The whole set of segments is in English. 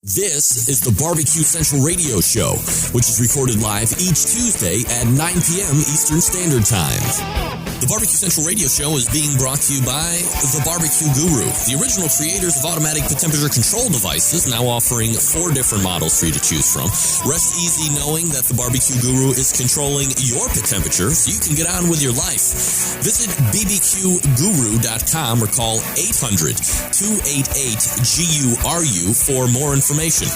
This is the Barbecue Central Radio Show, which is recorded live each Tuesday at 9 p.m. Eastern Standard Time. The Barbecue Central Radio Show is being brought to you by The Barbecue Guru, the original creators of automatic temperature control devices, now offering 4 different models for you to choose from. Rest easy knowing that The Barbecue Guru is controlling your pit temperature so you can get on with your life. Visit bbqguru.com or call 800-288-GURU for more information.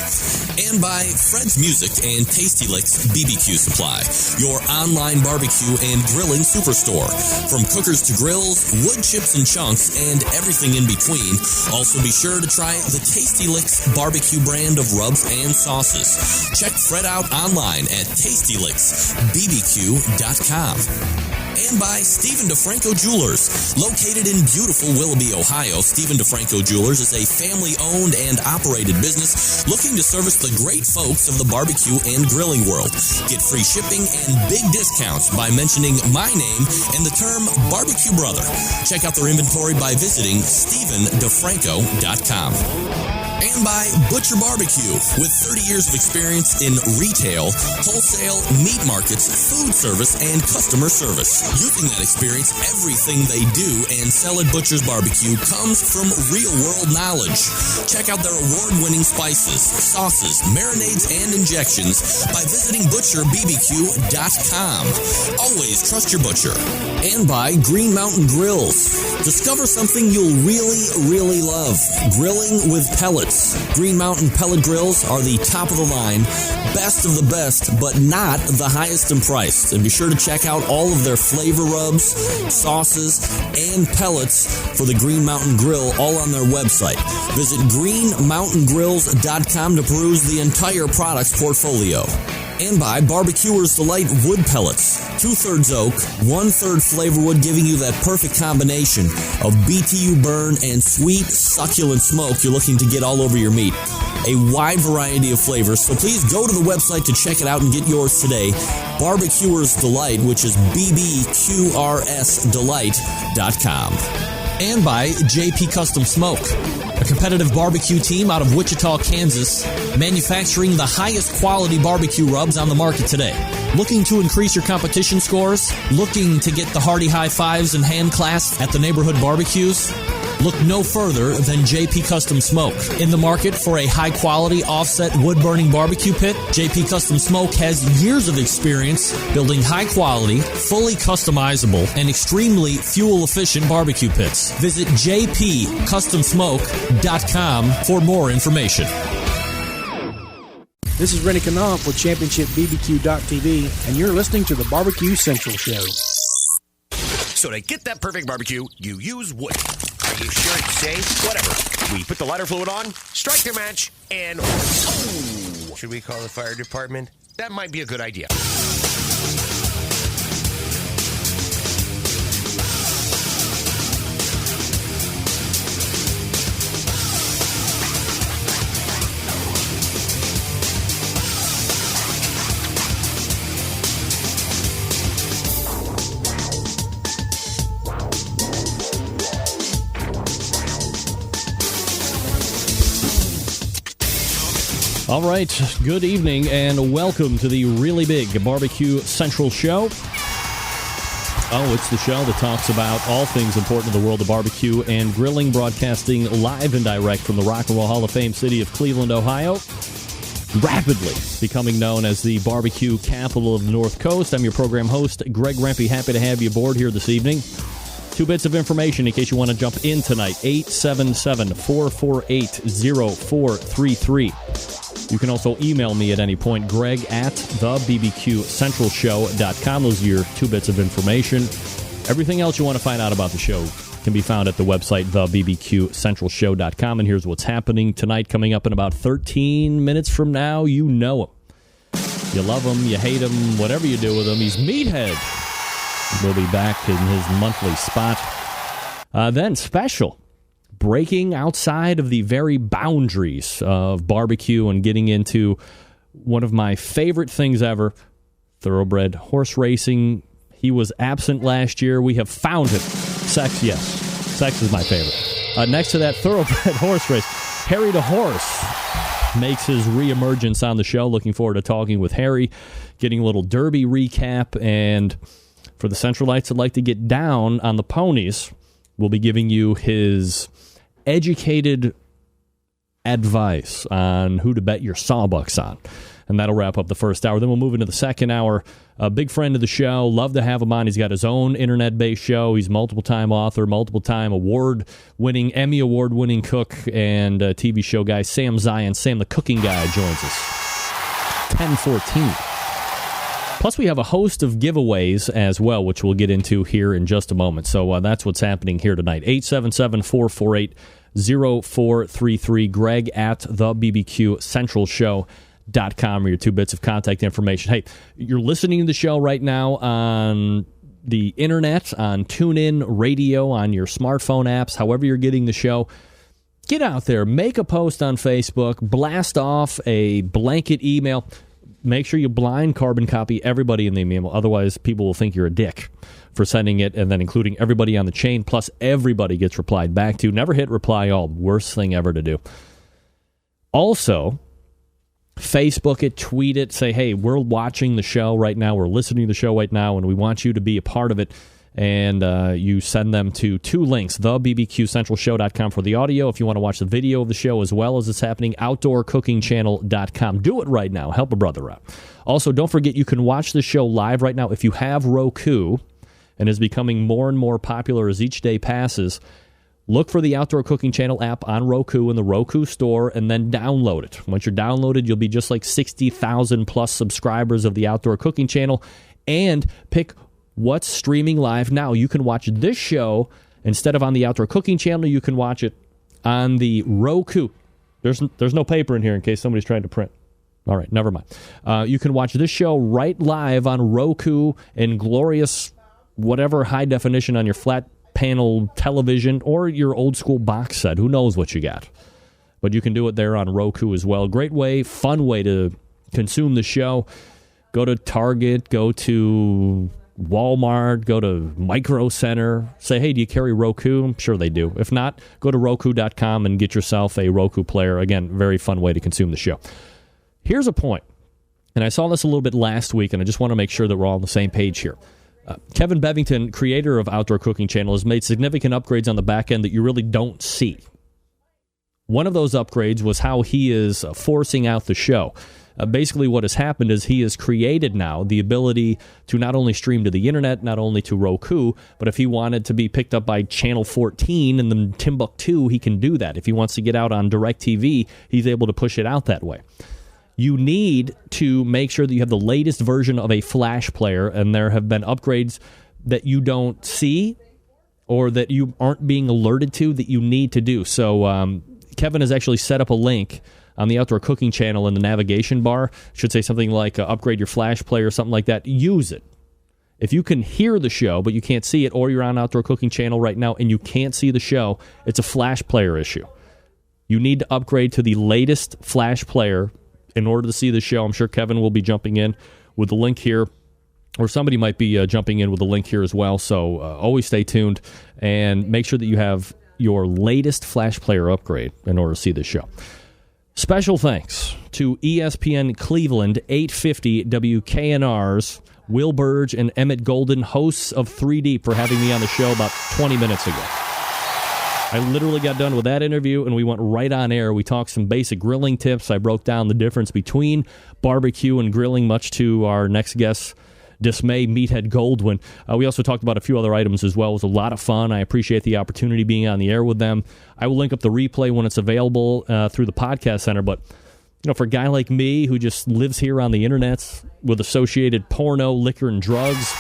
And by Fred's Music and Tasty Licks BBQ Supply, your online barbecue and grilling superstore. From cookers to grills, wood chips and chunks, and everything in between. Also be sure to try the Tasty Licks barbecue brand of rubs and sauces. Check Fred out online at tastylicksbbq.com. And by Stephen DeFranco Jewelers. Located in beautiful Willoughby, Ohio, Stephen DeFranco Jewelers is a family-owned and operated business looking to service the great folks of the barbecue and grilling world. Get free shipping and big discounts by mentioning my name and the term Barbecue Brother. Check out their inventory by visiting StephenDeFranco.com. And by Butcher Barbecue, with 30 years of experience in retail, wholesale, meat markets, food service, and customer service. Using that experience, everything they do and sell at Butcher's Barbecue comes from real-world knowledge. Check out their award-winning spices, sauces, marinades, and injections by visiting ButcherBBQ.com. Always trust your butcher. And by Green Mountain Grills. Discover something you'll really love. Grilling with pellets. Green Mountain pellet grills are the top of the line, best of the best, but not the highest in price. And be sure to check out all of their flavor rubs, sauces, and pellets for the Green Mountain Grill, all on their website. Visit greenmountaingrills.com to peruse the entire products portfolio. And by Barbecuers Delight Wood Pellets. 2/3 oak, 1/3 flavor wood, giving you that perfect combination of BTU burn and sweet, succulent smoke you're looking to get all over your meat. A wide variety of flavors, so please go to the website to check it out and get yours today. Barbecuers Delight, which is bbqrsdelight.com. And by JP Custom Smoke, a competitive barbecue team out of Wichita, Kansas, manufacturing the highest quality barbecue rubs on the market today. Looking to increase your competition scores? Looking to get the hearty high fives and hand clasps at the neighborhood barbecues? Look no further than JP Custom Smoke. In the market for a high-quality offset wood-burning barbecue pit, JP Custom Smoke has years of experience building high-quality, fully customizable, and extremely fuel-efficient barbecue pits. Visit jpcustomsmoke.com for more information. This is Rennie Knopf with ChampionshipBBQ.tv, and you're listening to the Barbecue Central Show. So to get that perfect barbecue, you use wood. Are you sure it's safe? Whatever. We put the lighter fluid on, strike the match, and... Oh, should we call the fire department? That might be a good idea. All right, good evening and welcome to the really big Barbecue Central Show. Oh, it's the show that talks about all things important in the world of barbecue and grilling, broadcasting live and direct from the Rock and Roll Hall of Fame city of Cleveland, Ohio. Rapidly becoming known as the barbecue capital of the North Coast. I'm your program host, Greg Rempe. Happy to have you aboard here this evening. 2 bits of information in case you want to jump in tonight. 877-448-0433. You can also email me at any point, Greg at thebbqcentralshow.com. Those are your 2 bits of information. Everything else you want to find out about the show can be found at the website, thebbqcentralshow.com. And here's what's happening tonight, coming up in about 13 minutes from now. You know him. You love him, you hate him, whatever you do with him. He's Meathead. We'll be back in his monthly spot. Then special. Breaking outside of the very boundaries of barbecue and getting into one of my favorite things ever, thoroughbred horse racing. He was absent last year. We have found him. Sex, yes. Sex is my favorite. Next to that, thoroughbred horse race. Harry the Horse makes his reemergence on the show. Looking forward to talking with Harry, getting a little Derby recap, and for the Centralites that like to get down on the ponies, we'll be giving you his educated advice on who to bet your sawbucks on. And that'll wrap up the first hour. Then we'll move into the second hour. A big friend of the show. Love to have him on. He's got his own internet-based show. He's multiple-time author, multiple-time award-winning, Emmy award-winning cook and TV show guy, Sam Zion. Sam the Cooking Guy joins us. 10:14. Plus, we have a host of giveaways as well, which we'll get into here in just a moment. So that's what's happening here tonight. 877-448-0433. Greg at the BBQ Central Show. .com are your 2 bits of contact information. Hey, you're listening to the show right now on the internet, on TuneIn Radio, on your smartphone apps, however you're getting the show. Get out there, make a post on Facebook, blast off a blanket email. Make sure you blind carbon copy everybody in the email, otherwise people will think you're a dick for sending it, and then including everybody on the chain, plus everybody gets replied back to. Never hit reply all. Worst thing ever to do. Also, Facebook it, tweet it, say, hey, we're watching the show right now, we're listening to the show right now, and we want you to be a part of it. And you send them to 2 links, thebbqcentralshow.com for the audio. If you want to watch the video of the show as well as it's happening, outdoorcookingchannel.com. Do it right now. Help a brother out. Also, don't forget you can watch the show live right now if you have Roku, and is becoming more and more popular as each day passes. Look for the Outdoor Cooking Channel app on Roku in the Roku store and then download it. Once you're downloaded, you'll be just like 60,000 plus subscribers of the Outdoor Cooking Channel, and pick what's streaming live now. You can watch this show instead of on the Outdoor Cooking Channel. You can watch it on the Roku. There's no paper in here in case somebody's trying to print. All right, never mind. You can watch this show right live on Roku in glorious whatever high definition on your flat panel television or your old school box set. Who knows what you got? But you can do it there on Roku as well. Great way, fun way to consume the show. Go to Target, go to Walmart, go to Micro Center. Say, hey, do you carry Roku? I'm sure they do. If not, go to Roku.com and get yourself a Roku player. Again, very fun way to consume the show. Here's a point, and I saw this a little bit last week, and I just want to make sure that we're all on the same page here. Kevin Bevington, creator of Outdoor Cooking Channel, has made significant upgrades on the back end that you really don't see. One of those upgrades was how he is forcing out the show. Basically, what has happened is he has created now the ability to not only stream to the internet, not only to Roku, but if he wanted to be picked up by Channel 14 and then Timbuktu, he can do that. If he wants to get out on DirecTV, he's able to push it out that way. You need to make sure that you have the latest version of a Flash player, and there have been upgrades that you don't see or that you aren't being alerted to that you need to do. So Kevin has actually set up a link on the Outdoor Cooking Channel in the navigation bar. Should say something like upgrade your Flash player or something like that. Use it. If you can hear the show but you can't see it, or you're on Outdoor Cooking Channel right now and you can't see the show, it's a Flash player issue. You need to upgrade to the latest Flash player in order to see the show. I'm sure Kevin will be jumping in with the link here, or somebody might be jumping in with the link here as well. So always stay tuned and make sure that you have your latest Flash player upgrade in order to see the show. Special thanks to ESPN Cleveland 850 WKNR's Will Burge and Emmett Golden, hosts of 3 Deep, for having me on the show about 20 minutes ago. I literally got done with that interview, and we went right on air. We talked some basic grilling tips. I broke down the difference between barbecue and grilling, much to our next guest's dismay, Meathead Goldwyn. We also talked about a few other items as well. It was a lot of fun. I appreciate the opportunity being on the air with them. I will link up the replay when it's available through the podcast center, but for a guy like me who just lives here on the internet with associated porno, liquor, and drugs,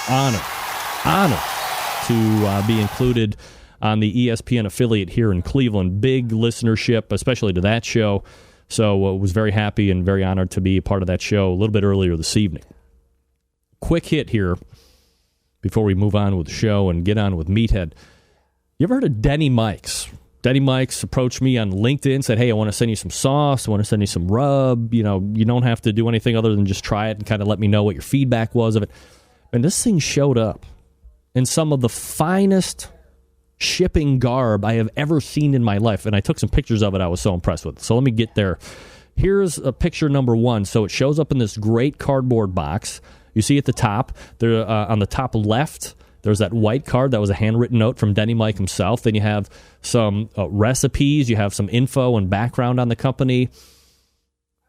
honor to be included on the ESPN affiliate here in Cleveland. Big listenership, especially to that show. So was very happy and very honored to be a part of that show a little bit earlier this evening. Quick hit here before we move on with the show and get on with Meathead. You ever heard of Denny Mikes? Denny Mikes approached me on LinkedIn, said, hey, I want to send you some sauce, I want to send you some rub. You don't have to do anything other than just try it and kind of let me know what your feedback was of it. And this thing showed up in some of the finest shipping garb I have ever seen in my life, and I took some pictures of it. I was so impressed with it. So let me get there Here's a picture number 1. So it shows up in this great cardboard box. You see at the top, there on the top left, there's that white card that was a handwritten note from Denny Mike himself. Then you have some recipes. You have some info and background on the company.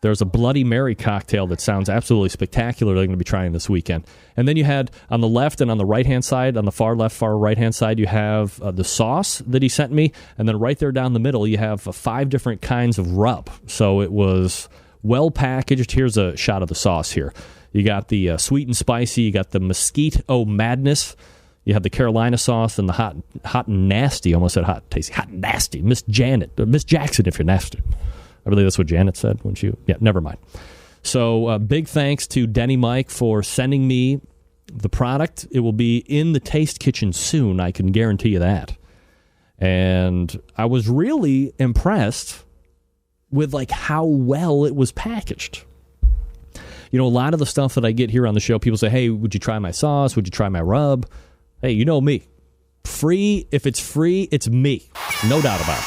There's a Bloody Mary cocktail that sounds absolutely spectacular they're going to be trying this weekend. And then you had on the left and on the right-hand side, on the far left, far right-hand side, you have the sauce that he sent me. And then right there down the middle, you have 5 different kinds of rub. So it was well packaged. Here's a shot of the sauce here. You got the sweet and spicy. You got the Mesquite Madness. You have the Carolina sauce and the hot and nasty. Almost said hot, tasty. Hot and nasty. Miss Jackson if you're nasty. I believe that's what Janet said when she... Yeah, never mind. So big thanks to Denny Mike for sending me the product. It will be in the Taste Kitchen soon, I can guarantee you that. And I was really impressed with like how well it was packaged. You know, a lot of the stuff that I get here on the show, people say, hey, would you try my sauce? Would you try my rub? Hey, you know me. Free, if it's free, it's me. No doubt about it.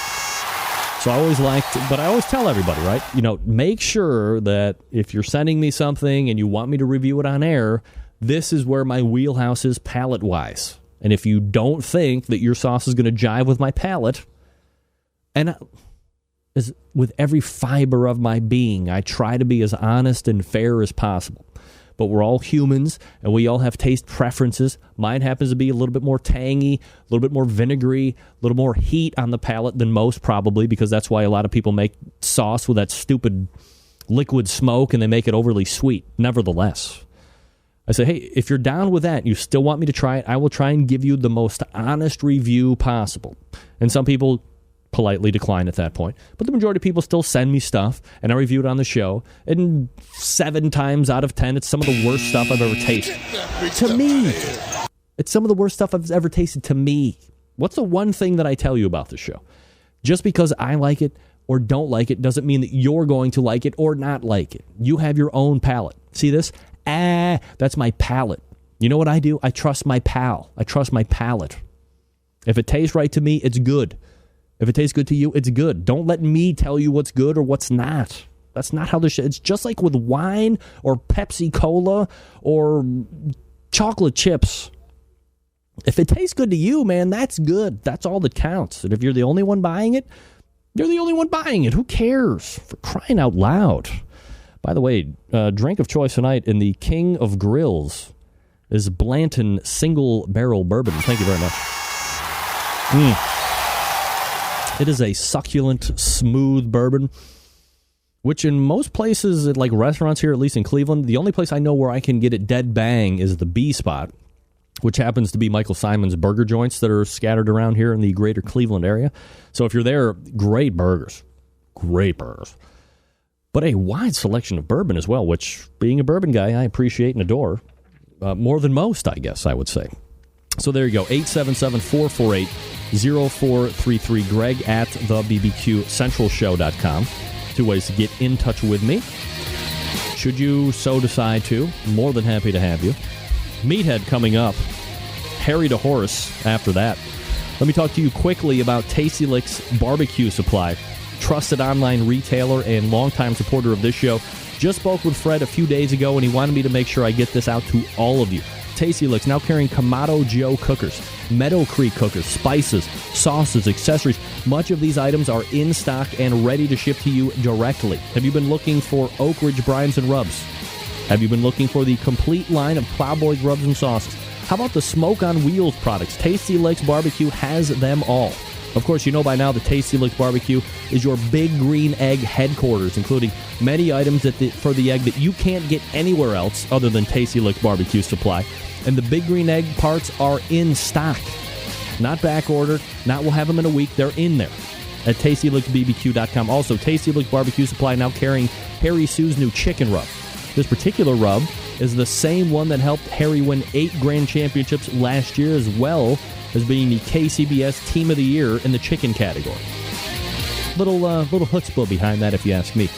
So I always but I always tell everybody, right? You know, make sure that if you're sending me something and you want me to review it on air, this is where my wheelhouse is palate-wise. And if you don't think that your sauce is going to jive with my palate, and as with every fiber of my being, I try to be as honest and fair as possible. But we're all humans, and we all have taste preferences. Mine happens to be a little bit more tangy, a little bit more vinegary, a little more heat on the palate than most probably, because that's why a lot of people make sauce with that stupid liquid smoke, and they make it overly sweet. Nevertheless, I say, hey, if you're down with that and you still want me to try it, I will try and give you the most honest review possible. And some people politely decline at that point. But the majority of people still send me stuff, and I review it on the show. And 7 times out of 10, it's some of the worst stuff I've ever tasted. To me. It's some of the worst stuff I've ever tasted to me. What's the one thing that I tell you about the show? Just because I like it or don't like it doesn't mean that you're going to like it or not like it. You have your own palate. See this? That's my palate. You know what I do? I trust my pal. I trust my palate. If it tastes right to me, it's good. If it tastes good to you, it's good. Don't let me tell you what's good or what's not. That's not how this shit... It's just like with wine or Pepsi Cola or chocolate chips. If it tastes good to you, man, that's good. That's all that counts. And if you're the only one buying it, you're the only one buying it. Who cares? For crying out loud. By the way, drink of choice tonight in the King of Grills is Blanton Single Barrel Bourbon. Thank you very much. It is a succulent, smooth bourbon, which in most places, at like restaurants here, at least in Cleveland, the only place I know where I can get it dead bang is the B Spot, which happens to be Michael Simon's burger joints that are scattered around here in the greater Cleveland area. So if you're there, great burgers. Great burgers. But a wide selection of bourbon as well, which, being a bourbon guy, I appreciate and adore more than most, I guess I would say. So there you go, 877-448-0433. Greg at thebbqcentralshow.com. 2 ways to get in touch with me. Should you so decide to, more than happy to have you. Meathead coming up. Harry DeHorace after that. Let me talk to you quickly about Tasty Licks Barbecue Supply. Trusted online retailer and longtime supporter of this show. Just spoke with Fred a few days ago, and he wanted me to make sure I get this out to all of you. Tasty Licks now carrying Kamado Joe cookers, Meadow Creek cookers, spices, sauces, accessories. Much of these items are in stock and ready to ship to you directly. Have you been looking for Oak Ridge brines and rubs? Have you been looking for the complete line of Plowboys rubs and sauces? How about the Smoke on Wheels products? Tasty Licks Barbecue has them all. Of course, you know by now that Tasty Licks Barbecue is your Big Green Egg headquarters, including many items for the egg that you can't get anywhere else other than Tasty Licks Barbecue Supply. And the Big Green Egg parts are in stock. Not back ordered, not we'll have them in a week. They're in there at TastyLicksBBQ.com. Also, Tasty Licks Barbecue Supply now carrying Harry Sue's new chicken rub. This particular rub is the same one that helped Harry win 8 grand championships last year, as well as being the KCBS Team of the Year in the chicken category. Little chutzpah behind that, if you ask me.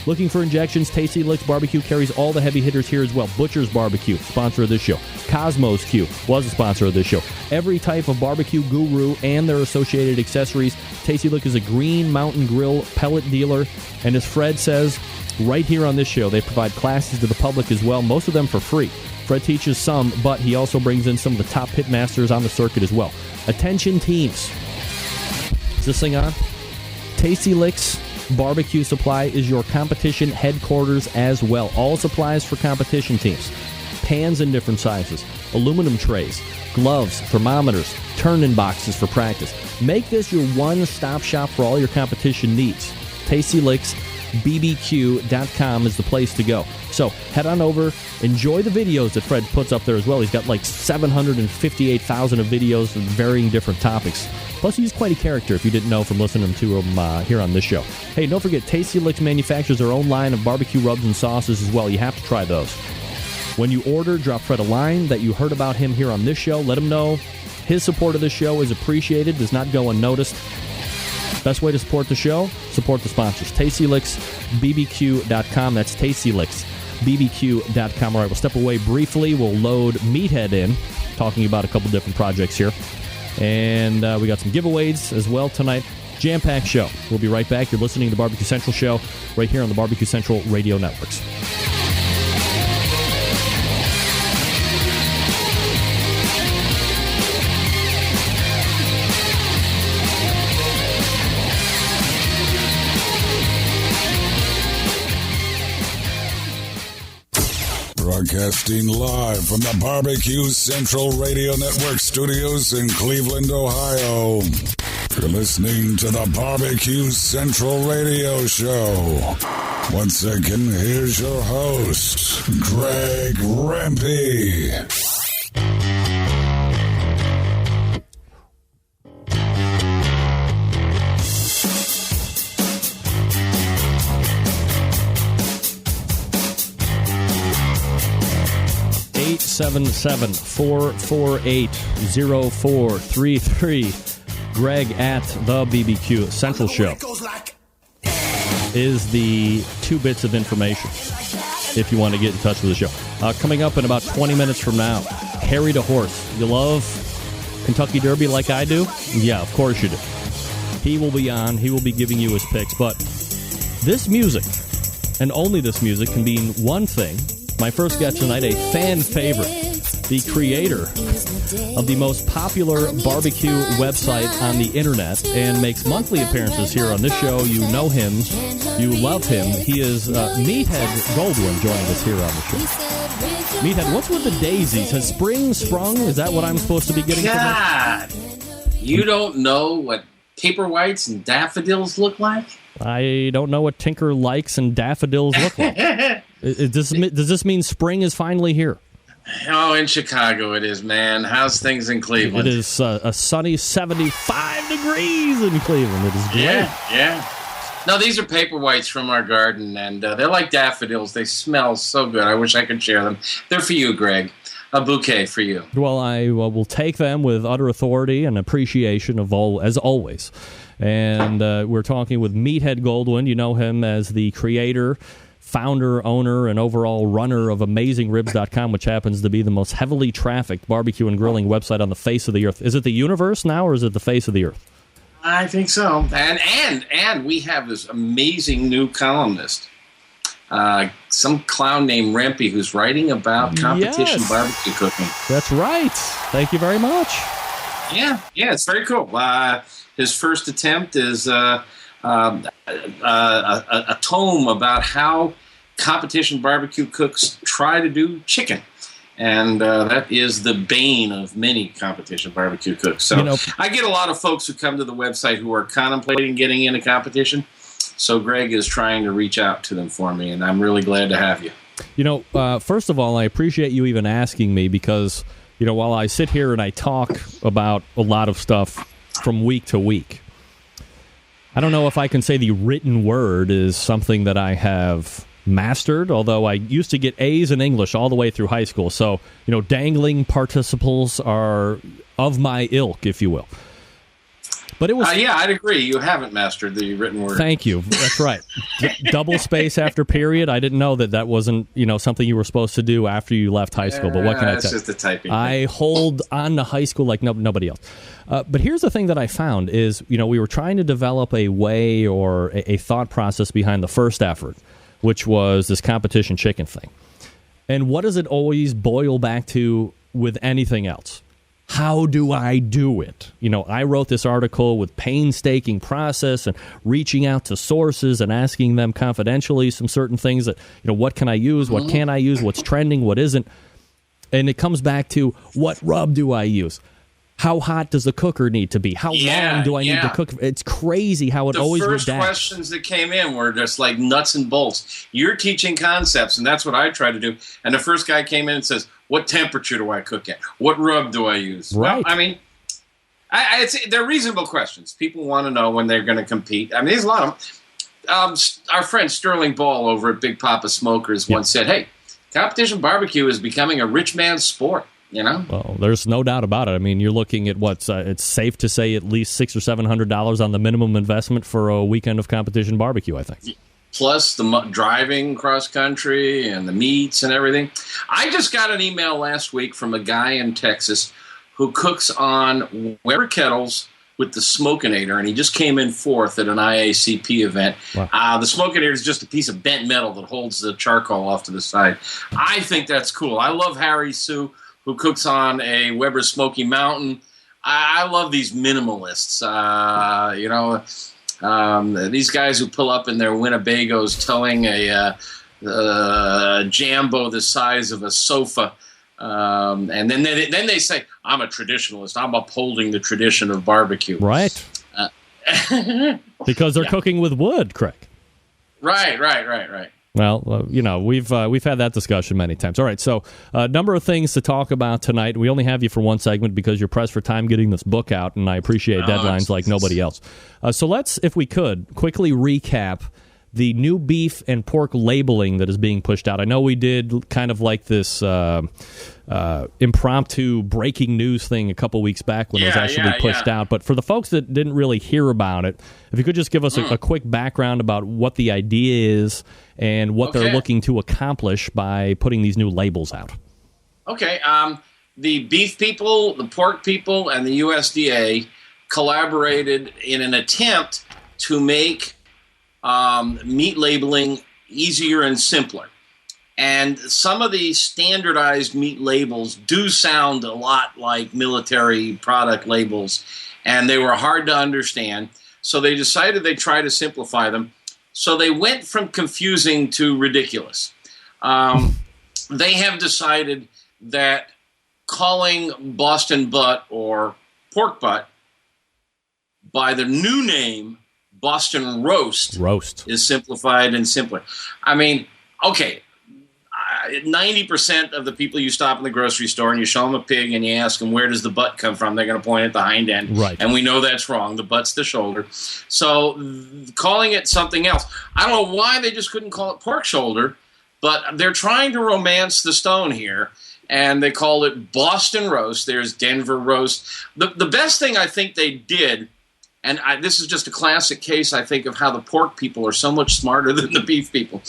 Looking for injections? Tasty Licks Barbecue carries all the heavy hitters here as well. Butcher's Barbecue, sponsor of this show. Cosmos Q was a sponsor of this show. Every type of barbecue guru and their associated accessories. Tasty Lick is a Green Mountain Grill pellet dealer. And as Fred says, right here on this show, they provide classes to the public as well, most of them for free. Fred teaches some, but he also brings in some of the top pit masters on the circuit as well. Attention teams. Is this thing on? Tasty Licks Barbecue Supply is your competition headquarters as well. All supplies for competition teams. Pans in different sizes, aluminum trays, gloves, thermometers, turn-in boxes for practice. Make this your one-stop shop for all your competition needs. Tasty Licks BBQ.com is the place to go. So head on over, enjoy the videos that Fred puts up there as well. He's got like 758,000 of videos of varying different topics. Plus, he's quite a character if you didn't know from listening to him here on this show. Hey, don't forget, Tasty Licks manufactures their own line of barbecue rubs and sauces as well. You have to try those. When you order, drop Fred a line that you heard about him here on this show. Let him know his support of this show is appreciated, does not go unnoticed. Best way to support the show, support the sponsors. TastyLicksBBQ.com. That's TastyLicksBBQ.com. All right, we'll step away briefly. We'll load Meathead in, talking about a couple different projects here. And we got some giveaways as well tonight. Jam-packed show. We'll be right back. You're listening to the Barbecue Central Show right here on the Barbecue Central Radio Networks. Broadcasting live from the Barbecue Central Radio Network studios in Cleveland, Ohio. You're listening to the Barbecue Central Radio Show. Once again, here's your host, Greg Rempe. 877-448-0433. Greg at the BBQ Central Show is the 2 bits of information if you want to get in touch with the show. Coming up in about 20 minutes from now, Harry the Horse. You love Kentucky Derby like I do? Yeah, of course you do. He will be on. He will be giving you his picks. But this music, and only this music, can mean one thing. My first guest tonight, a fan favorite, the creator of the most popular barbecue website on the internet and makes monthly appearances here on this show. You know him. You love him. He is Meathead Goldwyn joining us here on the show. Meathead, what's with the daisies? Has spring sprung? Is that what I'm supposed to be getting? God, you don't know what paper whites and daffodils look like? I don't know what Tinker Likes and daffodils look like. Does this mean spring is finally here? Oh, in Chicago it is, man. How's things in Cleveland? It is a sunny 75 degrees in Cleveland. It is great. Yeah. No, these are paper whites from our garden, and they're like daffodils. They smell so good. I wish I could share them. They're for you, Greg. A bouquet for you. Well, I will take them with utter authority and appreciation of all, as always. And we're talking with Meathead Goldwyn. You know him as the creator, founder, owner, and overall runner of AmazingRibs.com, which happens to be the most heavily trafficked barbecue and grilling website on the face of the earth. Is it the universe now, or is it the face of the earth? I think so. And we have this amazing new columnist, some clown named Rempe, who's writing about competition barbecue cooking. That's right. Thank you very much. Yeah, it's very cool. His first attempt is a tome about how competition barbecue cooks try to do chicken. And that is the bane of many competition barbecue cooks. So I get a lot of folks who come to the website who are contemplating getting into competition. So Greg is trying to reach out to them for me, and I'm really glad to have you. First of all, I appreciate you even asking me because, while I sit here and I talk about a lot of stuff from week to week, I don't know if I can say the written word is something that I have mastered, although I used to get A's in English all the way through high school. So, dangling participles are of my ilk, if you will. But it was yeah, I'd agree. You haven't mastered the written word. Thank you. That's right. Double space after period. I didn't know that wasn't something you were supposed to do after you left high school. But what can I tell you? It's just the typing. I hold on to high school like nobody else. But here's the thing that I found is we were trying to develop a way or a thought process behind the first effort, which was this competition chicken thing. And what does it always boil back to with anything else? How do I do it? I wrote this article with painstaking process and reaching out to sources and asking them confidentially some certain things that, what can I use? What can I use? What's trending? What isn't? And it comes back to, what rub do I use? How hot does the cooker need to be? How long do I need to cook? It's crazy how it always redacts. The first questions that came in were just like nuts and bolts. You're teaching concepts, and that's what I try to do. And the first guy came in and says, what temperature do I cook at? What rub do I use? Right. Well, I mean, they're reasonable questions. People want to know when they're going to compete. I mean, there's a lot of them. Our friend Sterling Ball over at Big Papa Smokers once said, hey, competition barbecue is becoming a rich man's sport. Well, there's no doubt about it. I mean, you're looking at it's safe to say at least $600 or $700 on the minimum investment for a weekend of competition barbecue, I think. Plus the driving cross country and the meats and everything. I just got an email last week from a guy in Texas who cooks on Weber kettles with the Smokinator, and he just came in fourth at an IACP event. Wow. The Smokinator is just a piece of bent metal that holds the charcoal off to the side. I think that's cool. I love Harry Sue, who cooks on a Weber Smoky Mountain. I love these minimalists. These guys who pull up in their Winnebagos towing a Jambo the size of a sofa. And then they say, I'm a traditionalist. I'm upholding the tradition of barbecue. Right. Because they're cooking with wood, Craig. Right. Well, we've had that discussion many times. All right, so a number of things to talk about tonight. We only have you for one segment because you're pressed for time getting this book out, and I appreciate deadlines like nobody else. So let's, if we could, quickly recap the new beef and pork labeling that is being pushed out. I know we did kind of like this impromptu breaking news thing a couple weeks back when it was actually pushed out. But for the folks that didn't really hear about it, if you could just give us a quick background about what the idea is and what they're looking to accomplish by putting these new labels out. Okay. The beef people, the pork people, and the USDA collaborated in an attempt to make meat labeling easier and simpler. And some of the standardized meat labels do sound a lot like military product labels, and they were hard to understand. So they decided they'd try to simplify them. So they went from confusing to ridiculous. They have decided that calling Boston butt or pork butt by the new name Boston roast is simplified and simpler. I mean, okay, 90% of the people you stop in the grocery store and you show them a pig and you ask them, where does the butt come from? They're going to point at the hind end. Right. And we know that's wrong. The butt's the shoulder. So calling it something else. I don't know why they just couldn't call it pork shoulder, but they're trying to romance the stone here. And they call it Boston roast. There's Denver roast. The best thing I think they did, and this is just a classic case, I think, of how the pork people are so much smarter than the beef people.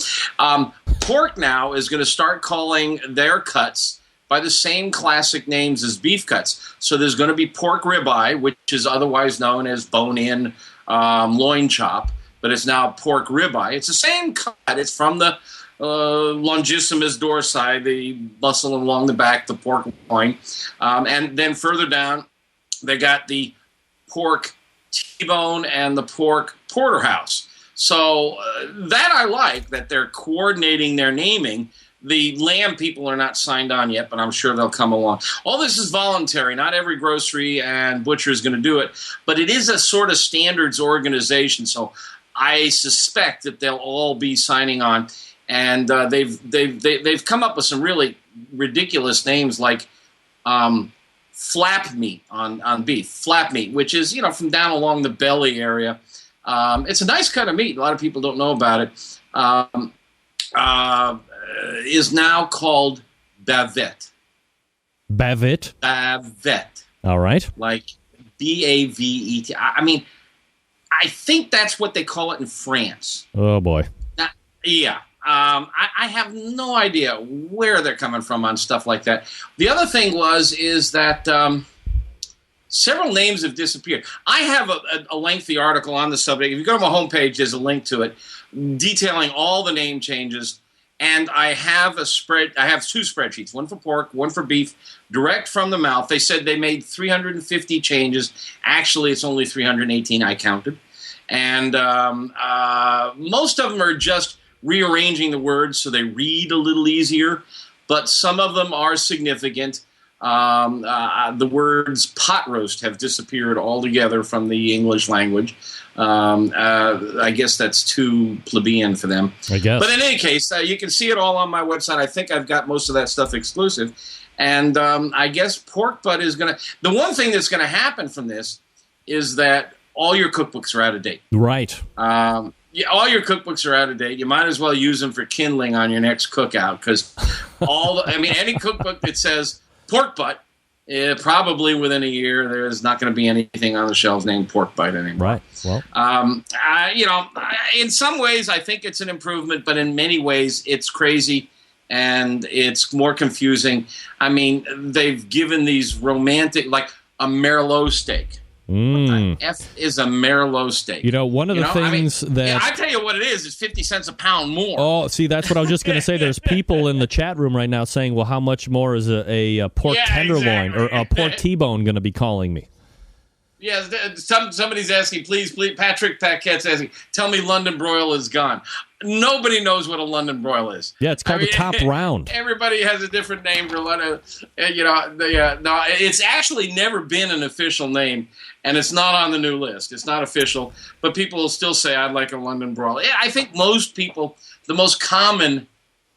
Pork now is going to start calling their cuts by the same classic names as beef cuts. So there's going to be pork ribeye, which is otherwise known as bone-in loin chop, but it's now pork ribeye. It's the same cut. It's from the longissimus dorsi, the muscle along the back, the pork loin. And then further down, they got the pork T-bone and the pork porterhouse. So that I like, that they're coordinating their naming. The lamb people are not signed on yet, but I'm sure they'll come along. All this is voluntary. Not every grocery and butcher is going to do it, but it is a sort of standards organization. So I suspect that they'll all be signing on. And they've come up with some really ridiculous names like flap meat on beef. Flap meat, which is, from down along the belly area. It's a nice cut of meat. A lot of people don't know about it. Is now called bavette. Bavette? Bavette. All right. Like Bavet. I mean, I think that's what they call it in France. Oh, boy. Yeah. I have no idea where they're coming from on stuff like that. The other thing is that several names have disappeared. I have a lengthy article on the subject. If you go to my homepage, there's a link to it detailing all the name changes. And I have two spreadsheets, one for pork, one for beef, direct from the mouth. They said they made 350 changes. Actually, it's only 318 I counted. And most of them are just rearranging the words so they read a little easier. But some of them are significant. The words pot roast have disappeared altogether from the English language. I guess that's too plebeian for them. I guess. But in any case, you can see it all on my website. I think I've got most of that stuff exclusive. And I guess pork butt is going to... The one thing that's going to happen from this is that all your cookbooks are out of date. Right. Yeah, all your cookbooks are out of date. You might as well use them for kindling on your next cookout because any cookbook that says pork butt, probably within a year, there's not going to be anything on the shelves named pork butt anymore. Right. Well, in some ways, I think it's an improvement, but in many ways, it's crazy and it's more confusing. I mean, they've given these romantic, like a Merlot steak. What the F is a Merlot steak? One of the things that... I tell you what it is. It's 50 cents a pound more. Oh, see, that's what I was just going to say. There's people in the chat room right now saying, well, how much more is a pork tenderloin or a pork T-bone going to be calling me? Yeah, somebody's asking, please, Patrick Paquette's asking, tell me London broil is gone. Nobody knows what a London broil is. Yeah, it's called the top round. Everybody has a different name for London. No, it's actually never been an official name, and it's not on the new list. It's not official, but people will still say, I'd like a London broil. I think most people, the most common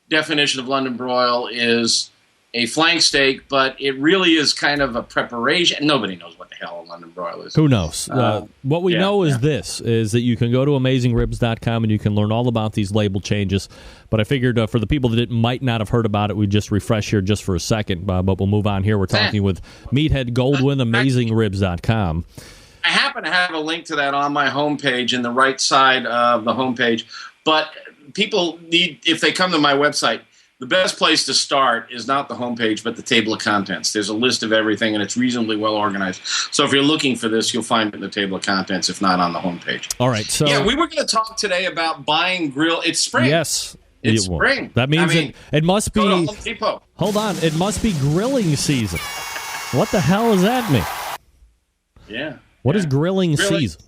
definition of London broil is a flank steak, but it really is kind of a preparation. Nobody knows what the hell a London broil is. Who knows? What we know is is that you can go to AmazingRibs.com and you can learn all about these label changes. But I figured for the people that might not have heard about it, we'd just refresh here just for a second. But we'll move on here. We're talking with Meathead Goldwyn, AmazingRibs.com. I happen to have a link to that on my homepage in the right side of the homepage. But people need, if they come to my website, the best place to start is not the homepage, but the table of contents. There's a list of everything, and it's reasonably well organized. So if you're looking for this, you'll find it in the table of contents, if not on the homepage. All right. So we were going to talk today about buying grill. It's spring. Yes. It's spring. That means it must be... Go to Home Depot. Hold on. It must be grilling season. What the hell does that mean? Yeah. What is grilling season?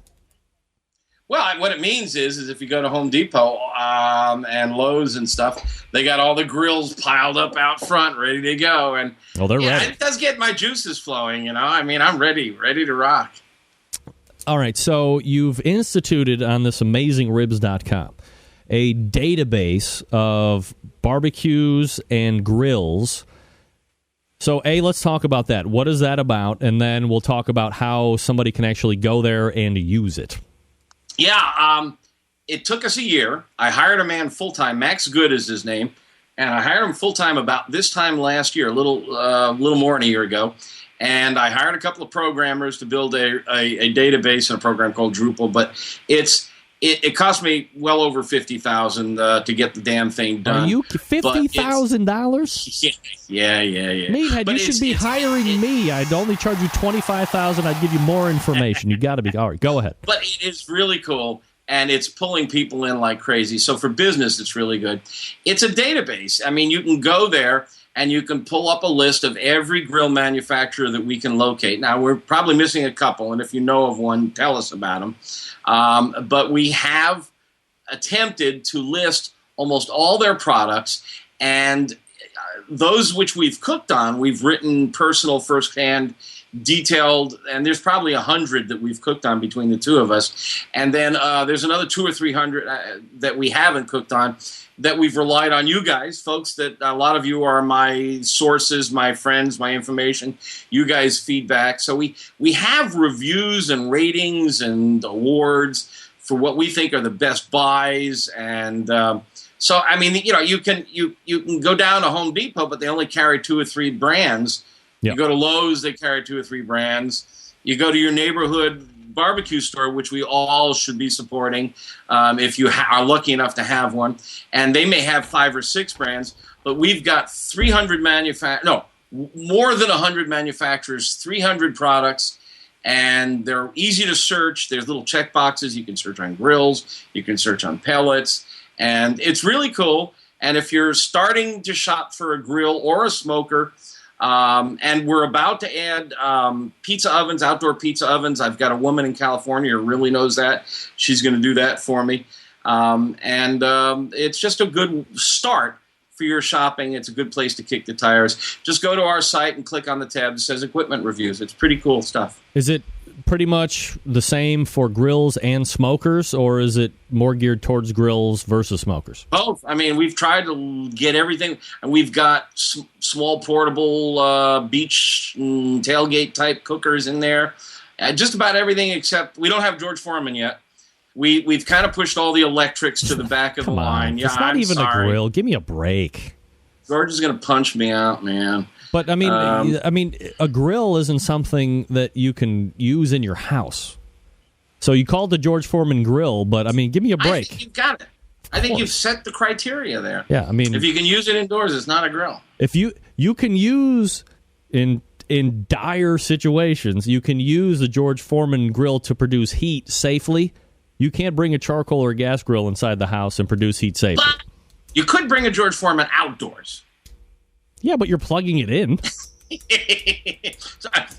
Well, what it means is if you go to Home Depot and Lowe's and stuff, they got all the grills piled up out front, ready to go. And they're ready. It does get my juices flowing, I mean, I'm ready to rock. All right, so you've instituted on this AmazingRibs.com a database of barbecues and grills. So, let's talk about that. What is that about? And then we'll talk about how somebody can actually go there and use it. Yeah, it took us a year. I hired a man full-time. Max Good is his name. And I hired him full-time about this time last year, a little more than a year ago. And I hired a couple of programmers to build a database in a program called Drupal. But it cost me well over $50,000 to get the damn thing done. Are you $50,000? Yeah. Meathead, you should be hiring me. I'd only charge you $25,000. I'd give you more information. You got to be all right. Go ahead. But it is really cool, and it's pulling people in like crazy. So for business, it's really good. It's a database. I mean, you can go there and you can pull up a list of every grill manufacturer that we can locate. Now, we're probably missing a couple, and if you know of one, tell us about them. But we have attempted to list almost all their products, and those which we've cooked on, we've written personal, firsthand, detailed, and there's probably 100 that we've cooked on between the two of us. And then there's another 200 or 300 that we haven't cooked on, that we've relied on you guys, folks, that a lot of you are my sources, my friends, my information, you guys' feedback. So we have reviews and ratings and awards for what we think are the best buys. And so, I mean, you can go down to Home Depot, but they only carry 2 or 3 brands. Yep. You go to Lowe's, they carry 2 or 3 brands. You go to your neighborhood barbecue store, which we all should be supporting if you are lucky enough to have one. And they may have 5 or 6 brands, but we've got 300 more than 100 manufacturers, 300 products, and they're easy to search. There's little check boxes. You can search on grills. You can search on pellets. And it's really cool. And if you're starting to shop for a grill or a smoker, and we're about to add pizza ovens, outdoor pizza ovens. I've got a woman in California who really knows that. She's going to do that for me. It's just a good start for your shopping. It's a good place to kick the tires. Just go to our site and click on the tab that says equipment reviews. It's pretty cool stuff. Is it pretty much the same for grills and smokers, or is it more geared towards grills versus smokers? Both. I mean, we've tried to get everything, and we've got small portable beach tailgate type cookers in there. Just about everything except we don't have George Foreman yet. We've kind of pushed all the electrics to the back of the line. Yeah, it's not even a grill. Give me a break. George is going to punch me out, man. But I mean, a grill isn't something that you can use in your house. So you called the George Foreman grill, but I mean, give me a break. You've got it. I think you've set the criteria there. Yeah, I mean, if you can use it indoors, it's not a grill. If you can use in dire situations, you can use the George Foreman grill to produce heat safely. You can't bring a charcoal or gas grill inside the house and produce heat safely. But you could bring a George Foreman outdoors. Yeah, but you're plugging it in.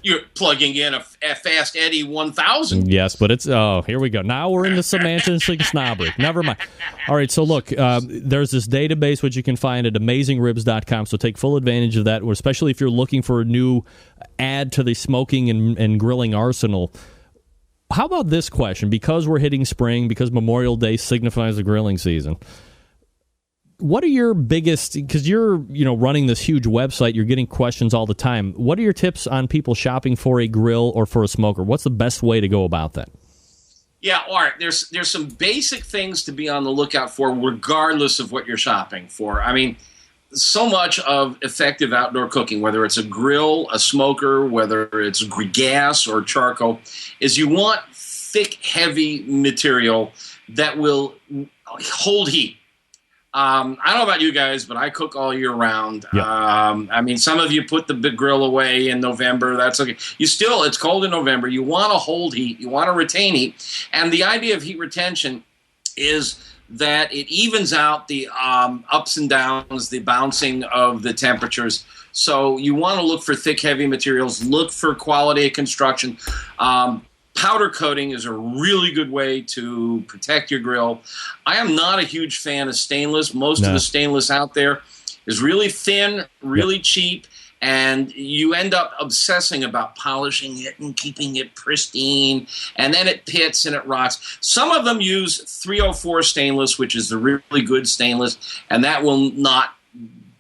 You're plugging in a Fast Eddie 1000. Yes, but it's... Oh, here we go. Now we're into semantics and snobbery. Never mind. All right, so look, there's this database which you can find at AmazingRibs.com, so take full advantage of that, especially if you're looking for a new add to the smoking and grilling arsenal. How about this question? Because we're hitting spring, because Memorial Day signifies the grilling season, what are your biggest, because you're running this huge website, you're getting questions all the time. What are your tips on people shopping for a grill or for a smoker? What's the best way to go about that? Yeah, Art, there's some basic things to be on the lookout for regardless of what you're shopping for. I mean, so much of effective outdoor cooking, whether it's a grill, a smoker, whether it's gas or charcoal, is you want thick, heavy material that will hold heat. I don't know about you guys, but I cook all year round. Yep. I mean, some of you put the big grill away in November. That's okay. It's cold in November. You want to hold heat. You want to retain heat. And the idea of heat retention is that it evens out the ups and downs, the bouncing of the temperatures. So you want to look for thick, heavy materials. Look for quality of construction. Powder coating is a really good way to protect your grill. I am not a huge fan of stainless. Most of the stainless out there is really thin, really cheap, and you end up obsessing about polishing it and keeping it pristine, and then it pits and it rots. Some of them use 304 stainless, which is the really good stainless, and that will not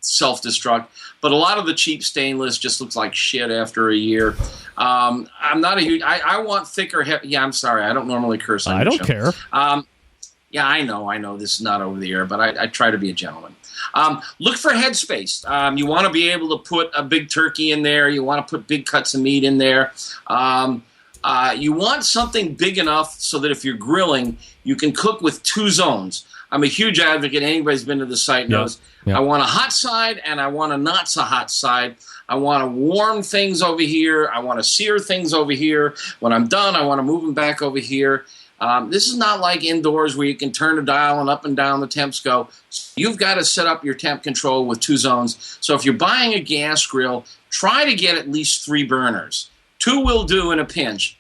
self-destruct. But a lot of the cheap stainless just looks like shit after a year. I'm not a huge... I want thicker... Yeah, I'm sorry. I don't normally curse on I don't care. Yeah, I know. This is not over the air, but I try to be a gentleman. Look for headspace. You want to be able to put a big turkey in there. You want to put big cuts of meat in there. You want something big enough so that if you're grilling, you can cook with 2 zones. I'm a huge advocate. Anybody's been to the site knows. I want a hot side and I want a not so hot side. I want to warm things over here. I want to sear things over here. When I'm done, I want to move them back over here. This is not like indoors where you can turn a dial and up and down the temps go. You've got to set up your temp control with 2 zones. So if you're buying a gas grill, try to get at least 3 burners. 2 will do in a pinch.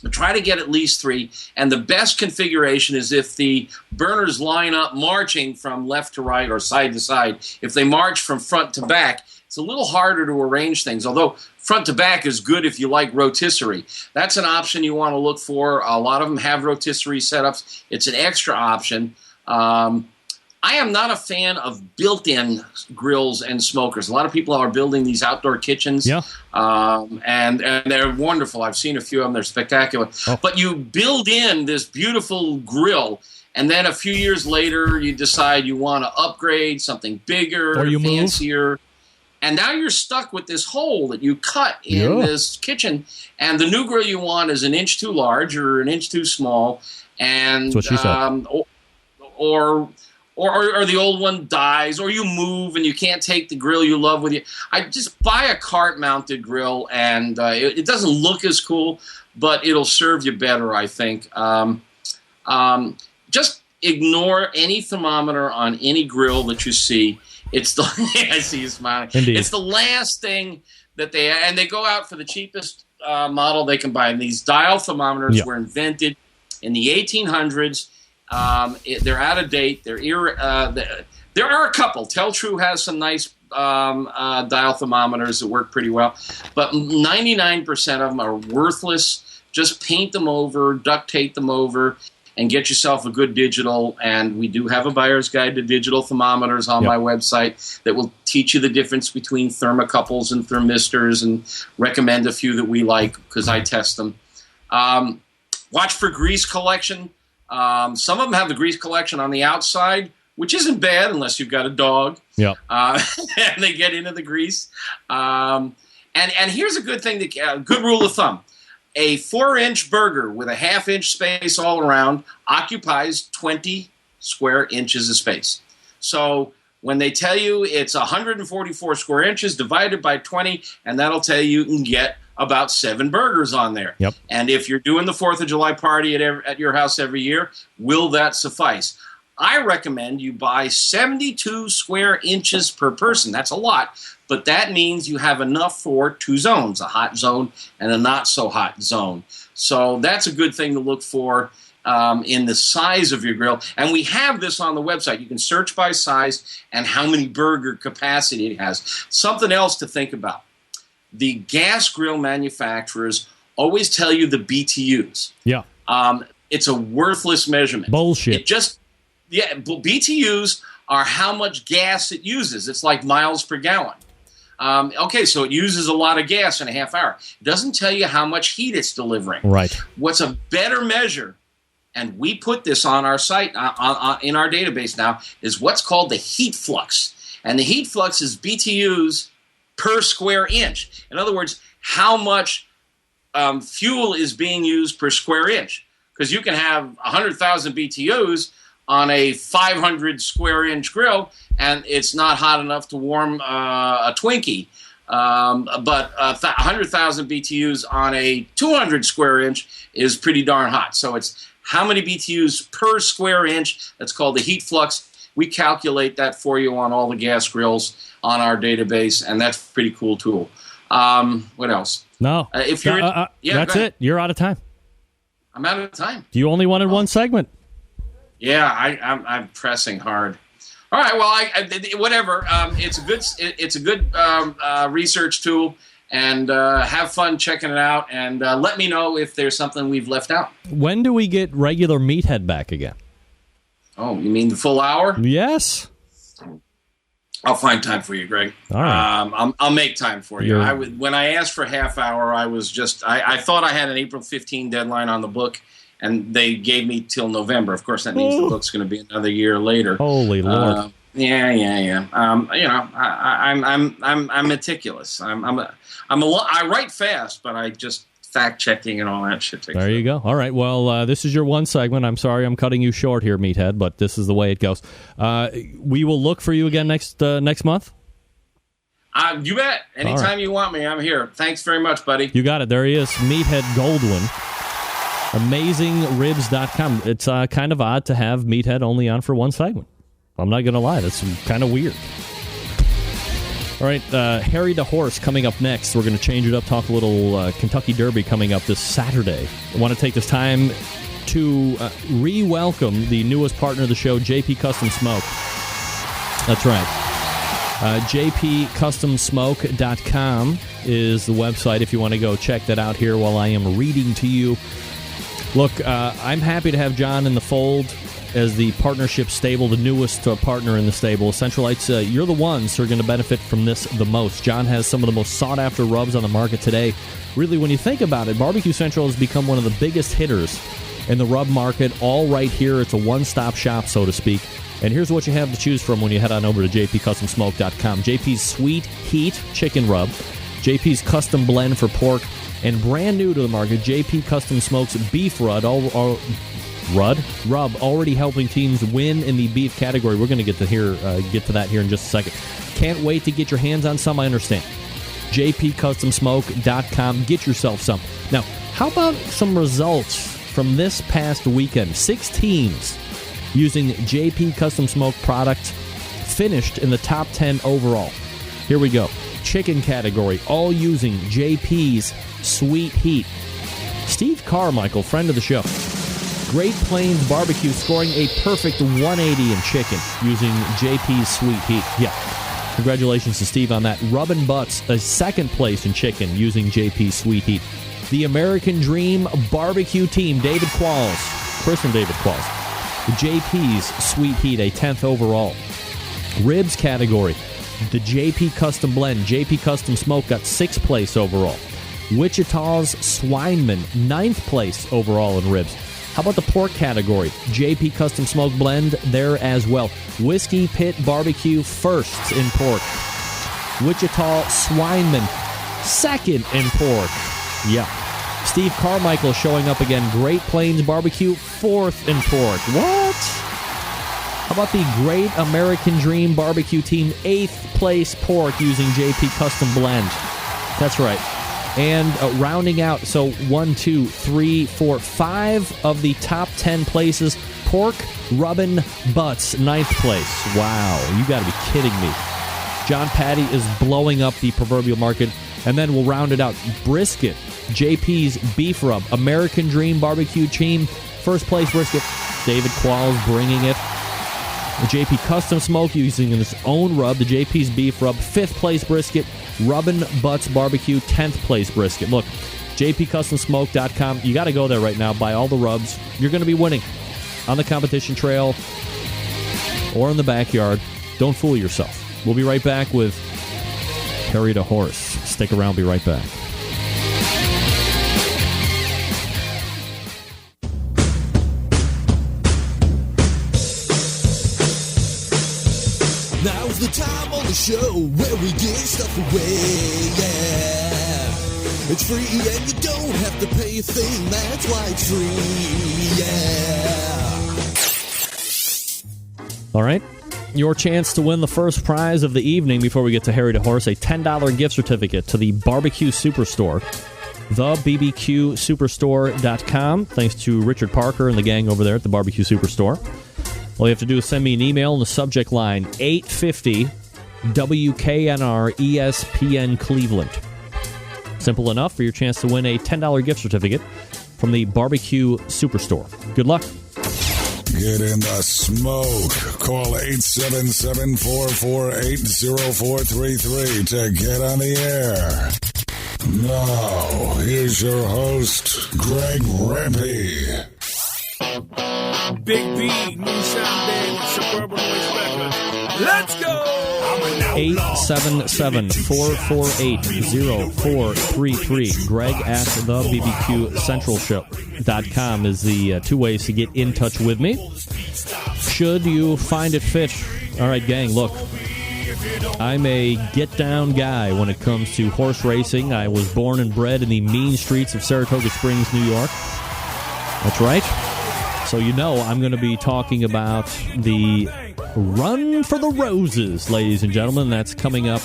But try to get at least 3, and the best configuration is if the burners line up marching from left to right or side to side. If they march from front to back, it's a little harder to arrange things, although front to back is good if you like rotisserie. That's an option you want to look for. A lot of them have rotisserie setups. It's an extra option. I am not a fan of built-in grills and smokers. A lot of people are building these outdoor kitchens, and they're wonderful. I've seen a few of them. They're spectacular. Oh. But you build in this beautiful grill, and then a few years later you decide you want to upgrade something bigger, or you fancier. Move. And now you're stuck with this hole that you cut in this kitchen, and the new grill you want is an inch too large or an inch too small, and that's what she said. Or the old one dies, or you move and you can't take the grill you love with you. I just buy a cart-mounted grill, and it doesn't look as cool, but it'll serve you better, I think. Just ignore any thermometer on any grill that you see. It's the I see you smiling. Indeed. It's the last thing that they go out for the cheapest model they can buy. And these dial thermometers were invented in the 1800s. They're out of date. There are a couple. Tel-Tru has some nice dial thermometers that work pretty well, but 99% of them are worthless. Just paint them over, duct tape them over, and get yourself a good digital. And we do have a buyer's guide to digital thermometers on my website that will teach you the difference between thermocouples and thermistors, and recommend a few that we like because I test them. Watch for grease collection. Some of them have the grease collection on the outside, which isn't bad unless you've got a dog. Yeah. And they get into the grease. And here's a good thing, good rule of thumb. A 4-inch burger with a 1/2-inch space all around occupies 20 square inches of space. So when they tell you it's 144 square inches divided by 20, and that'll tell you can get about 7 burgers on there. Yep. And if you're doing the 4th of July party at your house every year, will that suffice? I recommend you buy 72 square inches per person. That's a lot, but that means you have enough for 2 zones, a hot zone and a not-so-hot zone. So that's a good thing to look for in the size of your grill. And we have this on the website. You can search by size and how many burger capacity it has. Something else to think about. The gas grill manufacturers always tell you the BTUs. Yeah. It's a worthless measurement. Bullshit. BTUs are how much gas it uses. It's like miles per gallon. Okay, so it uses a lot of gas in a half hour. It doesn't tell you how much heat it's delivering. Right. What's a better measure, and we put this on our site, in our database now, is what's called the heat flux. And the heat flux is BTUs per square inch. In other words, how much fuel is being used per square inch. Because you can have 100,000 BTUs on a 500 square inch grill, and it's not hot enough to warm a Twinkie. But 100,000 BTUs on a 200 square inch is pretty darn hot. So it's how many BTUs per square inch. That's called the heat flux. We calculate that for you on all the gas grills on our database, and that's a pretty cool tool. What else? No. If you're that's it. You're out of time. I'm out of time. You only wanted one segment. Yeah, I'm pressing hard. All right, well, whatever. It's a good research tool, and have fun checking it out. And let me know if there's something we've left out. When do we get regular Meathead back again? Oh, you mean the full hour? Yes. I'll find time for you, Greg. All right. I'll make time for you. When I asked for half hour, I was I thought I had an April 15 deadline on the book, and they gave me till November. Of course, that means the book's going to be another year later. Holy Lord! Yeah. I'm meticulous. I write fast, but I just fact checking and all that shit. There you go. All right. Well, this is your one segment. I'm sorry, I'm cutting you short here, Meathead, but this is the way it goes. We will look for you again next month. You bet. Anytime you want me, I'm here. Thanks very much, buddy. You got it. There he is, Meathead Goldwyn. AmazingRibs.com. It's kind of odd to have Meathead only on for one segment. I'm not going to lie. That's kind of weird. All right, Harry the Horse coming up next. We're going to change it up, talk a little Kentucky Derby coming up this Saturday. I want to take this time to re-welcome the newest partner of the show, JP Custom Smoke. That's right. JPCustomSmoke.com is the website if you want to go check that out here while I am reading to you. Look, I'm happy to have John in the fold as the partnership stable, the newest partner in the stable. Centralites, you're the ones who are going to benefit from this the most. John has some of the most sought-after rubs on the market today. Really, when you think about it, Barbecue Central has become one of the biggest hitters in the rub market, all right here. It's a one-stop shop, so to speak. And here's what you have to choose from when you head on over to jpcustomsmoke.com. JP's Sweet Heat Chicken Rub, JP's Custom Blend for pork, and brand new to the market, JP Custom Smokes Beef Rub, already helping teams win in the beef category. We're going to get to that here in just a second. Can't wait to get your hands on some, I understand. jpcustomsmoke.com. Get yourself some. Now, how about some results from this past weekend? 6 teams using JP Custom Smoke product finished in the top 10 overall. Here we go. Chicken category, all using JP's Sweet Heat. Steve Carmichael, friend of the show. Great Plains Barbecue scoring a perfect 180 in chicken using JP's Sweet Heat. Yeah. Congratulations to Steve on that. Rubbin' Butts, a second place in chicken using JP's Sweet Heat. The American Dream Barbecue Team, David Qualls, Chris and David Qualls. JP's Sweet Heat, a 10th overall. Ribs category, the JP Custom Blend, JP Custom Smoke got 6th place overall. Wichita's Swineman, 9th place overall in ribs. How about the pork category? JP Custom Smoke Blend there as well. Whiskey Pit Barbecue, 1st in pork. Wichita Swineman, 2nd in pork. Yeah. Steve Carmichael showing up again. Great Plains Barbecue, 4th in pork. What? How about the Great American Dream Barbecue Team, 8th place pork using JP Custom Blend. That's right. And rounding out, so 1, 2, 3, 4, 5 of the top 10 places. Pork Rubbin' Butts, 9th place. Wow, you got to be kidding me. John Patty is blowing up the proverbial market. And then we'll round it out. Brisket, JP's Beef Rub, American Dream Barbecue Team, 1st place brisket. David Qualls bringing it. The JP Custom Smoke using his own rub, the JP's Beef Rub, 5th place brisket. Rubbin' Butts Barbecue, 10th place brisket. Look, jpcustomsmoke.com. You got to go there right now. Buy all the rubs. You're going to be winning on the competition trail or in the backyard. Don't fool yourself. We'll be right back with Harry DeHorst. Stick around. Be right back. Now's the time on the show where we give stuff away, yeah. It's free and you don't have to pay a thing, that's why it's free, yeah. All right. Your chance to win the first prize of the evening before we get to Harry DeHorst, a $10 gift certificate to the Barbecue Superstore, thebbqsuperstore.com. Thanks to Richard Parker and the gang over there at the Barbecue Superstore. All you have to do is send me an email in the subject line, 850 WKNR ESPN Cleveland. Simple enough for your chance to win a $10 gift certificate from the Barbecue Superstore. Good luck. Get in the smoke. Call 877-448-0433 to get on the air. Now, here's your host, Greg Rempe. Big B, Moonshine Band, Suburban Noise Records. Let's go! 877-448-0433. Greg at the BBQCentralShow.com is the 2 ways to get in touch with me. Should you find it fit. All right, gang, look. I'm a get-down guy when it comes to horse racing. I was born and bred in the mean streets of Saratoga Springs, New York. That's right. So you know I'm going to be talking about the Run for the Roses, ladies and gentlemen. That's coming up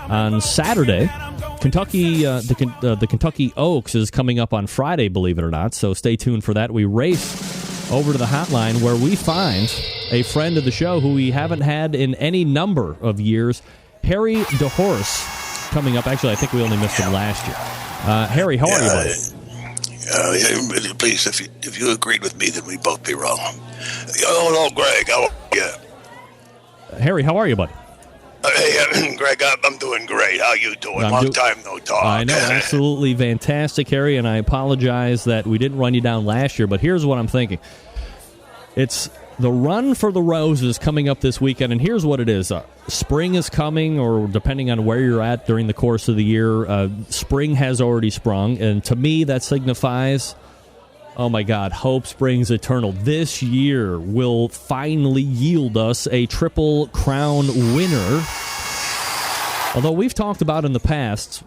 on Saturday. Kentucky, the Kentucky Oaks is coming up on Friday, believe it or not. So stay tuned for that. We race over to the hotline where we find a friend of the show who we haven't had in any number of years, Harry DeHorst, coming up. Actually, I think we only missed him last year. Harry, how are you, buddy? Please, if you agreed with me, then we'd both be wrong. Oh, Greg, how are you? Harry, how are you, buddy? Hey, Greg, I'm doing great. How you doing? Long time no talk. I know, absolutely fantastic, Harry, and I apologize that we didn't run you down last year, but here's what I'm thinking. It's the Run for the Roses coming up this weekend, and here's what it is. Spring is coming, or depending on where you're at during the course of the year, spring has already sprung, and to me that signifies Oh, my God. Hope springs eternal. This year will finally yield us a Triple Crown winner. Although we've talked about in the past,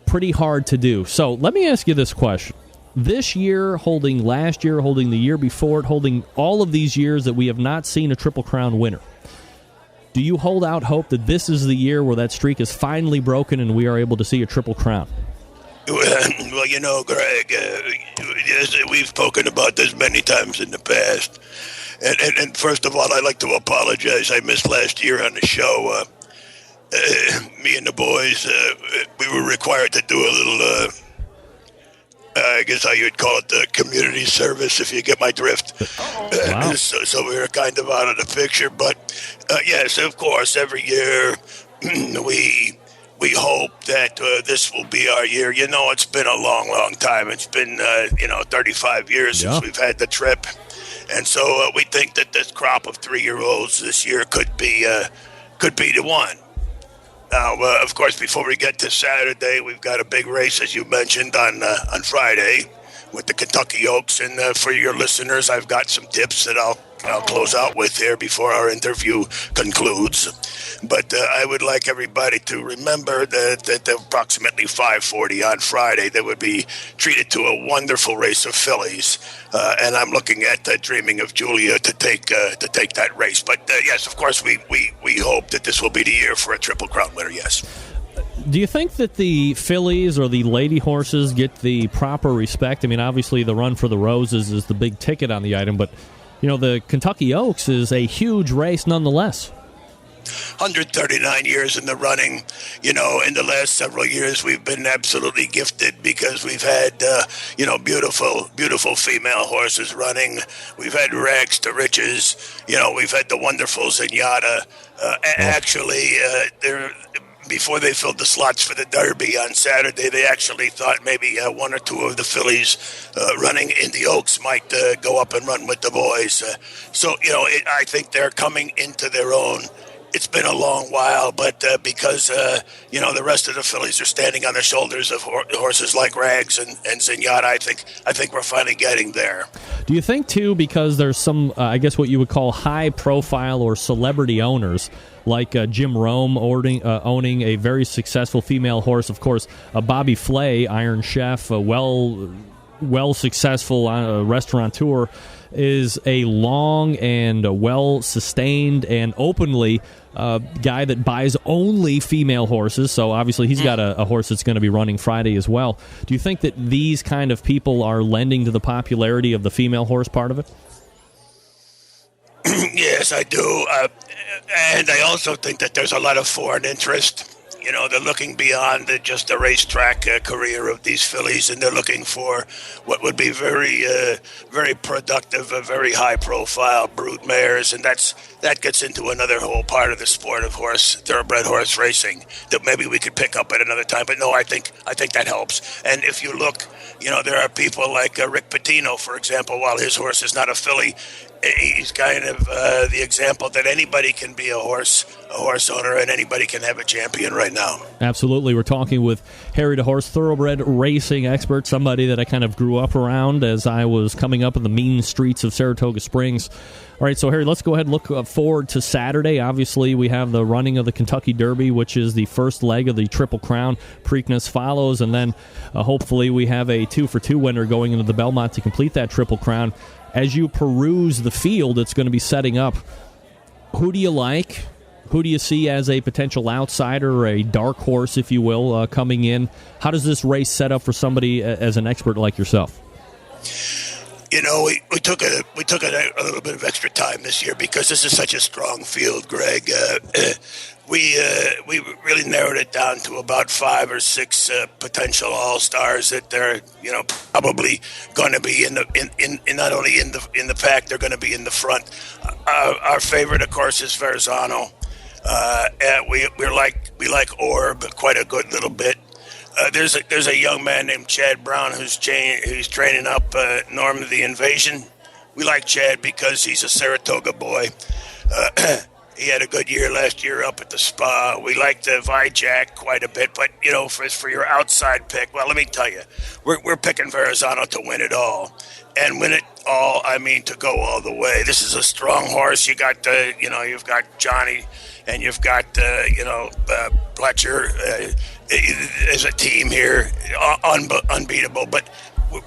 pretty hard to do. So let me ask you this question. This year, holding last year, holding the year before it, holding all of these years that we have not seen a Triple Crown winner, do you hold out hope that this is the year where that streak is finally broken and we are able to see a Triple Crown? Well, you know, Greg, we've spoken about this many times in the past. And first of all, I'd like to apologize. I missed last year on the show. Me and the boys, we were required to do a little, I guess how you'd call it, community service, if you get my drift. Wow. So we were kind of out of the picture. But, yes, of course, every year we hope that this will be our year. You know, it's been a long, long time. It's been, 35 years since we've had the trip. And so we think that this crop of 3-year-olds this year could be the one. Now, of course, before we get to Saturday, we've got a big race, as you mentioned, on Friday with the Kentucky Oaks. And for your listeners, I've got some tips that I'll close out with here before our interview concludes. But I would like everybody to remember that approximately 5:40 on Friday, they would be treated to a wonderful race of fillies. And I'm looking at Dreaming of Julia to take that race. But, yes, of course, we hope that this will be the year for a Triple Crown winner, yes. Do you think that the fillies or the lady horses get the proper respect? I mean, obviously the Run for the Roses is the big ticket on the item, but, you know, the Kentucky Oaks is a huge race nonetheless. 139 years in the running. You know, in the last several years, we've been absolutely gifted because we've had, beautiful, beautiful female horses running. We've had rags to riches. You know, we've had the wonderful Zenyatta. Before they filled the slots for the Derby on Saturday, they actually thought maybe one or two of the fillies running in the Oaks might go up and run with the boys. I think they're coming into their own. It's been a long while, but because, the rest of the fillies are standing on the shoulders of horses like Rags and Zenyatta, I think we're finally getting there. Do you think, too, because there's some, I guess what you would call high-profile or celebrity owners, like Jim Rome owning a very successful female horse, of course, Bobby Flay, Iron Chef, a well-successful restaurateur, is a long and well-sustained and openly guy that buys only female horses, so obviously he's got a horse that's going to be running Friday as well. Do you think that these kind of people are lending to the popularity of the female horse part of it? Yes, I do. And I also think that there's a lot of foreign interest. You know, they're looking beyond just the racetrack career of these fillies, and they're looking for what would be very, very productive, very high-profile brood mares, and that gets into another whole part of the sport of thoroughbred horse racing that maybe we could pick up at another time. But no, I think that helps. And if you look, there are people like Rick Pitino, for example. While his horse is not a filly, he's kind of the example that anybody can be a horse owner, and anybody can have a champion right now. Absolutely. We're talking with Harry DeHorst, thoroughbred racing expert, somebody that I kind of grew up around as I was coming up in the mean streets of Saratoga Springs. All right, so Harry, let's go ahead and look forward to Saturday. Obviously, we have the running of the Kentucky Derby, which is the first leg of the Triple Crown. Preakness follows, and then hopefully we have a 2-for-2 winner going into the Belmont to complete that Triple Crown. As you peruse the field it's going to be setting up, who do you like? Who do you see as a potential outsider or a dark horse, if you will, coming in? How does this race set up for somebody as an expert like yourself? We took a little bit of extra time this year because this is such a strong field, Greg. We really narrowed it down to about 5 or 6 potential all-stars that they're probably going to be in not only in the pack, they're going to be in the front. Our favorite, of course, is Verzano. We like Orb quite a good little bit. There's a young man named Chad Brown who's training up Norm the Invasion. We like Chad because he's a Saratoga boy. He had a good year last year up at the Spa. We like the Vijack quite a bit, but, for your outside pick, well, let me tell you, we're picking Verrazano to win it all. And win it all, I mean to go all the way. This is a strong horse. You got, you've got Johnny, and you've got, Pletcher as a team here, unbeatable. But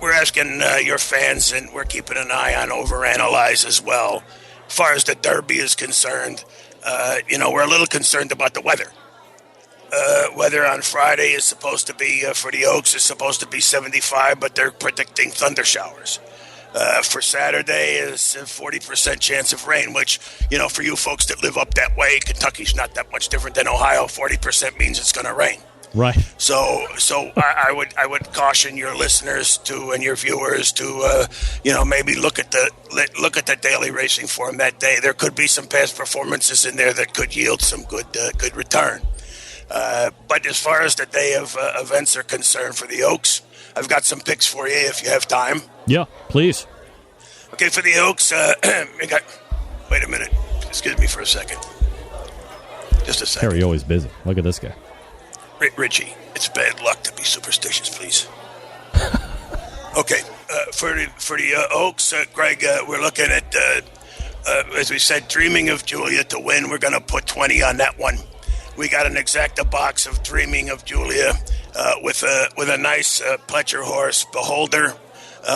we're asking your fans, and we're keeping an eye on Overanalyze as well. As far as the Derby is concerned, we're a little concerned about the weather. Weather on Friday is supposed to be, for the Oaks, is supposed to be 75, but they're predicting thunder showers. For Saturday is a 40% chance of rain, which, for you folks that live up that way, Kentucky's not that much different than Ohio. 40% means it's going to rain. Right. So I would caution your listeners and your viewers to maybe look at the daily racing form that day. There could be some past performances in there that could yield some good return. But as far as the day of events are concerned for the Oaks, I've got some picks for you if you have time. Yeah, please. Okay, for the Oaks, wait a minute. Excuse me for a second. Just a second. Harry, always busy. Look at this guy. Richie, it's bad luck to be superstitious, please. Okay, for the Oaks, Greg, we're looking at, as we said, Dreaming of Julia to win. We're going to put 20 on that one. We got an exacta box of Dreaming of Julia with a nice Pletcher horse, Beholder.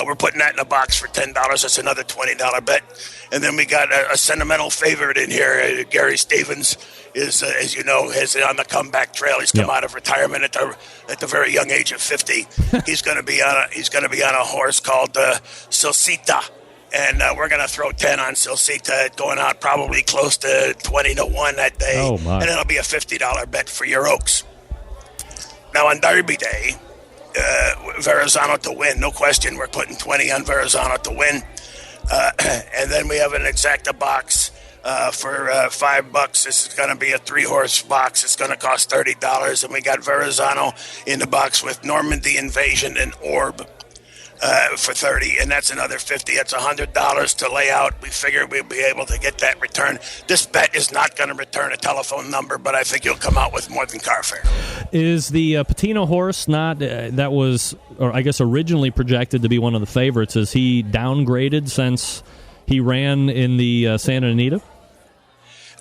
We're putting that in a box for $10. That's another $20 bet. And then we got a sentimental favorite in here. Gary Stevens is, as you know, is on the comeback trail. He's come out of retirement at the very young age of 50. He's going to be on a horse called Silcita. And we're going to throw 10 on Silcita, going out probably close to 20-1 that day. Oh, my. And it'll be a $50 bet for your Oaks. Now, on Derby Day, Verrazano to win. No question, we're putting 20 on Verrazano to win. And then we have an exacta box for $5. This is going to be a 3-horse box. It's going to cost $30. And we got Verrazano in the box with Normandy Invasion and Orb. For $30, and that's another $50. That's $100 to lay out. We figure we'll be able to get that return. This bet is not going to return a telephone number, but I think you'll come out with more than car fare. Is the Patino horse not that was, or I guess originally projected to be one of the favorites? Is he downgraded since he ran in the Santa Anita?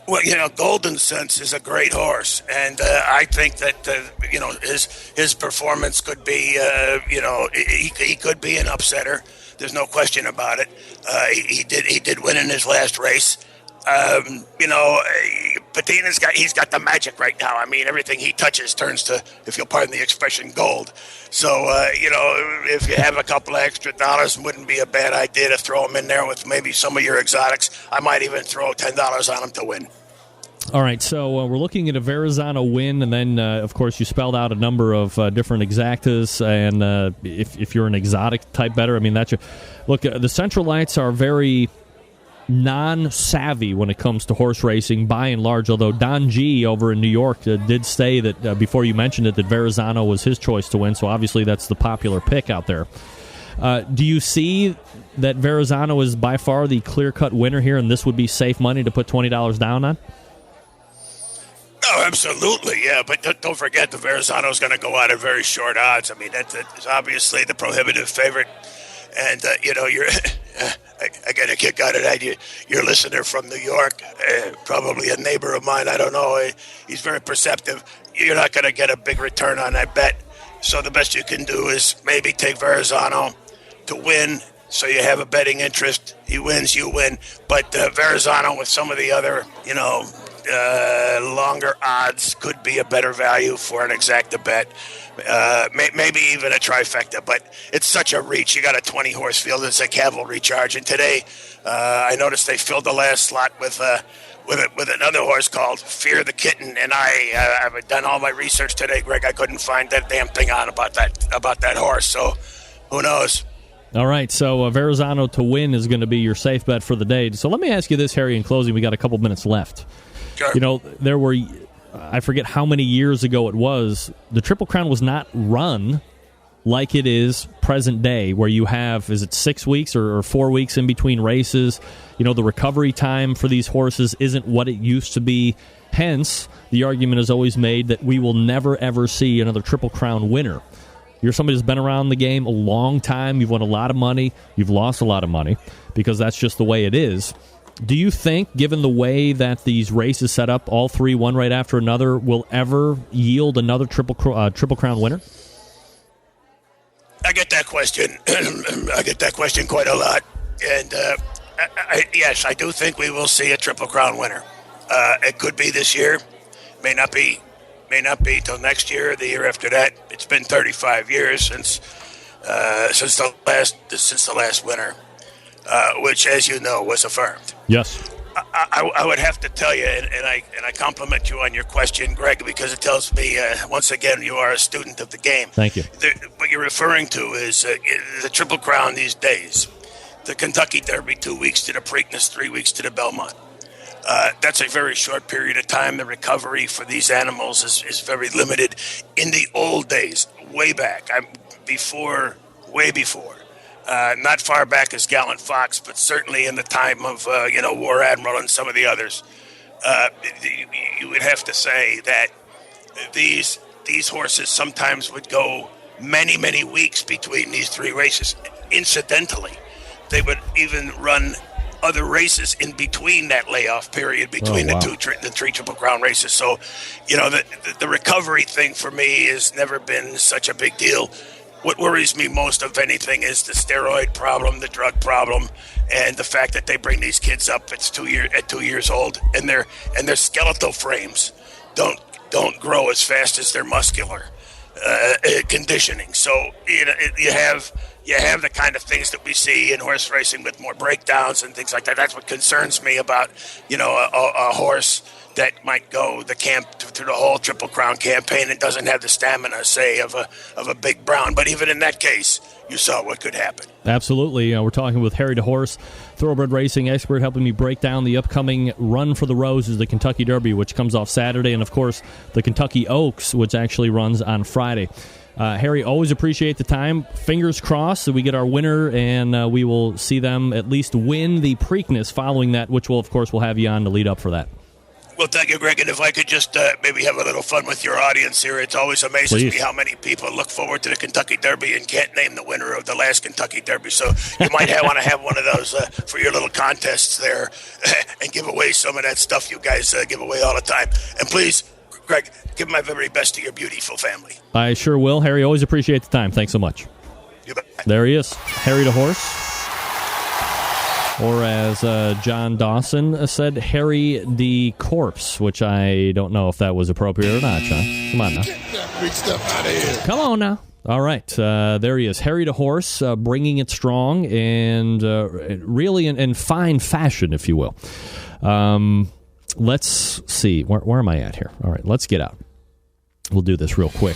Well, Golden Sense is a great horse, and I think that his performance could be, he could be an upsetter. There's no question about it. He did win in his last race. Patina's got the magic right now. I mean, everything he touches turns to, if you'll pardon the expression, gold. So, if you have a couple of extra dollars, it wouldn't be a bad idea to throw him in there with maybe some of your exotics. I might even throw $10 on him to win. All right, so we're looking at a Verrazano win, and then, of course, you spelled out a number of different exactas, and if you're an exotic type bettor, I mean, that's your... Look, the Centralites are very non-savvy when it comes to horse racing, by and large, although Don G. over in New York did say that, before you mentioned it, that Verrazano was his choice to win, so obviously that's the popular pick out there. Do you see that Verrazano is by far the clear-cut winner here, and this would be safe money to put $20 down on? Oh, absolutely, yeah. But don't forget, the Verrazano is going to go out at very short odds. I mean, that is obviously the prohibitive favorite. And, you're I get a kick out of that. Your listener from New York, probably a neighbor of mine, I don't know. He's very perceptive. You're not going to get a big return on that bet. So the best you can do is maybe take Verrazano to win, so you have a betting interest. He wins, you win. But Verrazano with some of the other, longer odds could be a better value for an exacta bet. Maybe even a trifecta, but it's such a reach. You got a 20-horse field. It's a cavalry charge. And today, I noticed they filled the last slot with another horse called Fear the Kitten. And I've done all my research today, Greg. I couldn't find that damn thing on about that horse. So who knows? All right, so Verrazano to win is going to be your safe bet for the day. So let me ask you this, Harry, in closing. We got a couple minutes left. Sure. There were, I forget how many years ago it was, the Triple Crown was not run like it is present day where you have, is it 6 weeks or 4 weeks in between races? The recovery time for these horses isn't what it used to be. Hence, the argument is always made that we will never, ever see another Triple Crown winner. You're somebody who's been around the game a long time. You've won a lot of money. You've lost a lot of money because that's just the way it is. Do you think, given the way that these races set up, all three, one right after another, will ever yield another Triple Crown winner? I get that question. I get that question quite a lot. And yes, I do think we will see a Triple Crown winner. It could be this year. May not be till next year or the year after that. It's been 35 years since the last winner, which, as you know, was affirmed. Yes. I would have to tell you, and I compliment you on your question, Greg, because it tells me, once again, you are a student of the game. Thank you. What you're referring to is the Triple Crown these days. The Kentucky Derby, 2 weeks to the Preakness, 3 weeks to the Belmont. That's a very short period of time. The recovery for these animals is very limited. In the old days, way back, way before, not far back as Gallant Fox, but certainly in the time of War Admiral and some of the others, you would have to say that these horses sometimes would go many, many weeks between these three races. Incidentally, they would even run other races in between that layoff period between the three Triple Crown races. So, the recovery thing for me has never been such a big deal. What worries me most of anything is the steroid problem, the drug problem, and the fact that they bring these kids up at 2 years old, and their skeletal frames don't grow as fast as their muscular conditioning. So you have the kind of things that we see in horse racing with more breakdowns and things like that. That's what concerns me about a horse that might go through the whole Triple Crown campaign and doesn't have the stamina, say, of a Big Brown. But even in that case, you saw what could happen. Absolutely. We're talking with Harry DeHorse, thoroughbred racing expert, helping me break down the upcoming Run for the Roses, the Kentucky Derby, which comes off Saturday, and, of course, the Kentucky Oaks, which actually runs on Friday. Harry, always appreciate the time. Fingers crossed that we get our winner, and we will see them at least win the Preakness following that, which will, of course, we'll have you on to lead up for that. Well, thank you, Greg. And if I could just maybe have a little fun with your audience here, it always amazes me how many people look forward to the Kentucky Derby and can't name the winner of the last Kentucky Derby. So you might want to have one of those for your little contests there and give away some of that stuff you guys give away all the time. And please, Greg, give my very best to your beautiful family. I sure will, Harry. Always appreciate the time. Thanks so much. You bet. There he is, Harry DeHorse. Or as John Dawson said, Harry the Corpse, which I don't know if that was appropriate or not, John. Come on now. Get that big stuff out of here. Come on now. All right. There he is, Harry DeHorse, bringing it strong and really in fine fashion, if you will. Let's see. Where am I at here? All right, let's get out. We'll do this real quick.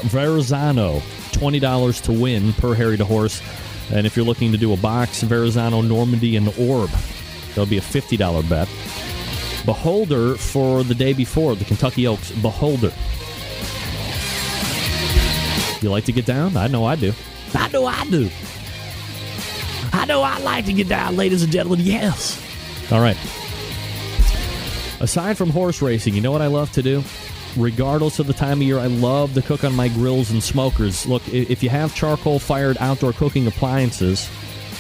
Verrazano, $20 to win per Harry DeHorse. And if you're looking to do a box, Verrazano, Normandy, and Orb, that'll be a $50 bet. Beholder for the day before, the Kentucky Oaks. Beholder. You like to get down? I know I do. I know I do. I know I like to get down, ladies and gentlemen. Yes. All right. Aside from horse racing, you know what I love to do? Regardless of the time of year, I love to cook on my grills and smokers. Look, if you have charcoal-fired outdoor cooking appliances,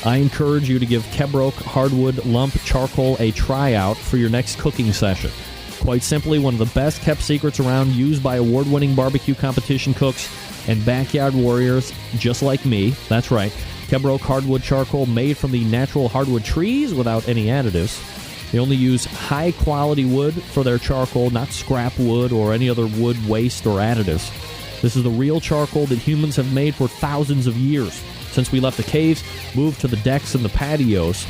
I encourage you to give Kebroke Hardwood Lump Charcoal a tryout for your next cooking session. Quite simply, one of the best-kept secrets around, used by award-winning barbecue competition cooks and backyard warriors just like me. That's right, Kebroke Hardwood Charcoal, made from the natural hardwood trees without any additives. They only use high-quality wood for their charcoal, not scrap wood or any other wood waste or additives. This is the real charcoal that humans have made for thousands of years, since we left the caves, moved to the decks and the patios.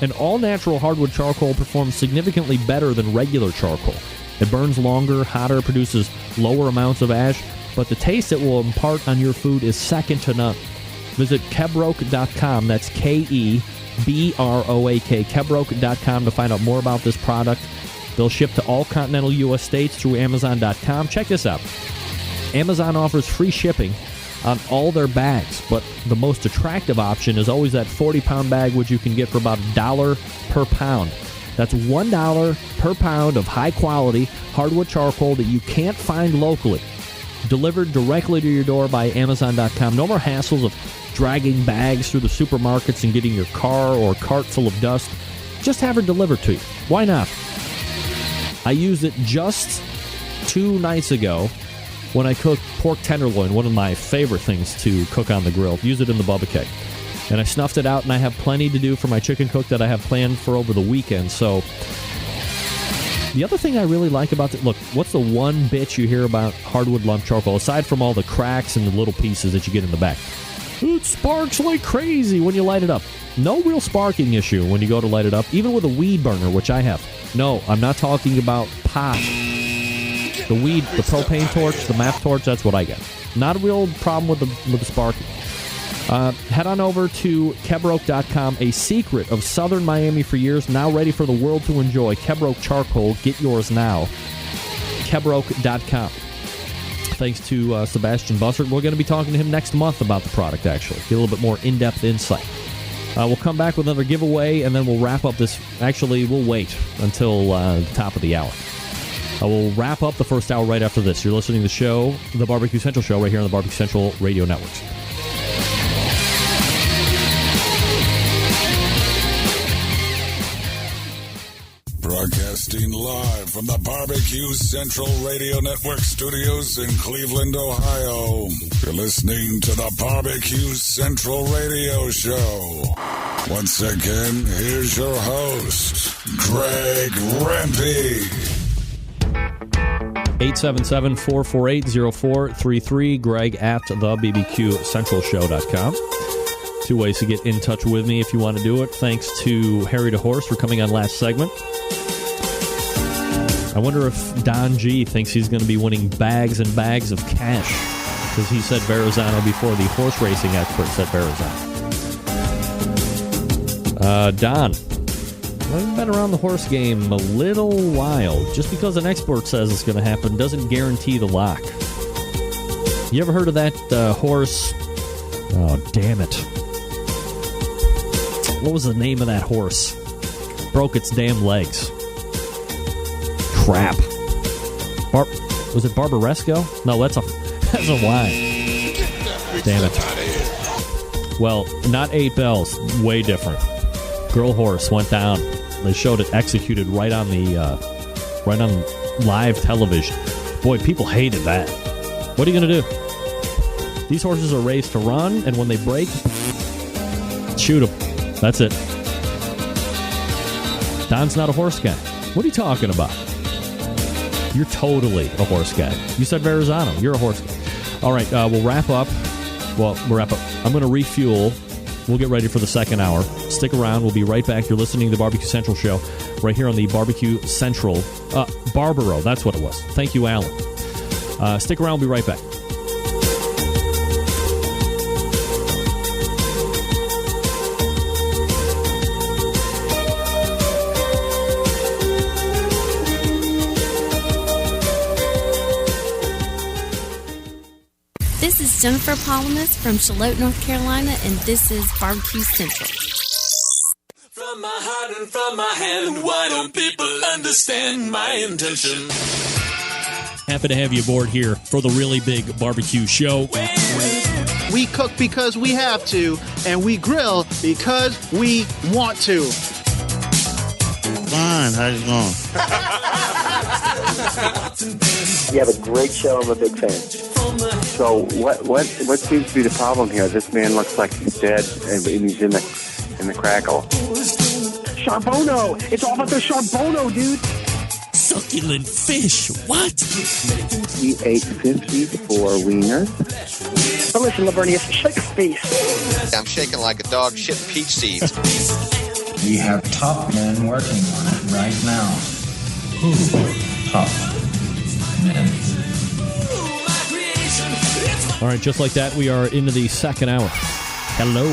And all-natural hardwood charcoal performs significantly better than regular charcoal. It burns longer, hotter, produces lower amounts of ash, but the taste it will impart on your food is second to none. Visit Kebroke.com, that's K-E-B-R-O-A-K, Kebroke.com, to find out more about this product. They'll ship to all continental U.S. states through Amazon.com. Check this out. Amazon offers free shipping on all their bags, but the most attractive option is always that 40-pound bag, which you can get for about $1 per pound. That's $1 per pound of high-quality hardwood charcoal that you can't find locally. Delivered directly to your door by Amazon.com. No more hassles of dragging bags through the supermarkets and getting your car or cart full of dust. Just have it delivered to you. Why not? I used it just 2 nights ago when I cooked pork tenderloin, one of my favorite things to cook on the grill. Use it in the Bubba Cake. And I snuffed it out, and I have plenty to do for my chicken cook that I have planned for over the weekend. So the other thing I really like about it, look, what's the one bitch you hear about hardwood lump charcoal, aside from all the cracks and the little pieces that you get in the back? It sparks like crazy when you light it up. No real sparking issue when you go to light it up, even with a weed burner, which I have. No, I'm not talking about pot. The weed, the propane torch, the MAP torch, that's what I get. Not a real problem with the sparking. Head on over to Kebroke.com, a secret of southern Miami for years, now ready for the world to enjoy. Kebroke Charcoal, get yours now. Kebroke.com. Thanks to Sebastian Bussert. We're going to be talking to him next month about the product, actually. Get a little bit more in-depth insight. We'll come back with another giveaway, and then we'll wrap up this. Actually, we'll wait until the top of the hour. We'll wrap up the first hour right after this. You're listening to the show, the Barbecue Central Show, right here on the Barbecue Central Radio Network. Broadcasting live from the Barbecue Central Radio Network studios in Cleveland, Ohio. You're listening to the Barbecue Central Radio Show. Once again, here's your host, Greg Rempe. 877-448-0433, Greg at thebbqcentralshow.com. 2 ways to get in touch with me if you want to do it. Thanks to Harry DeHorst for coming on last segment. I wonder if Don G thinks he's going to be winning bags and bags of cash, because he said Verrazano before the horse racing expert said Verrazano. Don, I've been around the horse game a little while. Just because an expert says it's going to happen doesn't guarantee the lock. You ever heard of that horse? Oh, damn it. What was the name of that horse? Broke its damn legs. Crap. Was it Barbaresco? No, that's a Y. Damn it. Well, not 8 bells. Way different. Girl horse went down. They showed it executed right on live television. Boy, people hated that. What are you going to do? These horses are raised to run, and when they break, shoot them. That's it. Don's not a horse guy. What are you talking about? You're totally a horse guy. You said Verrazano. You're a horse guy. All right, we'll wrap up. I'm going to refuel. We'll get ready for the second hour. Stick around. We'll be right back. You're listening to the Barbecue Central Show right here on the Barbecue Central. Barbaro, that's what it was. Thank you, Alan. Stick around. We'll be right back. This is Jennifer Palamas from Charlotte, North Carolina, and this is Barbecue Central. From my heart and from my hand, why don't people understand my intention? Happy to have you aboard here for the really big barbecue show. We cook because we have to, and we grill because we want to. Fine, how's it going? You have a great show. I'm a big fan. So what seems to be the problem here? This man looks like he's dead, and he's in the crackle. Charbono! It's all about the Charbono, dude! Succulent fish, what? We ate 54 wieners. But listen, Lavernius, shake a face. I'm shaking like a dog shitting peach seeds. We have top men working on it right now. Who? Top men. All right, just like that, we are into the second hour. Hello.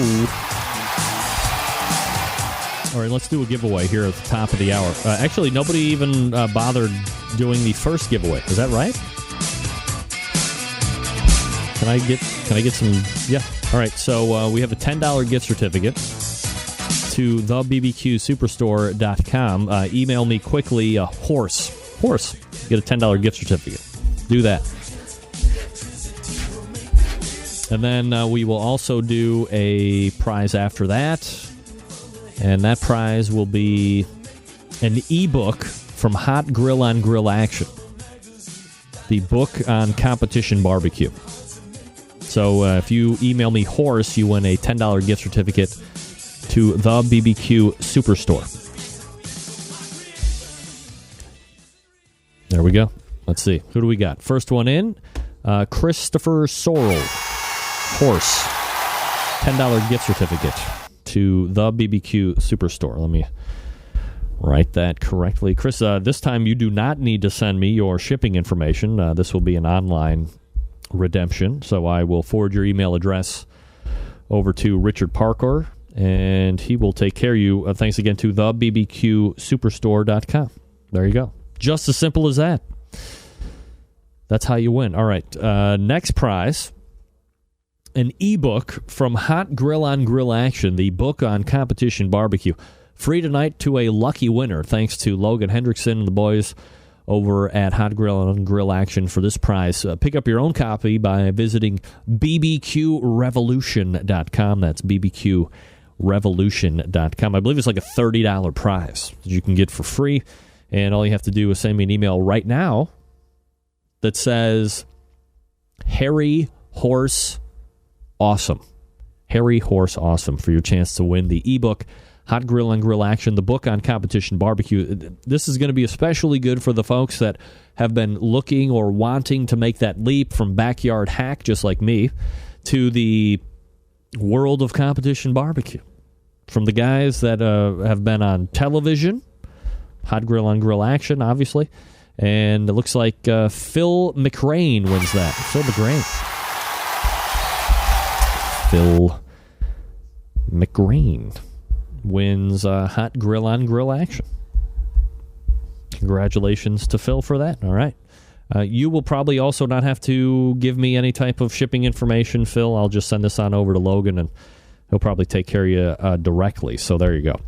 All right, let's do a giveaway here at the top of the hour. Actually, nobody even bothered doing the first giveaway. Is that right? Can Can I get some? Yeah. All right. So we have a $10 gift certificate to thebbqsuperstore.com. Email me quickly. Horse. Get a $10 gift certificate. Do that. And then we will also do a prize after that. And that prize will be an ebook from Hot Grill on Grill Action. The book on competition barbecue. So if you email me Horse, you win a $10 gift certificate to the BBQ Superstore. There we go. Let's see. Who do we got? First one in, Christopher Sorrell. Horse. $10 gift certificate to the BBQ Superstore. Let me write that correctly. Chris, this time you do not need to send me your shipping information. This will be an online redemption, so I will forward your email address over to Richard Parker, and he will take care of you. Thanks again to thebbqsuperstore.com. There you go. Just as simple as that. That's how you win. All right, next prize, an ebook from Hot Grill on Grill Action, the book on competition barbecue. Free tonight to a lucky winner, thanks to Logan Hendrickson and the boys over at Hot Grill on Grill Action for this prize. Pick up your own copy by visiting bbqrevolution.com. That's bbqrevolution.com. I believe it's like a $30 prize that you can get for free, and all you have to do is send me an email right now that says Harry Horse Awesome. Harry Horse Awesome for your chance to win the ebook Hot Grill on Grill Action, the book on competition barbecue. This is going to be especially good for the folks that have been looking or wanting to make that leap from backyard hack, just like me, to the world of competition barbecue. From the guys that have been on television, Hot Grill on Grill Action, obviously, and it looks like Phil McRain wins that. Phil McRain wins Hot Grill on Grill Action. Congratulations to Phil for that. All right. You will probably also not have to give me any type of shipping information, Phil. I'll just send this on over to Logan, and he'll probably take care of you directly. So there you go.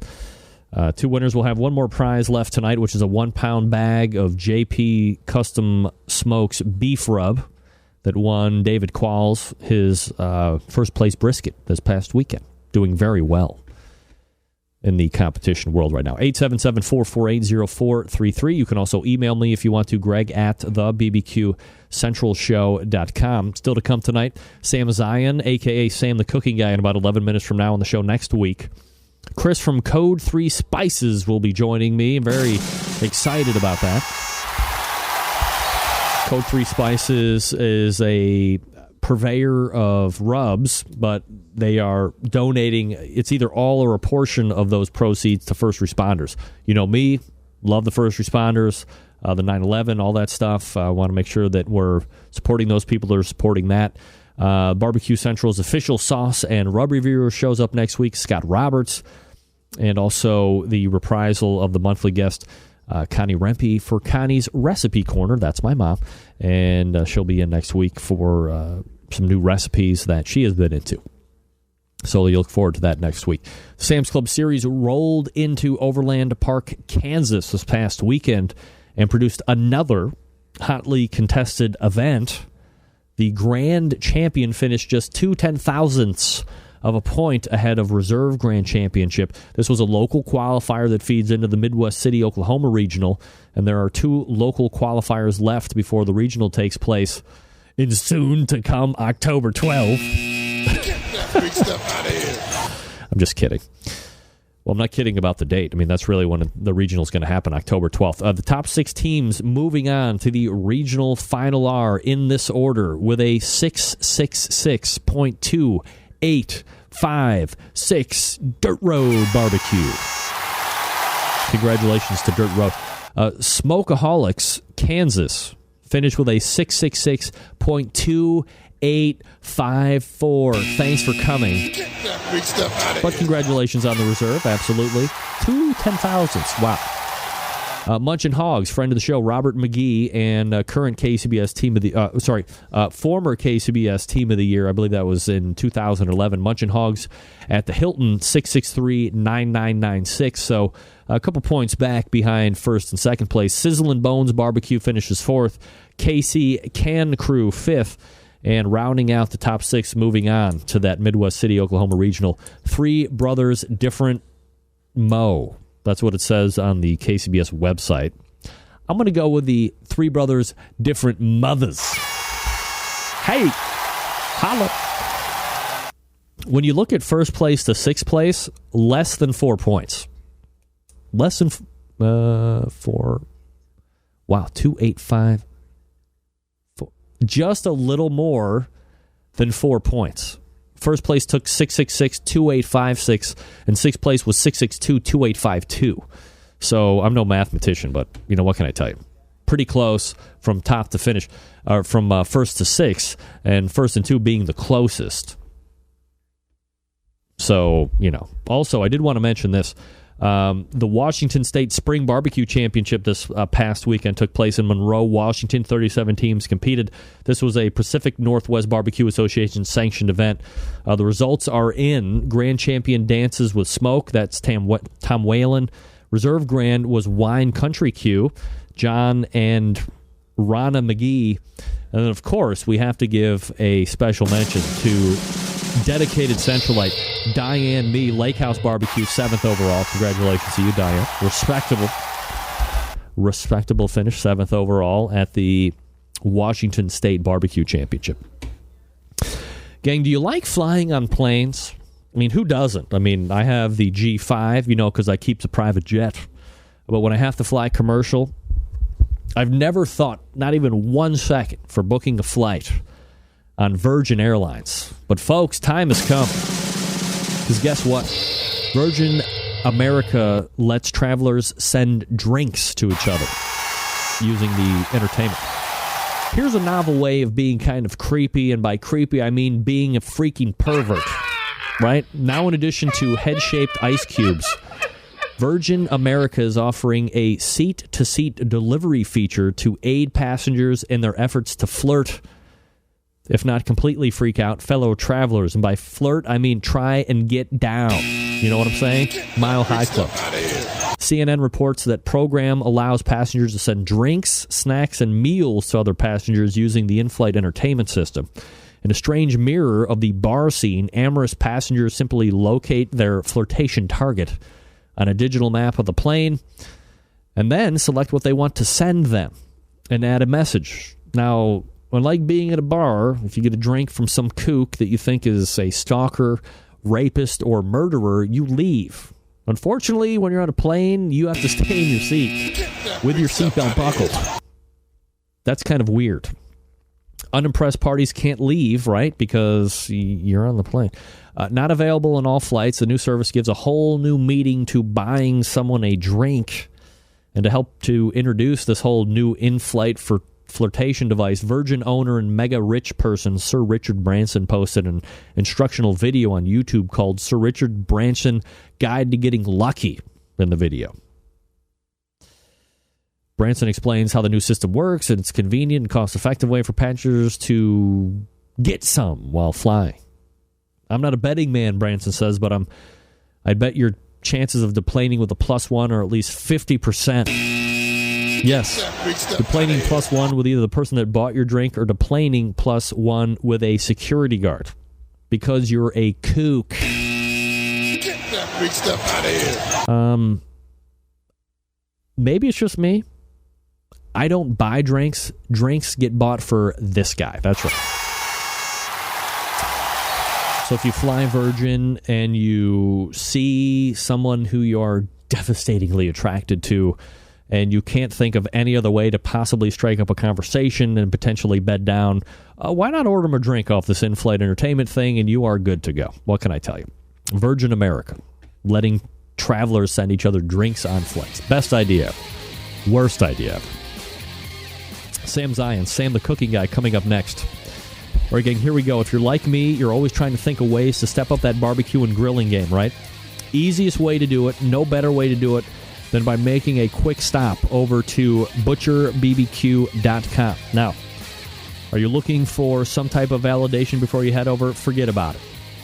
Two winners will have one more prize left tonight, which is a 1-pound bag of JP Custom Smokes beef rub that won David Qualls his first-place brisket this past weekend. Doing very well in the competition world right now. 877-448-0433. You can also email me if you want to, Greg at thebbqcentralshow.com. Still to come tonight, Sam Zion, a.k.a. Sam the Cooking Guy, in about 11 minutes from now on the show next week. Chris from Code 3 Spices will be joining me. I'm very excited about that. Code 3 Spices is a purveyor of rubs, but they are donating, it's either all or a portion of those proceeds to first responders. You know me, love the first responders, the 9/11, all that stuff. I want to make sure that we're supporting those people that are supporting that. Barbecue Central's official sauce and rub reviewer shows up next week, Scott Roberts, and also the reprisal of the monthly guest, Connie Rempe, for Connie's Recipe Corner. That's my mom, and she'll be in next week for some new recipes that she has been into. So you look forward to that next week. The Sam's Club Series rolled into Overland Park, Kansas this past weekend and produced another hotly contested event. The grand champion finished just 0.2 of a point ahead of Reserve Grand Championship. This was a local qualifier that feeds into the Midwest City, Oklahoma Regional, and there are 2 local qualifiers left before the regional takes place in soon-to-come October 12th. Big stuff out of here. I'm just kidding. Well, I'm not kidding about the date. I mean, that's really when the regional is going to happen, October 12th. The top 6 teams moving on to the regional final are in this order with a 666.2856 Dirt Road Barbecue. Congratulations to Dirt Road. Smokeaholics, Kansas, finished with a 666.2854. Thanks for coming. Big stuff out of But congratulations on the reserve, absolutely. 2 10,000s. Wow. Munchin Hogs, friend of the show, Robert McGee, and current KCBS team of the former KCBS team of the year. I believe that was in 2011. Munchin Hogs at the Hilton, 663-9996. So a couple points back behind first and second place. Sizzlin' Bones Barbecue finishes fourth. KC Can Crew fifth. And rounding out the top six, moving on to that Midwest City, Oklahoma Regional, Three Brothers Different Mo. That's what it says on the KCBS website. I'm going to go with the Three Brothers Different Mothers. Hey, holla. When you look at first place to sixth place, less than 4 points. Less than 4. Wow, 285. Just a little more than 4 points. First place took 666-2856, and sixth place was 662-2852. So I'm no mathematician, but what can I tell you? Pretty close from top to finish, or from first to sixth, and first and two being the closest. So, Also, I did want to mention this. The Washington State Spring Barbecue Championship this past weekend took place in Monroe, Washington. 37 teams competed. This was a Pacific Northwest Barbecue Association sanctioned event. The results are in. Grand Champion Dances with Smoke. That's Tom Whalen. Reserve Grand was Wine Country Q. John and Ronna McGee. And then, of course, we have to give a special mention to dedicated Centralite Diane Mee, Lake House Barbecue, 7th overall. Congratulations to you, Diane. Respectable finish, 7th overall at the Washington State Barbecue Championship. Gang, do you like flying on planes? I mean, who doesn't? I mean, I have the G5, because I keep the private jet. But when I have to fly commercial, I've never thought, not even 1 second, for booking a flight on Virgin Airlines. But folks, time has come. Because guess what? Virgin America lets travelers send drinks to each other using the entertainment. Here's a novel way of being kind of creepy, and by creepy I mean being a freaking pervert. Right? Now, in addition to head-shaped ice cubes, Virgin America is offering a seat-to-seat delivery feature to aid passengers in their efforts to flirt, if not completely freak out, fellow travelers. And by flirt, I mean try and get down. You know what I'm saying? Mile High Club. CNN reports that program allows passengers to send drinks, snacks, and meals to other passengers using the in-flight entertainment system. In a strange mirror of the bar scene, amorous passengers simply locate their flirtation target on a digital map of the plane and then select what they want to send them and add a message. Now, unlike being at a bar, if you get a drink from some kook that you think is a stalker, rapist, or murderer, you leave. Unfortunately, when you're on a plane, you have to stay in your seat with your seatbelt buckled. That's kind of weird. Unimpressed parties can't leave, right? Because you're on the plane. Not available on all flights, the new service gives a whole new meaning to buying someone a drink. And to help to introduce this whole new in-flight flirtation device, Virgin owner and mega rich person Sir Richard Branson posted an instructional video on YouTube called Sir Richard Branson Guide to Getting Lucky in the video. Branson explains how the new system works, and it's a convenient and cost-effective way for passengers to get some while flying. I'm not a betting man, Branson says, but I'd bet your chances of deplaning with a +1 are at least 50%. Yes, deplaning +1 with either the person that bought your drink or deplaning +1 with a security guard because you're a kook. Get that big stuff out of here. Maybe it's just me. I don't buy drinks. Drinks get bought for this guy. That's right. So if you fly Virgin and you see someone who you're devastatingly attracted to, and you can't think of any other way to possibly strike up a conversation and potentially bed down, why not order them a drink off this in-flight entertainment thing, and you are good to go. What can I tell you? Virgin America, letting travelers send each other drinks on flights. Best idea ever. Worst idea ever. Sam Zion, Sam the Cooking Guy, coming up next. All right, gang, here we go. If you're like me, you're always trying to think of ways to step up that barbecue and grilling game, right? Easiest way to do it, no better way to do it than by making a quick stop over to butcherbbq.com. Now, are you looking for some type of validation before you head over? Forget about it.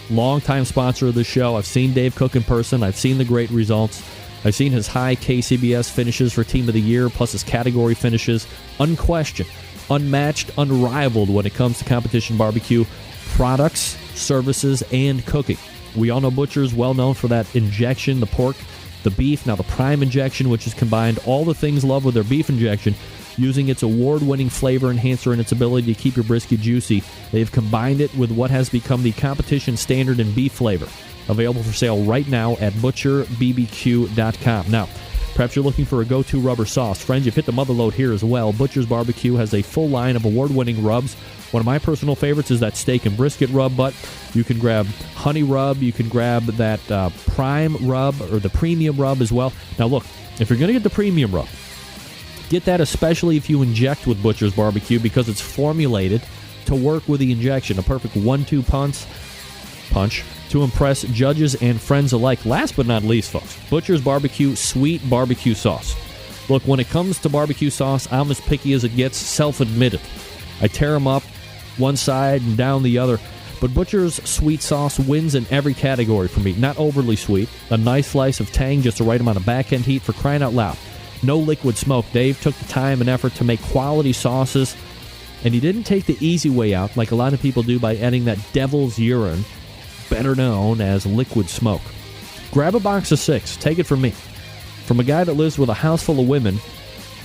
Longtime sponsor of the show. I've seen Dave Cook in person. I've seen the great results. I've seen his high KCBS finishes for Team of the Year, plus his category finishes. Unquestioned, unmatched, unrivaled when it comes to competition barbecue products, services, and cooking. We all know Butcher's well known for that injection, the pork, the beef, now the prime injection, which has combined all the things loved with their beef injection, using its award-winning flavor enhancer and its ability to keep your brisket juicy. They've combined it with what has become the competition standard in beef flavor. Available for sale right now at butcherbbq.com. Now, perhaps you're looking for a go-to rubber sauce. Friends, you've hit the mother load here as well. Butcher's Barbecue has a full line of award-winning rubs. One of my personal favorites is that steak and brisket rub, but you can grab honey rub, you can grab that prime rub or the premium rub as well. Now look, if you're going to get the premium rub, get that especially if you inject with Butcher's Barbecue, because it's formulated to work with the injection. A perfect 1-2 punch to impress judges and friends alike. Last but not least, folks, Butcher's Barbecue Sweet Barbecue Sauce. Look, when it comes to barbecue sauce, I'm as picky as it gets, self-admitted. I tear them up one side and down the other. But Butcher's Sweet Sauce wins in every category for me. Not overly sweet, a nice slice of tang, just the right amount of back-end heat, for crying out loud. No liquid smoke. Dave took the time and effort to make quality sauces, and he didn't take the easy way out like a lot of people do by adding that devil's urine, better known as liquid smoke. Grab a box of 6. Take it from me. From a guy that lives with a house full of women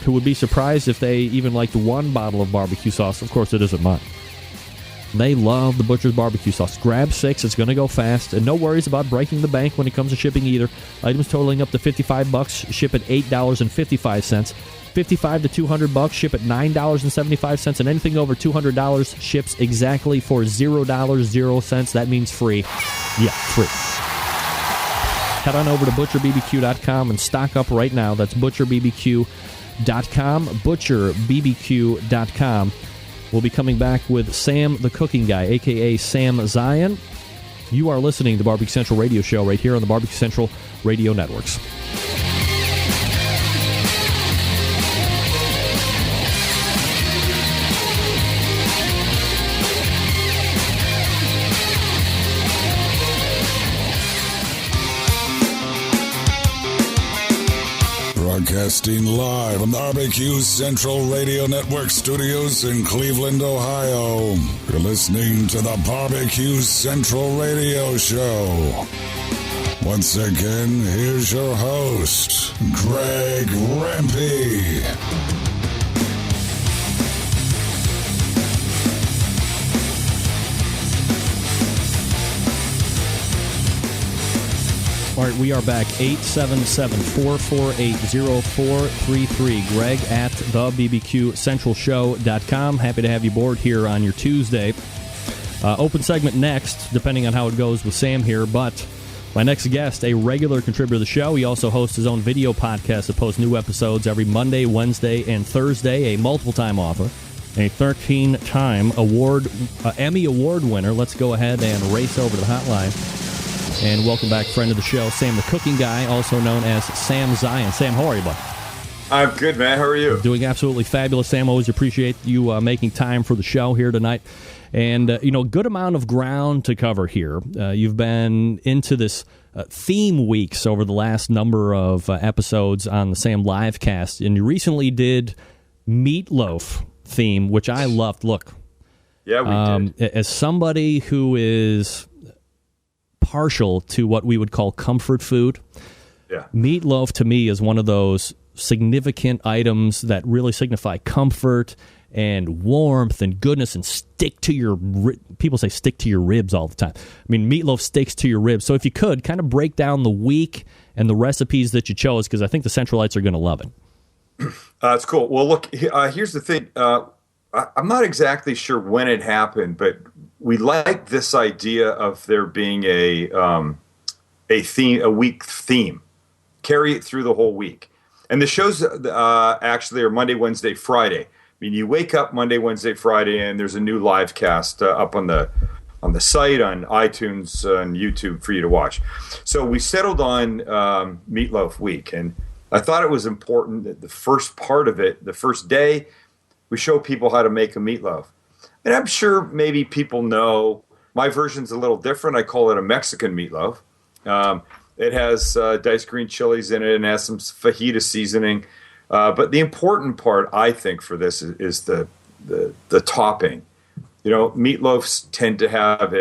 who would be surprised if they even liked one bottle of barbecue sauce. Of course, it isn't mine. They love the Butcher's Barbecue Sauce. Grab 6. It's going to go fast. And no worries about breaking the bank when it comes to shipping either. Items totaling up to $55 ship at $8.55. $55 to $200 ship at $9.75. And anything over $200 ships exactly for $0.00. That means free. Yeah, free. Head on over to butcherbbq.com and stock up right now. That's butcherbbq.com. butcherbbq.com. We'll be coming back with Sam the Cooking Guy, a.k.a. Sam Zion. You are listening to the Barbecue Central Radio Show right here on the Barbecue Central Radio Networks. Broadcasting live from the Barbecue Central Radio Network studios in Cleveland, Ohio. You're listening to the Barbecue Central Radio Show. Once again, here's your host, Greg Rempe. All right, we are back. 877-448-0433. Greg at thebbqcentralshow.com. Happy to have you aboard here on your Tuesday. Open segment next, depending on how it goes with Sam here. But my next guest, a regular contributor to the show. He also hosts his own video podcast that posts new episodes every Monday, Wednesday, and Thursday. A multiple-time author, a 13-time Emmy Award winner. Let's go ahead and race over to the hotline. And welcome back, friend of the show, Sam the Cooking Guy, also known as Sam Zion. Sam, how are you, bud? I'm good, man. How are you? Doing absolutely fabulous, Sam. Always appreciate you making time for the show here tonight. And, good amount of ground to cover here. You've been into this theme weeks over the last number of episodes on the Sam Livecast, and you recently did Meatloaf theme, which I loved. Look. Yeah, we did. As somebody who is partial to what we would call comfort food, meatloaf to me is one of those significant items that really signify comfort and warmth and goodness and stick to your people say stick to your ribs all the time. I mean, meatloaf sticks to your ribs. So if you could kind of break down the week and the recipes that you chose, because I think the Centralites are going to love it. It's cool. Well, look, here's the thing. I'm not exactly sure when it happened, but we like this idea of there being a week theme, carry it through the whole week. And the shows actually are Monday, Wednesday, Friday. I mean, you wake up Monday, Wednesday, Friday, and there's a new live cast up on the site, on iTunes, and YouTube for you to watch. So we settled on Meatloaf Week, and I thought it was important that the first part of it, the first day, we show people how to make a meatloaf. And I'm sure maybe people know my version's a little different. I call it a Mexican meatloaf. It has diced green chilies in it and has some fajita seasoning. But the important part, I think, for this is the topping. You know, meatloafs tend to have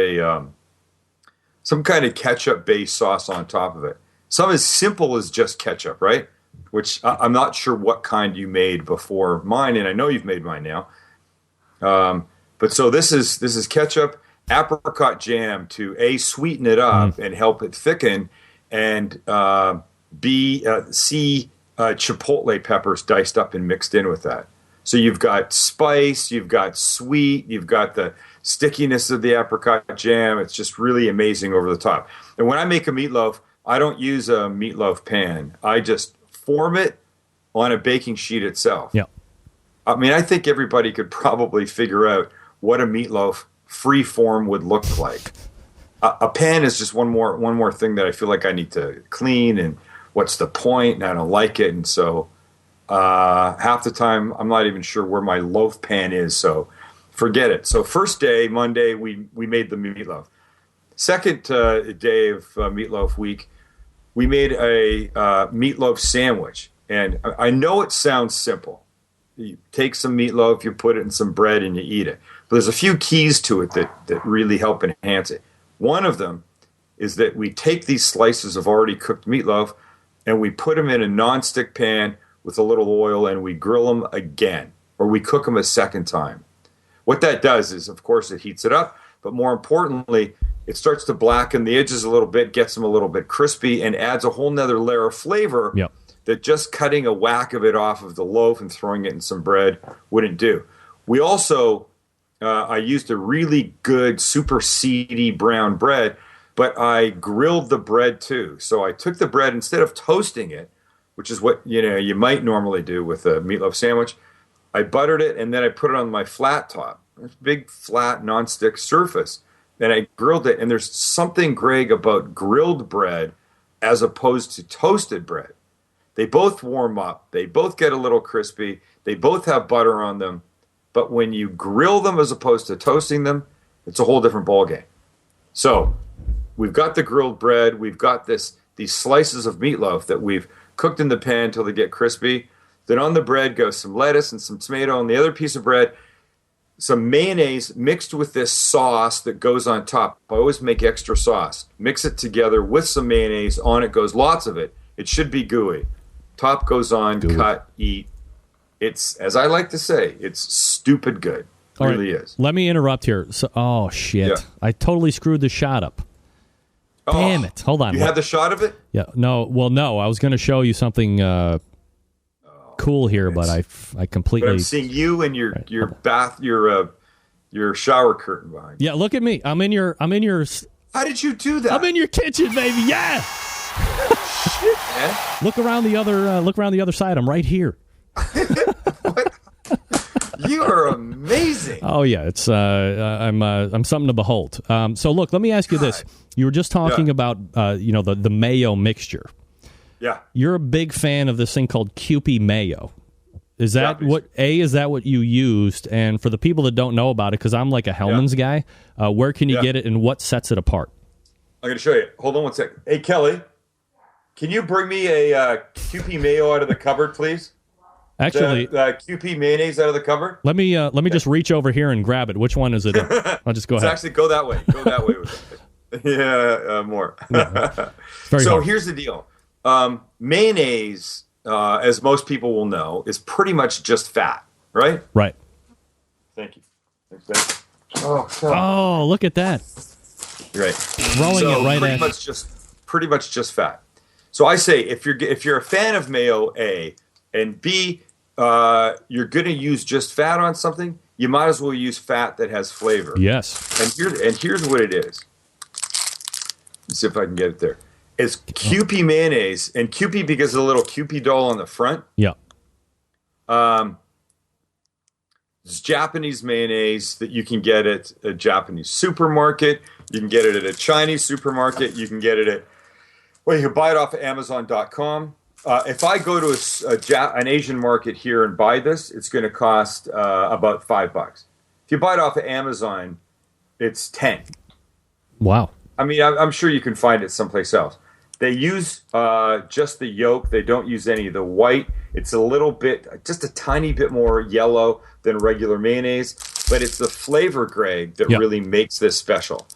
some kind of ketchup-based sauce on top of it. Some as simple as just ketchup, right? Which I'm not sure what kind you made before mine, and I know you've made mine now. But so this is ketchup, apricot jam to A, sweeten it up and help it thicken, and B, C, chipotle peppers diced up and mixed in with that. So you've got spice, you've got sweet, you've got the stickiness of the apricot jam. It's just really amazing over the top. And when I make a meatloaf, I don't use a meatloaf pan. I just form it on a baking sheet itself. Yeah. I mean, I think everybody could probably figure out what a meatloaf free form would look like. A pan is just one more thing that I feel like I need to clean, and what's the point? And I don't like it, and so half the time I'm not even sure where my loaf pan is. So forget it. So first day, Monday, we made the meatloaf. Second day of meatloaf week, we made a meatloaf sandwich, and I know it sounds simple. You take some meatloaf, you put it in some bread, and you eat it. But there's a few keys to it that really help enhance it. One of them is that we take these slices of already cooked meatloaf and we put them in a nonstick pan with a little oil, and we grill them again, or we cook them a second time. What that does is, of course, it heats it up, but more importantly, it starts to blacken the edges a little bit, gets them a little bit crispy, and adds a whole nother layer of flavor that just cutting a whack of it off of the loaf and throwing it in some bread wouldn't do. We also, I used a really good, super seedy brown bread, but I grilled the bread too. So I took the bread, instead of toasting it, which is what you might normally do with a meatloaf sandwich, I buttered it, and then I put it on my flat top, this big flat nonstick surface, and I grilled it. And there's something, Greg, about grilled bread as opposed to toasted bread. They both warm up, they both get a little crispy, they both have butter on them, but when you grill them as opposed to toasting them, it's a whole different ballgame. So we've got the grilled bread, we've got these slices of meatloaf that we've cooked in the pan until they get crispy. Then on the bread goes some lettuce and some tomato. On the other piece of bread, some mayonnaise mixed with this sauce that goes on top. I always make extra sauce. Mix it together with some mayonnaise. On it goes lots of it. It should be gooey. Top goes on, gooey. Cut, eat. It's, as I like to say, it's stupid good. It really is. Let me interrupt here. So, oh, shit. Yeah. I totally screwed the shot up. Damn it. Hold on. You had the shot of it? Yeah. No. Well, no. I was going to show you something cool here, but I completely... But I'm seeing you and your shower curtain behind you. Yeah, look at me. I'm in your... How did you do that? I'm in your kitchen, baby. Yeah. Shit, man. Look around the other side. I'm right here. What? You are amazing. Oh yeah, it's I'm something to behold. So look, let me ask you this: you were just talking about the mayo mixture. Yeah, you're a big fan of this thing called Kewpie mayo. Is that what you used? And for the people that don't know about it, because I'm like a Hellman's guy, where can you get it, and what sets it apart? I'm going to show you. Hold on one second. Hey Kelly, can you bring me a Kewpie mayo out of the cupboard, please? Actually, the Kewpie mayonnaise out of the cupboard. Let me just reach over here and grab it. Which one is it? I'll just go ahead. Actually, go that way. Go that way with it. Yeah, more. So here's the deal. Mayonnaise, as most people will know, is pretty much just fat, right? Right. Thank you. Thanks. Oh, look at that. You're right. Throwing it right at pretty much just fat. So I say if you're a fan of mayo, A, and B, you're going to use just fat on something, you might as well use fat that has flavor. Yes. And here's what it is. Let's see if I can get it there. It's Kewpie mayonnaise, and Kewpie because of the little Kewpie doll on the front. Yeah. It's Japanese mayonnaise that you can get at a Japanese supermarket. You can get it at a Chinese supermarket. You can get it at, you can buy it off of Amazon.com. If I go to an Asian market here and buy this, it's going to cost about $5. If you buy it off of Amazon, it's 10. Wow. I mean, I'm sure you can find it someplace else. They use just the yolk. They don't use any of the white. It's a little bit, just a tiny bit more yellow than regular mayonnaise, but it's the flavor, Greg, that really makes this special.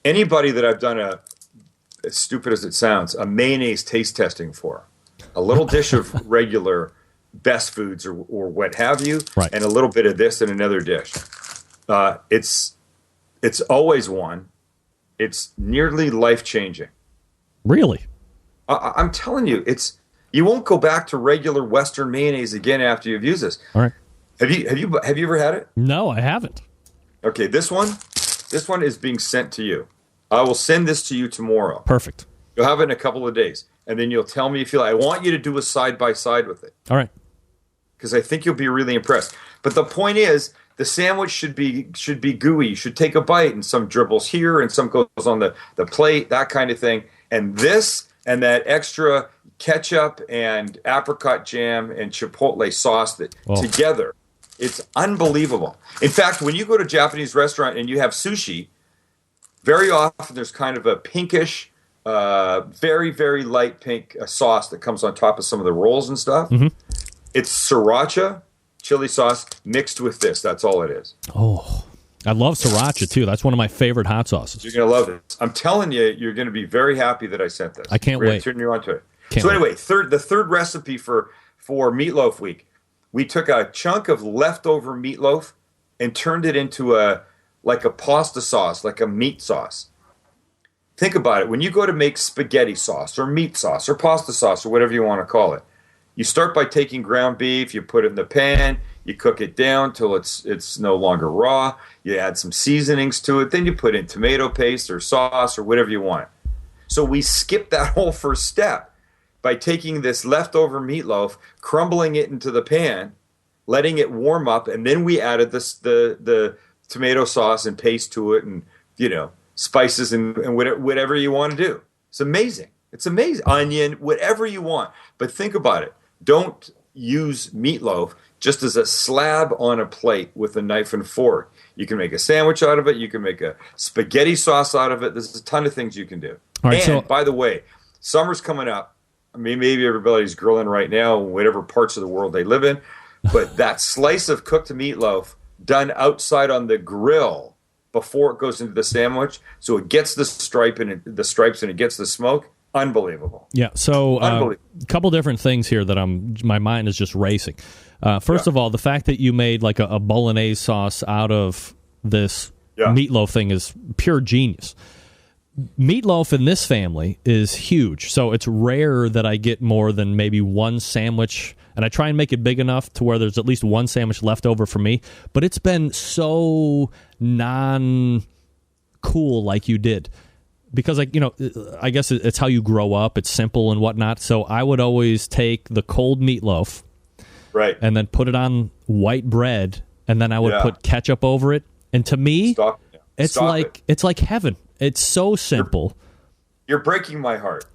Anybody that I've done as stupid as it sounds, a mayonnaise taste testing for, a little dish of regular Best Foods or what have you, and a little bit of this in another dish. It's always one. It's nearly life-changing. Really? I'm telling you, you won't go back to regular Western mayonnaise again after you've used this. All right. Have you ever had it? No, I haven't. Okay, this one is being sent to you. I will send this to you tomorrow. Perfect. You'll have it in a couple of days, and then you'll tell me if you like. I want you to do a side-by-side with it. All right. Because I think you'll be really impressed. But the point is, the sandwich should be gooey. You should take a bite, and some dribbles here, and some goes on the plate, that kind of thing. And this and that extra ketchup and apricot jam and chipotle sauce that together, it's unbelievable. In fact, when you go to a Japanese restaurant and you have sushi, very often there's kind of a pinkish, very, very light pink sauce that comes on top of some of the rolls and stuff. Mm-hmm. It's sriracha chili sauce mixed with this. That's all it is. Oh, I love sriracha, too. That's one of my favorite hot sauces. You're going to love it. I'm telling you, you're going to be very happy that I sent this. I can't wait. Turn you on to it. Anyway, the third recipe for Meatloaf Week, we took a chunk of leftover meatloaf and turned it into like a pasta sauce, like a meat sauce. Think about it. When you go to make spaghetti sauce or meat sauce or pasta sauce or whatever you want to call it, you start by taking ground beef, you put it in the pan, you cook it down till it's no longer raw, you add some seasonings to it, then you put in tomato paste or sauce or whatever you want. So we skipped that whole first step by taking this leftover meatloaf, crumbling it into the pan, letting it warm up, and then we added the tomato sauce and paste to it and, spices and whatever you want to do. It's amazing. It's amazing. Onion, whatever you want. But think about it. Don't use meatloaf just as a slab on a plate with a knife and fork. You can make a sandwich out of it. You can make a spaghetti sauce out of it. There's a ton of things you can do. All right, by the way, summer's coming up. I mean, maybe everybody's grilling right now, whatever parts of the world they live in. But that slice of cooked meatloaf done outside on the grill before it goes into the sandwich, so it gets the stripes and it gets the smoke. Unbelievable. Yeah. So a couple different things here that my mind is just racing. First of all, the fact that you made like a bolognese sauce out of this meatloaf thing is pure genius. Meatloaf in this family is huge, so it's rare that I get more than maybe one sandwich, and I try and make it big enough to where there's at least one sandwich left over for me, but it's been so non-cool like you did. Because, I guess it's how you grow up. It's simple and whatnot. So I would always take the cold meatloaf, right, and then put it on white bread, and then I would put ketchup over it. And to me, it's like heaven. It's so simple. You're breaking my heart.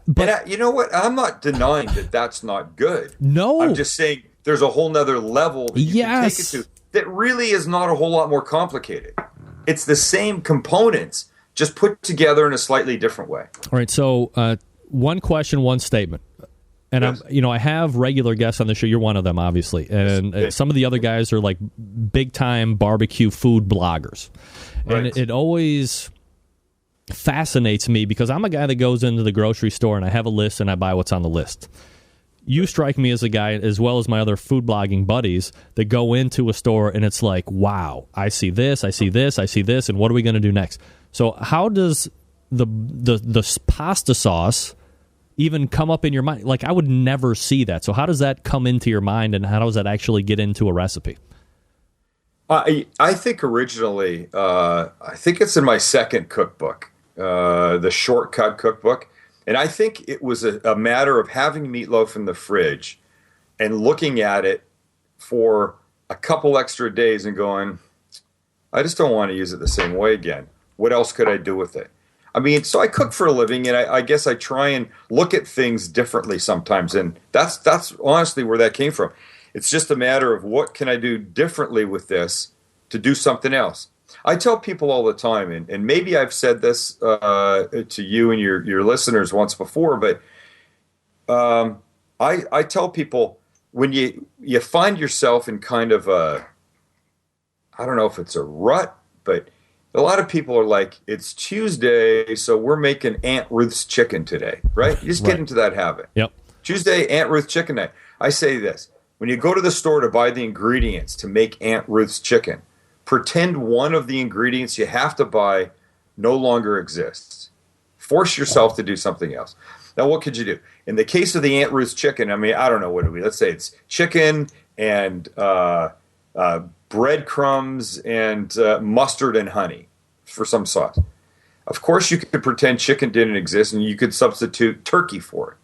But you know what? I'm not denying that that's not good. No, I'm just saying there's a whole nother level that you can take it to that really is not a whole lot more complicated. It's the same components, just put together in a slightly different way. All right, so one question, one statement. And I have regular guests on the show. You're one of them, obviously. And some of the other guys are like big-time barbecue food bloggers. Right. And it always fascinates me because I'm a guy that goes into the grocery store and I have a list and I buy what's on the list. You strike me as a guy, as well as my other food blogging buddies, that go into a store and it's like, wow, I see this, I see this, I see this, and what are we going to do next? So how does the pasta sauce even come up in your mind? Like, I would never see that. So how does that come into your mind, and how does that actually get into a recipe? I think originally, I think it's in my second cookbook, the Shortcut Cookbook. And I think it was a matter of having meatloaf in the fridge and looking at it for a couple extra days and going, I just don't want to use it the same way again. What else could I do with it? I mean, so I cook for a living, and I guess I try and look at things differently sometimes, and that's honestly where that came from. It's just a matter of what can I do differently with this to do something else. I tell people all the time, and maybe I've said this to you and your listeners once before, but I tell people when you find yourself in kind of a, I don't know if it's a rut, but a lot of people are like, it's Tuesday, so we're making Aunt Ruth's chicken today, right? You just get into that habit. Yep. Tuesday, Aunt Ruth's chicken night. I say this, when you go to the store to buy the ingredients to make Aunt Ruth's chicken, pretend one of the ingredients you have to buy no longer exists. Force yourself to do something else. Now, what could you do? In the case of the Aunt Ruth's chicken, I mean, I don't know what it would be. Let's say it's chicken and breadcrumbs and mustard and honey for some sauce. Of course, you could pretend chicken didn't exist and you could substitute turkey for it.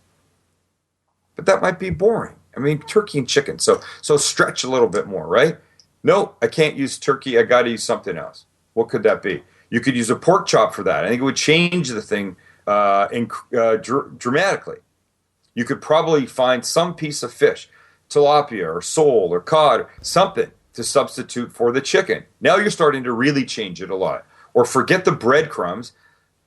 But that might be boring. I mean, turkey and chicken. So stretch a little bit more, right? No, I can't use turkey. I got to use something else. What could that be? You could use a pork chop for that. I think it would change the thing dramatically. You could probably find some piece of fish, tilapia or sole or cod, something to substitute for the chicken. Now you're starting to really change it a lot. Or forget the breadcrumbs.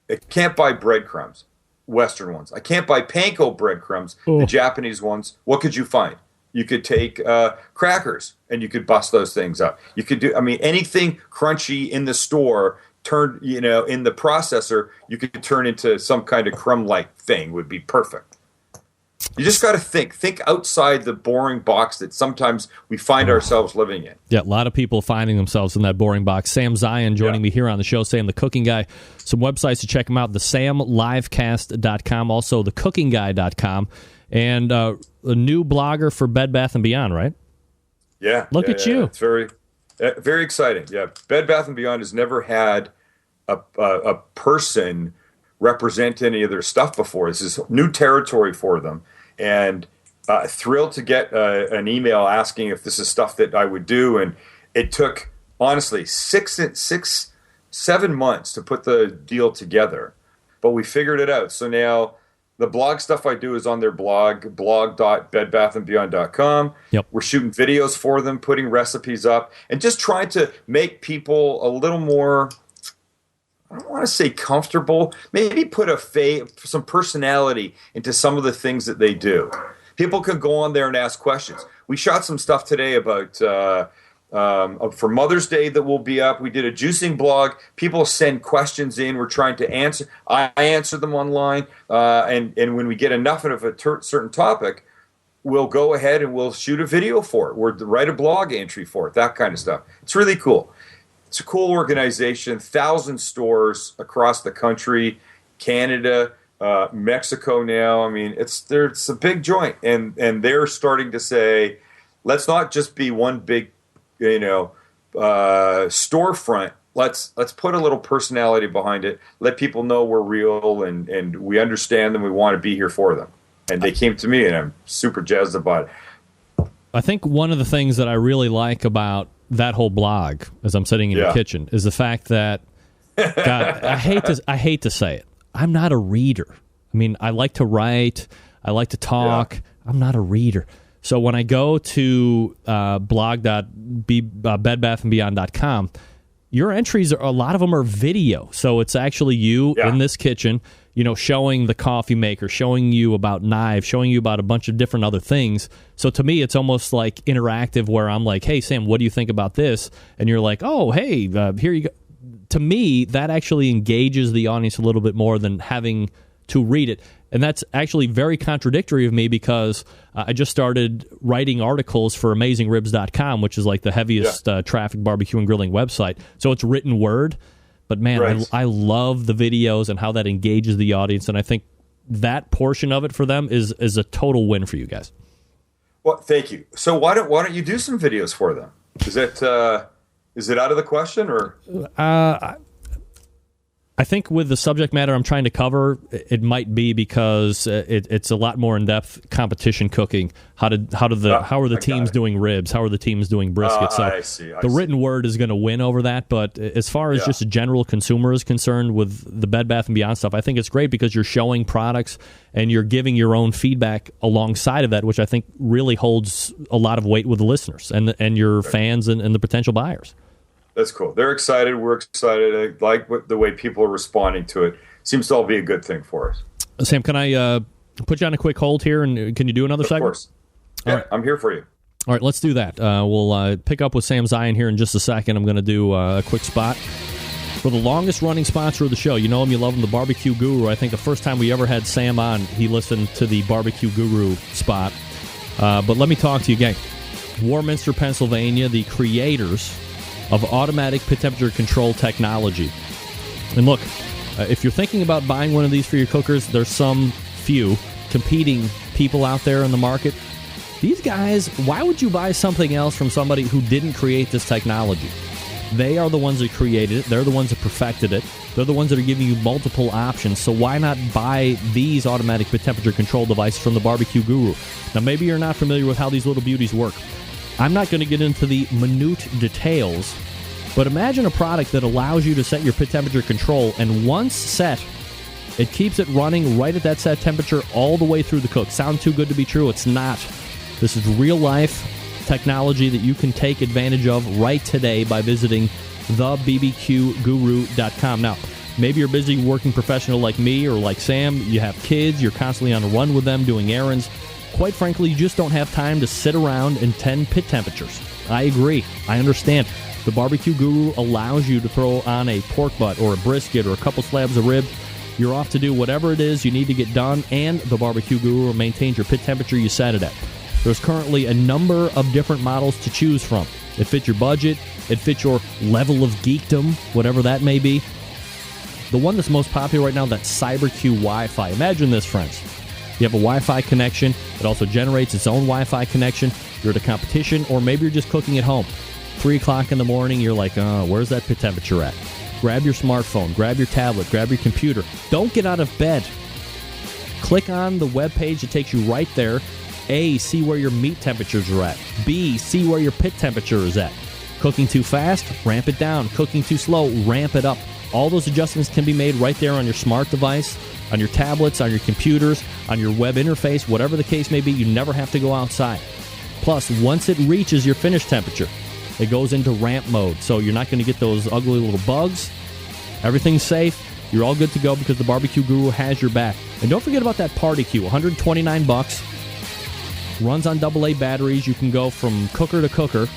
I can't buy breadcrumbs, Western ones. I can't buy panko breadcrumbs, the Japanese ones. What could you find? You could take crackers and you could bust those things up. You could do, I mean, anything crunchy in the store, in the processor, you could turn into some kind of crumb-like thing would be perfect. You just got to think outside the boring box that sometimes we find ourselves living in. Yeah, a lot of people finding themselves in that boring box. Sam Zion joining me here on the show, Sam the Cooking Guy. Some websites to check him out, thesamlivecast.com, also thecookingguy.com, and a new blogger for Bed Bath & Beyond, right? Yeah. Look at you. It's very, very exciting. Yeah, Bed Bath & Beyond has never had a person represent any of their stuff before. This is new territory for them, and thrilled to get an email asking if this is stuff that I would do. And it took, honestly, 7 months to put the deal together, but we figured it out. So now the blog stuff I do is on their blog, blog.bedbathandbeyond.com. Yep. We're shooting videos for them, putting recipes up, and just trying to make people a little more, I don't want to say comfortable, maybe put some personality into some of the things that they do. People can go on there and ask questions. We shot some stuff today about for Mother's Day that will be up. We did a juicing blog. People send questions in. We're trying to answer. I answer them online. And when we get enough of a certain topic, we'll go ahead and we'll shoot a video for it. We'll write a blog entry for it, that kind of stuff. It's really cool. It's a cool organization, 1,000 stores across the country, Canada, Mexico now. I mean, it's a big joint, and they're starting to say, let's not just be one big, storefront. Let's put a little personality behind it. Let people know we're real and we understand them. We want to be here for them. And they came to me, and I'm super jazzed about it. I think one of the things that I really like about that whole blog, as I'm sitting in the kitchen, is the fact that, God, I hate to say it, I'm not a reader. I mean, I like to write, I like to talk. I'm not a reader. So when I go to blog.bedbathandbeyond.com, your entries, a lot of them are video. So it's actually you in this kitchen, showing the coffee maker, showing you about knives, showing you about a bunch of different other things. So to me, it's almost like interactive where I'm like, hey, Sam, what do you think about this? And you're like, oh, hey, here you go. To me, that actually engages the audience a little bit more than having to read it. And that's actually very contradictory of me because I just started writing articles for AmazingRibs.com, which is like the heaviest traffic barbecue and grilling website. So it's written word. But, man, I love the videos and how that engages the audience. And I think that portion of it for them is a total win for you guys. Well, thank you. So why don't you do some videos for them? Is it out of the question, or? I think with the subject matter I'm trying to cover, it might be because it's a lot more in-depth competition cooking. How are the teams doing ribs? How are the teams doing brisket? The written word is going to win over that. But as far as just a general consumer is concerned with the Bed Bath & Beyond stuff, I think it's great because you're showing products and you're giving your own feedback alongside of that, which I think really holds a lot of weight with the listeners and your fans and the potential buyers. That's cool. They're excited. We're excited. I like the way people are responding to it. Seems to all be a good thing for us. Sam, can I put you on a quick hold here, and can you do another segment? Of course. Yeah, right. I'm here for you. All right, let's do that. We'll pick up with Sam Zien here in just a second. I'm going to do a quick spot for the longest-running sponsor of the show. You know him, you love him, the Barbecue Guru. I think the first time we ever had Sam on, he listened to the Barbecue Guru spot. But let me talk to you again. Warminster, Pennsylvania, the creators of automatic pit temperature control technology. And look, if you're thinking about buying one of these for your cookers, there's some few competing people out there in the market. These guys, why would you buy something else from somebody who didn't create this technology? They are the ones that created it. They're the ones that perfected it. They're the ones that are giving you multiple options. So why not buy these automatic pit temperature control devices from the Barbecue Guru? Now, maybe you're not familiar with how these little beauties work. I'm not going to get into the minute details, but imagine a product that allows you to set your pit temperature control, and once set, it keeps it running right at that set temperature all the way through the cook. Sound too good to be true? It's not. This is real-life technology that you can take advantage of right today by visiting thebbqguru.com. Now, maybe you're a busy working professional like me or like Sam. You have kids. You're constantly on the run with them doing errands. Quite frankly, you just don't have time to sit around and tend pit temperatures. I agree. I understand. The Barbecue Guru allows you to throw on a pork butt or a brisket or a couple slabs of rib. You're off to do whatever it is you need to get done, and the Barbecue Guru maintains your pit temperature you set it at. There's currently a number of different models to choose from. It fits your budget. It fits your level of geekdom, whatever that may be. The one that's most popular right now, that's CyberQ Wi-Fi. Imagine this, friends. You have a Wi-Fi connection. It also generates its own Wi-Fi connection. You're at a competition, or maybe you're just cooking at home. 3 o'clock in the morning, you're like, where's that pit temperature at? Grab your smartphone, grab your tablet, grab your computer. Don't get out of bed. Click on the web page that takes you right there. A, see where your meat temperatures are at. B, see where your pit temperature is at. Cooking too fast? Ramp it down. Cooking too slow? Ramp it up. All those adjustments can be made right there on your smart device, on your tablets, on your computers, on your web interface, whatever the case may be. You never have to go outside. Plus, once it reaches your finished temperature, it goes into ramp mode, so you're not going to get those ugly little bugs. Everything's safe. You're all good to go because the Barbecue Guru has your back. And don't forget about that Party Q, $129. Runs on AA batteries. You can go from cooker to cooker,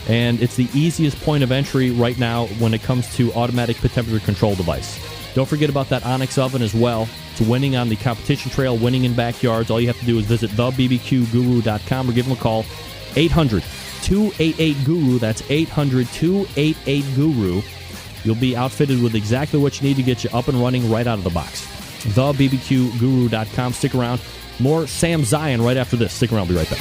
and it's the easiest point of entry right now when it comes to automatic pit temperature control device. Don't forget about that Onyx oven as well. It's winning on the competition trail, winning in backyards. All you have to do is visit thebbqguru.com or give them a call, 800-288-GURU. That's 800-288-GURU. You'll be outfitted with exactly what you need to get you up and running right out of the box. thebbqguru.com. Stick around. More Sam Zien right after this. Stick around. I'll be right back.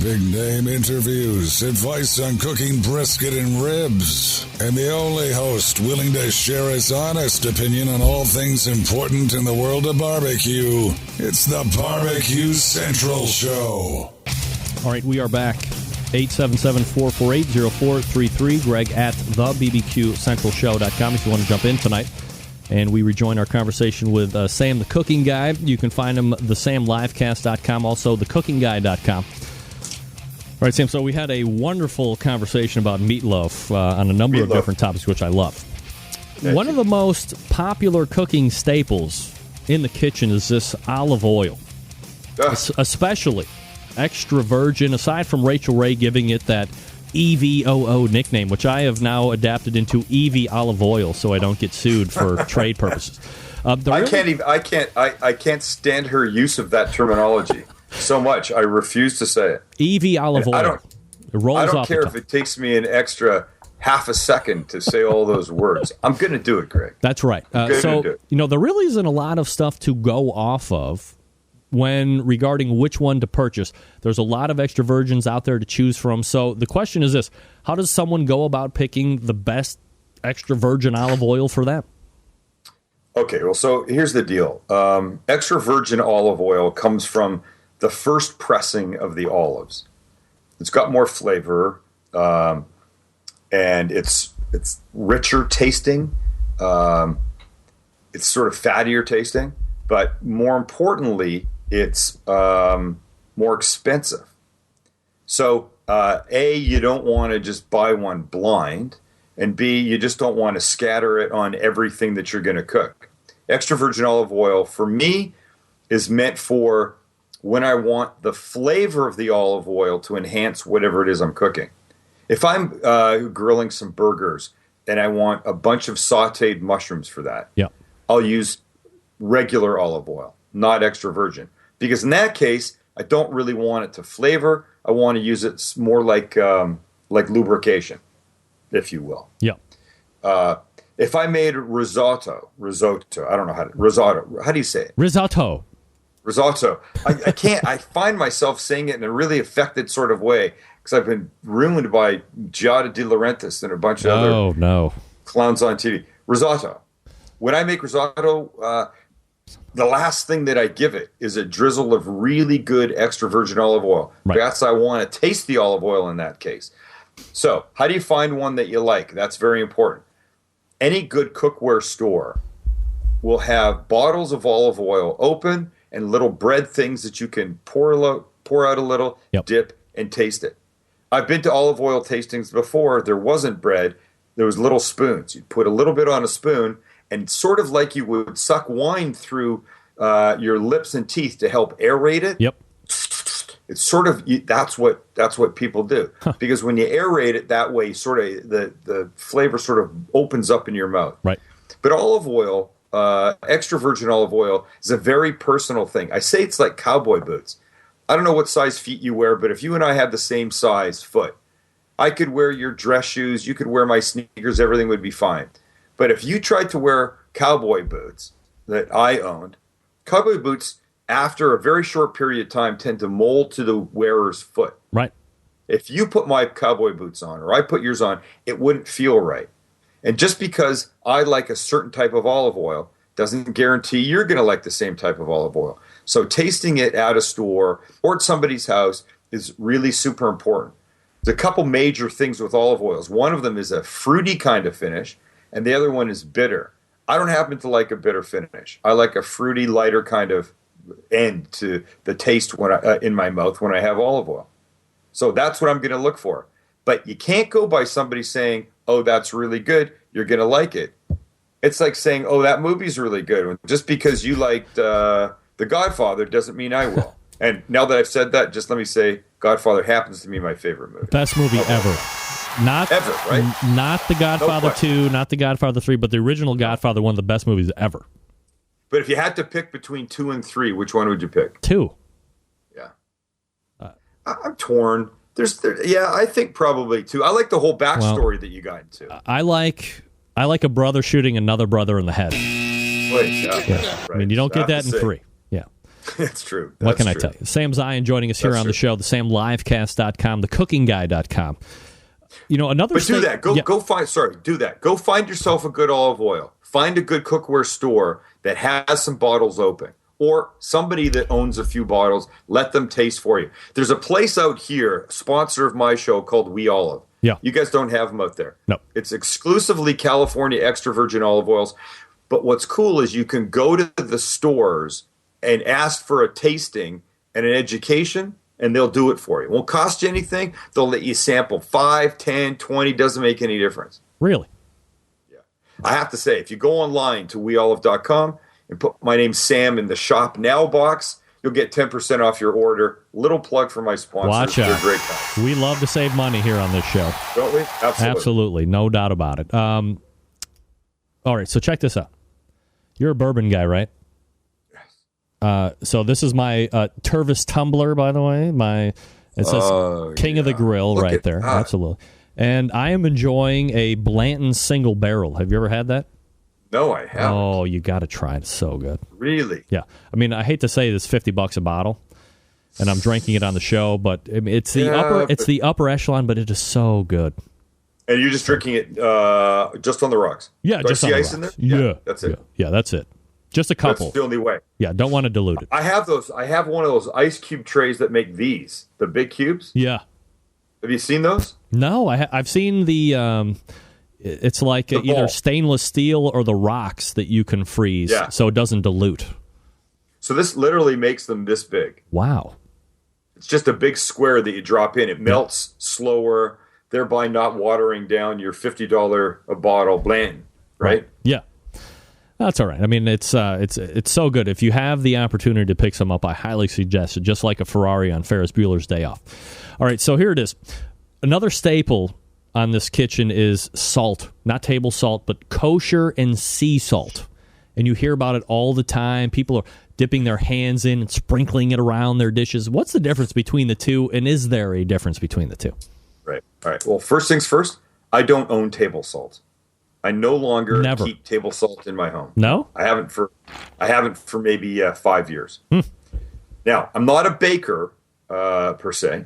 Big name interviews, advice on cooking brisket and ribs, and the only host willing to share his honest opinion on all things important in the world of barbecue. It's the Barbecue Central Show. All right, we are back. 877-448-0433. Greg at thebbqcentralshow.com if you want to jump in tonight. And we rejoin our conversation with Sam the Cooking Guy. You can find him thesamlivecast.com, also thecookingguy.com. All right, Sam, so we had a wonderful conversation about meatloaf on a number of different topics, which I love. One of the most popular cooking staples in the kitchen is this olive oil, especially extra virgin, aside from Rachel Ray giving it that EVOO nickname, which I have now adapted into EV olive oil so I don't get sued for trade purposes. I can't stand her use of that terminology so much. I refuse to say it. EV olive oil. I don't care if it takes me an extra half a second to say all those words. I'm going to do it, Greg. That's right. So, there really isn't a lot of stuff to go off of when regarding which one to purchase. There's a lot of extra virgins out there to choose from. So the question is this: how does someone go about picking the best extra virgin olive oil for them? Okay, well, so here's the deal. Extra virgin olive oil comes from the first pressing of the olives. It's got more flavor, and it's richer tasting. It's sort of fattier tasting, but more importantly, it's more expensive. So, A, you don't want to just buy one blind, and B, you just don't want to scatter it on everything that you're going to cook. Extra virgin olive oil, for me, is meant for when I want the flavor of the olive oil to enhance whatever it is I'm cooking. If I'm grilling some burgers and I want a bunch of sautéed mushrooms for that, I'll use regular olive oil, not extra virgin. Because in that case, I don't really want it to flavor. I want to use it more like lubrication, if you will. If I made risotto, I don't know risotto. How do you say it? Risotto. I can't. I find myself saying it in a really affected sort of way because I've been ruined by Giada De Laurentiis and a bunch of other clowns on TV. Risotto. When I make risotto, the last thing that I give it is a drizzle of really good extra virgin olive oil. Right. That's I want to taste the olive oil in that case. So, how do you find one that you like? That's very important. Any good cookware store will have bottles of olive oil open and little bread things that you can pour out a little, dip, and taste it. I've been to olive oil tastings before. There wasn't bread. There was little spoons. You'd put a little bit on a spoon, and sort of like you would suck wine through your lips and teeth to help aerate it. It's sort of that's what people do because when you aerate it that way, sort of the flavor sort of opens up in your mouth. Right. But olive oil, extra virgin olive oil, is a very personal thing. I say it's like cowboy boots. I don't know what size feet you wear, but if you and I had the same size foot, I could wear your dress shoes, you could wear my sneakers, everything would be fine. But if you tried to wear cowboy boots that I owned, cowboy boots, after a very short period of time, tend to mold to the wearer's foot. Right. If you put my cowboy boots on or I put yours on, it wouldn't feel right. And just because I like a certain type of olive oil doesn't guarantee you're going to like the same type of olive oil. So tasting it at a store or at somebody's house is really super important. There's a couple major things with olive oils. One of them is a fruity kind of finish, and the other one is bitter. I don't happen to like a bitter finish. I like a fruity, lighter kind of end to the taste when in my mouth when I have olive oil. So that's what I'm going to look for. But you can't go by somebody saying, oh, that's really good, you're going to like it. It's like saying, oh, that movie's really good. Just because you liked The Godfather doesn't mean I will. And now that I've said that, just let me say Godfather happens to be my favorite movie. Best movie ever. Not ever, right? Not The Godfather 2, not The Godfather 3, but the original Godfather, one of the best movies ever. But if you had to pick between 2 and 3, which one would you pick? 2. Yeah. I'm torn. I think probably 2. I like the whole backstory that you got into. I like a brother shooting another brother in the head. Right. I mean, you don't get that in 3. Yeah. That's true. What can I tell you? Sam Zion joining us here on the show, the SamLivecast.com, thecookingguy.com. You know, another But do that. Do that. Go find yourself a good olive oil. Find a good cookware store that has some bottles open. Or somebody that owns a few bottles, let them taste for you. There's a place out here, sponsor of my show, called We Olive. Yeah. You guys don't have them out there. No. It's exclusively California extra virgin olive oils. But what's cool is you can go to the stores and ask for a tasting and an education, and they'll do it for you. It won't cost you anything. They'll let you sample 5, 10, 20, doesn't make any difference. Really? Yeah. I have to say, if you go online to weolive.com and put my name Sam in the Shop Now box, you'll get 10% off your order. Little plug for my sponsors. Watch out. They're great guys. We love to save money here on this show. Don't we? Absolutely. No doubt about it. All right, so check this out. You're a bourbon guy, right? So this is my Tervis tumbler, by the way. It says King of the Grill right there. Absolutely. And I am enjoying a Blanton single barrel. Have you ever had that? No, I haven't. Oh, you got to try it. It's so good. Really? Yeah. I mean, I hate to say this, $50 a bottle, and I'm drinking it on the show, but it's the upper echelon, but it is so good. And you're just drinking it just on the rocks? Yeah, just on the rocks. In there? Yeah. That's it. Yeah, that's it. Just a couple. That's the only way. Yeah, don't want to dilute it. I have those. I have one of those ice cube trays that make these, the big cubes. Yeah. Have you seen those? No, I've seen the. It's like either stainless steel or the rocks that you can freeze, so it doesn't dilute. So this literally makes them this big. Wow. It's just a big square that you drop in. It melts slower, thereby not watering down your $50 a bottle Blanton, right? Yeah. That's all right. I mean, it's so good. If you have the opportunity to pick some up, I highly suggest it, just like a Ferrari on Ferris Bueller's Day Off. All right, so here it is. Another staple on this kitchen is salt. Not table salt, but kosher and sea salt. And you hear about it all the time. People are dipping their hands in and sprinkling it around their dishes. What's the difference between the two, and is there a difference between the two? Right. All right. Well, first things first, I don't own table salt. I no longer keep table salt in my home. No? I haven't for maybe 5 years. Now, I'm not a baker per se,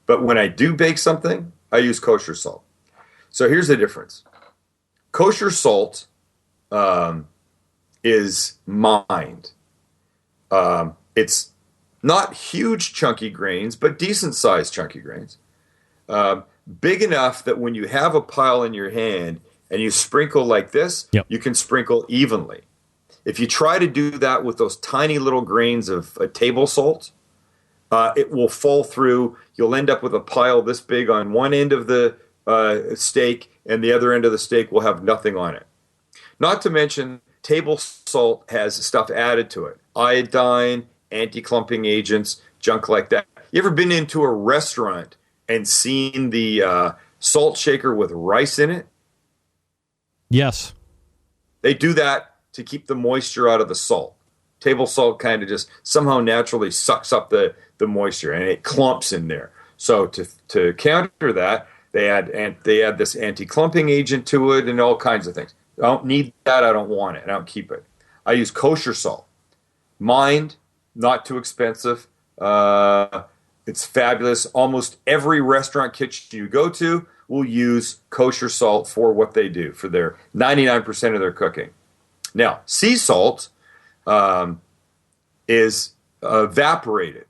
but when I do bake something, I use kosher salt. So here's the difference. Kosher salt is mined. It's not huge chunky grains, but decent sized chunky grains. Big enough that when you have a pile in your hand and you sprinkle like this, you can sprinkle evenly. If you try to do that with those tiny little grains of table salt, it will fall through. You'll end up with a pile this big on one end of the steak, and the other end of the steak will have nothing on it. Not to mention, table salt has stuff added to it. Iodine, anti-clumping agents, junk like that. You ever been into a restaurant and seen the salt shaker with rice in it? Yes. They do that to keep the moisture out of the salt. Table salt kind of just somehow naturally sucks up the moisture, and it clumps in there. So to counter that, they add this anti-clumping agent to it and all kinds of things. I don't need that. I don't want it. I don't keep it. I use kosher salt. Mined, not too expensive. It's fabulous. Almost every restaurant kitchen you go to will use kosher salt for what they do, for their 99% of their cooking. Now, sea salt is evaporated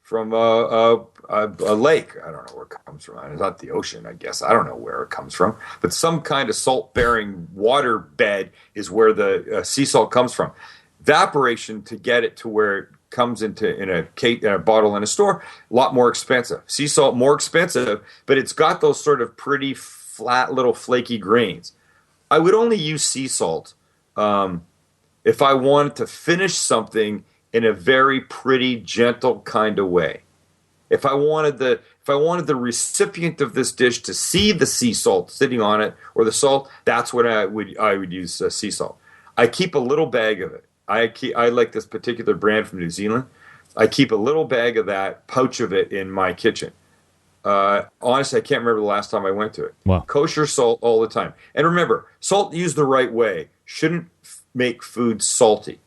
from a lake. I don't know where it comes from. It's not the ocean, I guess. I don't know where it comes from. But some kind of salt-bearing water bed is where the sea salt comes from. Evaporation to get it to where it comes in a bottle in a store, a lot more expensive. Sea salt, more expensive, but it's got those sort of pretty flat little flaky grains. I would only use sea salt if I wanted to finish something in a very pretty, gentle kind of way. If I wanted the recipient of this dish to see the sea salt sitting on it, or the salt, that's when I would use sea salt. I keep a little bag of it. I like this particular brand from New Zealand. I keep a little bag of that, pouch of it in my kitchen. Honestly, I can't remember the last time I went to it. Wow. Kosher salt all the time. And remember, salt used the right way shouldn't make food salty.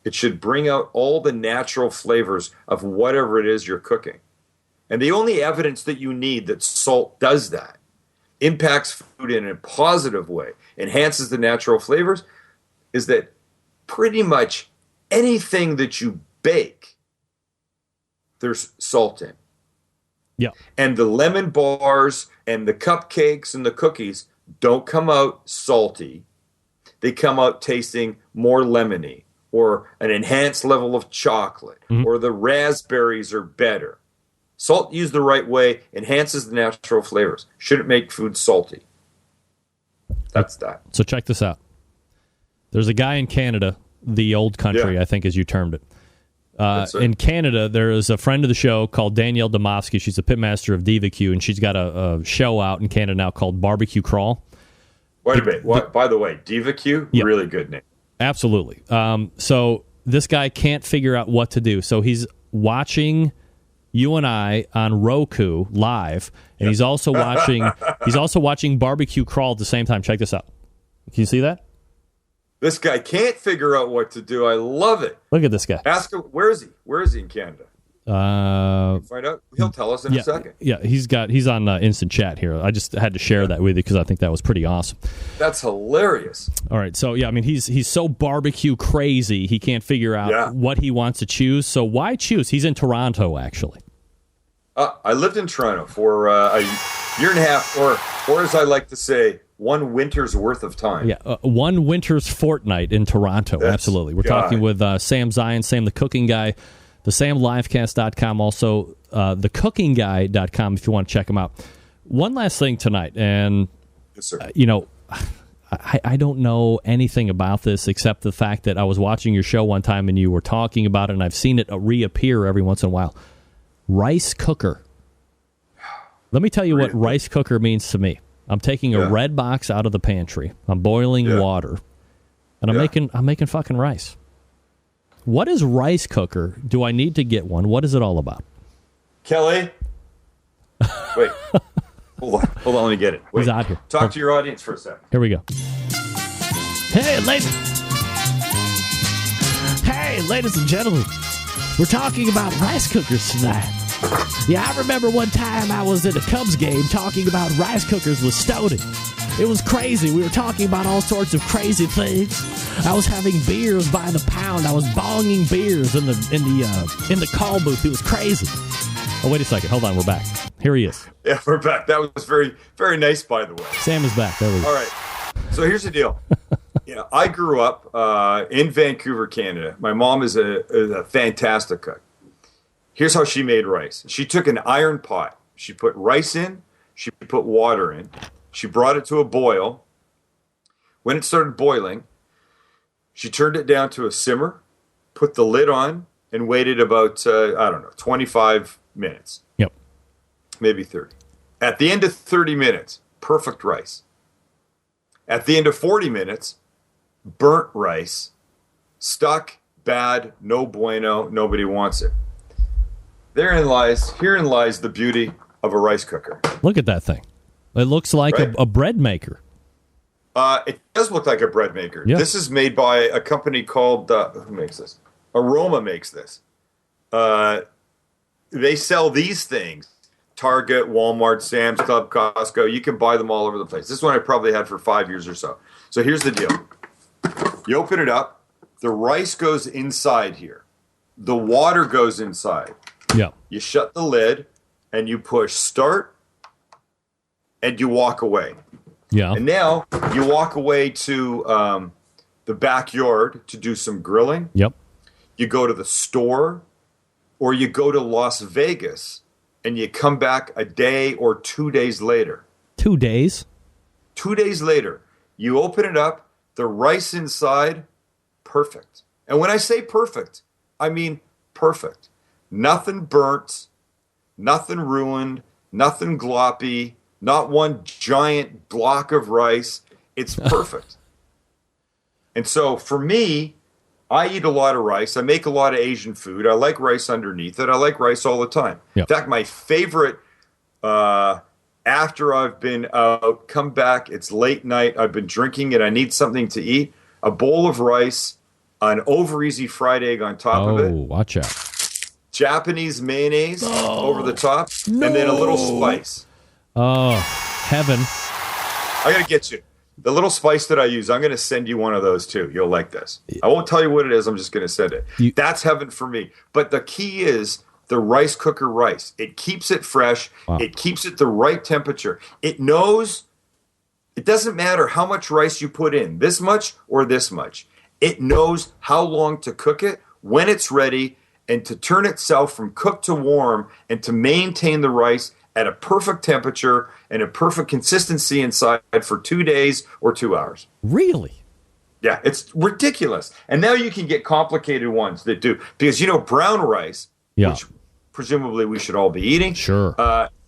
It should bring out all the natural flavors of whatever it is you're cooking. And the only evidence that you need that salt does that, impacts food in a positive way, enhances the natural flavors, is that pretty much anything that you bake, there's salt in. Yeah. And the lemon bars and the cupcakes and the cookies don't come out salty. They come out tasting more lemony, or an enhanced level of chocolate, or the raspberries are better. Salt used the right way enhances the natural flavors. Shouldn't make food salty. That's that. So check this out. There's a guy in Canada, the old country, I think as you termed it. In Canada, there is a friend of the show called Danielle Domofsky. She's a pitmaster of Diva Q, and she's got a show out in Canada now called Barbecue Crawl. Wait a minute. By the way, Diva Q, really good name. Absolutely. So this guy can't figure out what to do. So he's watching you and I on Roku live, and he's also watching Barbecue Crawl at the same time. Check this out. Can you see that? This guy can't figure out what to do. I love it. Look at this guy. Ask him, where is he? Where is he in Canada? Find out. He'll tell us in a second. Yeah, he's on instant chat here. I just had to share that with you because I think that was pretty awesome. That's hilarious. All right, so yeah, I mean he's so barbecue crazy he can't figure out what he wants to choose. So why choose? He's in Toronto actually. I lived in Toronto for a year and a half, or as I like to say, one winter's worth of time. Yeah, one winter's fortnight in Toronto. Absolutely. We're talking with Sam Zion, Sam the Cooking Guy, the SamLivecast.com, also thecookingguy.com if you want to check him out. One last thing tonight, and yes, sir. I don't know anything about this except the fact that I was watching your show one time and you were talking about it, and I've seen it reappear every once in a while. Rice cooker. Let me tell you what rice cooker means to me. I'm taking a red box out of the pantry. I'm boiling water, and I'm making fucking rice. What is rice cooker? Do I need to get one? What is it all about? Kelly? Wait. Hold on, let me get it. Wait. He's out here. Talk to your audience for a second. Here we go. Hey, ladies and gentlemen. We're talking about rice cookers tonight. Yeah, I remember one time I was at a Cubs game talking about rice cookers with Stoney. It was crazy. We were talking about all sorts of crazy things. I was having beers by the pound. I was bonging beers in the call booth. It was crazy. Oh, wait a second. Hold on. We're back. Here he is. Yeah, we're back. That was very, very nice, by the way. Sam is back. There we go. All right. So here's the deal. I grew up in Vancouver, Canada. My mom is a fantastic cook. Here's how she made rice. She took an iron pot. She put rice in. She put water in. She brought it to a boil. When it started boiling, she turned it down to a simmer, put the lid on, and waited about, 25 minutes. Yep. Maybe 30. At the end of 30 minutes, perfect rice. At the end of 40 minutes, burnt rice, stuck, bad, no bueno, nobody wants it. Herein lies the beauty of a rice cooker. Look at that thing. It looks like a bread maker. It does look like a bread maker. Yeah. This is made by a company called, who makes this? Aroma makes this. They sell these things. Target, Walmart, Sam's Club, Costco. You can buy them all over the place. This one I probably had for 5 years or so. So here's the deal. You open it up. The rice goes inside here. The water goes inside. Yeah. You shut the lid, and you push start, and you walk away. Yeah. And now you walk away to the backyard to do some grilling. Yep. You go to the store, or you go to Las Vegas, and you come back a day or 2 days later. 2 days? 2 days later, you open it up, the rice inside, perfect. And when I say perfect, I mean perfect. Nothing burnt, nothing ruined, nothing gloppy, not one giant block of rice. It's perfect. And so for me, I eat a lot of rice. I make a lot of Asian food. I like rice underneath it. I like rice all the time. Yep. In fact, my favorite, after I've been out, come back, it's late night, I've been drinking and I need something to eat, a bowl of rice, an over easy fried egg on top of it. Oh, watch out. Japanese mayonnaise over the top, and then a little spice. Oh, heaven. I got to get you. The little spice that I use, I'm going to send you one of those too. You'll like this. I won't tell you what it is. I'm just going to send it. That's heaven for me. But the key is the rice cooker rice. It keeps it fresh. Wow. It keeps it the right temperature. It knows, it doesn't matter how much rice you put in, this much or this much. It knows how long to cook it, when it's ready, and to turn itself from cooked to warm and to maintain the rice at a perfect temperature and a perfect consistency inside for 2 days or 2 hours. Really? Yeah, it's ridiculous. And now you can get complicated ones that do. Because, brown rice, which presumably we should all be eating,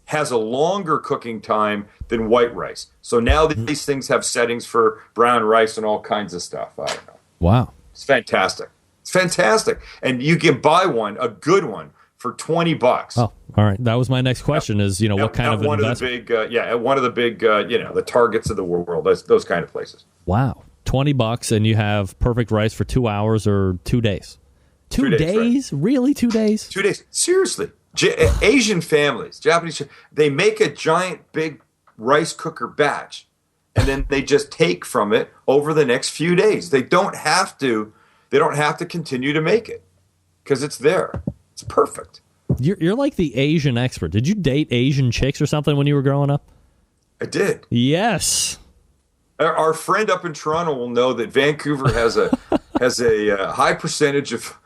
has a longer cooking time than white rice. So now these things have settings for brown rice and all kinds of stuff. I don't know. Wow. It's fantastic. It's fantastic. And you can buy one, a good one, for $20. Oh, all right. That was my next question is, what kind of one investment? At one of the big, the Targets of the world, those kind of places. Wow. $20 and you have perfect rice for 2 hours or 2 days. 2 days? Right. Really? 2 days? 2 days. Seriously. Asian families, Japanese, they make a giant big rice cooker batch and then they just take from it over the next few days. They don't have to continue to make it because it's there. It's perfect. You're like the Asian expert. Did you date Asian chicks or something when you were growing up? I did. Yes. Our friend up in Toronto will know that Vancouver has a high percentage of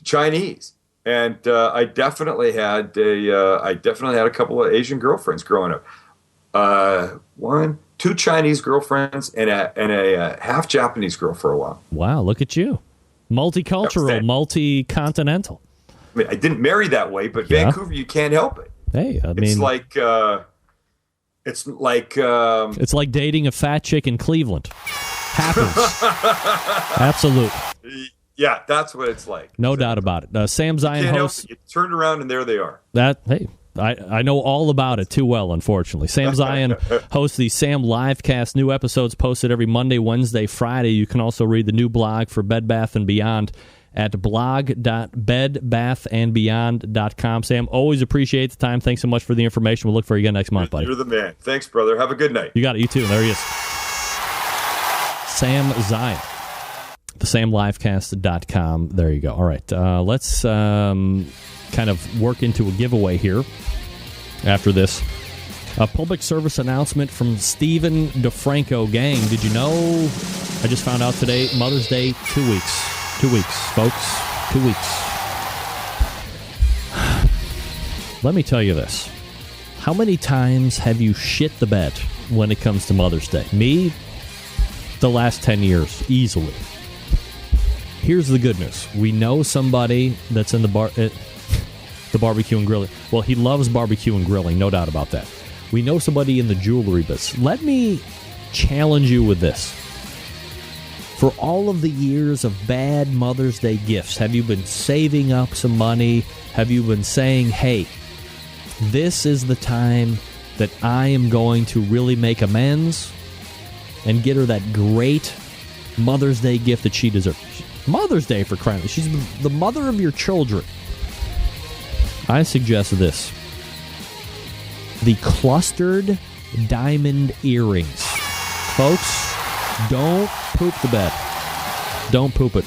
Chinese, and I definitely had a couple of Asian girlfriends growing up. 2 Chinese girlfriends and a half Japanese girl for a while. Wow, look at you, multicultural, multi-continental. I mean, I didn't marry that way, but Vancouver, you can't help it. Hey, it's like dating a fat chick in Cleveland. Happens. Absolutely. Yeah, that's what it's like. No doubt about it. Sam Zion hosts. You turned around and there they are. I know all about it too well, unfortunately. Sam Zion hosts the Sam Livecast. New episodes posted every Monday, Wednesday, Friday. You can also read the new blog for Bed Bath & Beyond at blog.bedbathandbeyond.com. Sam, always appreciate the time. Thanks so much for the information. We'll look for you again next month, buddy. You're the man. Thanks, brother. Have a good night. You got it. You too. There he is. Sam Zion. thesamlivecast.com. There you go. All right. Let's kind of work into a giveaway here after this. A public service announcement from Stephen DeFranco. Gang, did you know? I just found out today, Mother's Day, 2 weeks. 2 weeks, folks. 2 weeks. Let me tell you this. How many times have you shit the bed when it comes to Mother's Day? Me, the last 10 years, easily. Here's the good news. We know somebody that's in the barbecue and grilling. Well, he loves barbecue and grilling, no doubt about that. We know somebody in the jewelry business. Let me challenge you with this. For all of the years of bad Mother's Day gifts, have you been saving up some money? Have you been saying, hey, this is the time that I am going to really make amends and get her that great Mother's Day gift that she deserves? Mother's Day, for crying out loud. She's the mother of your children. I suggest this. The clustered diamond earrings. Folks, don't poop the bed. Don't poop it.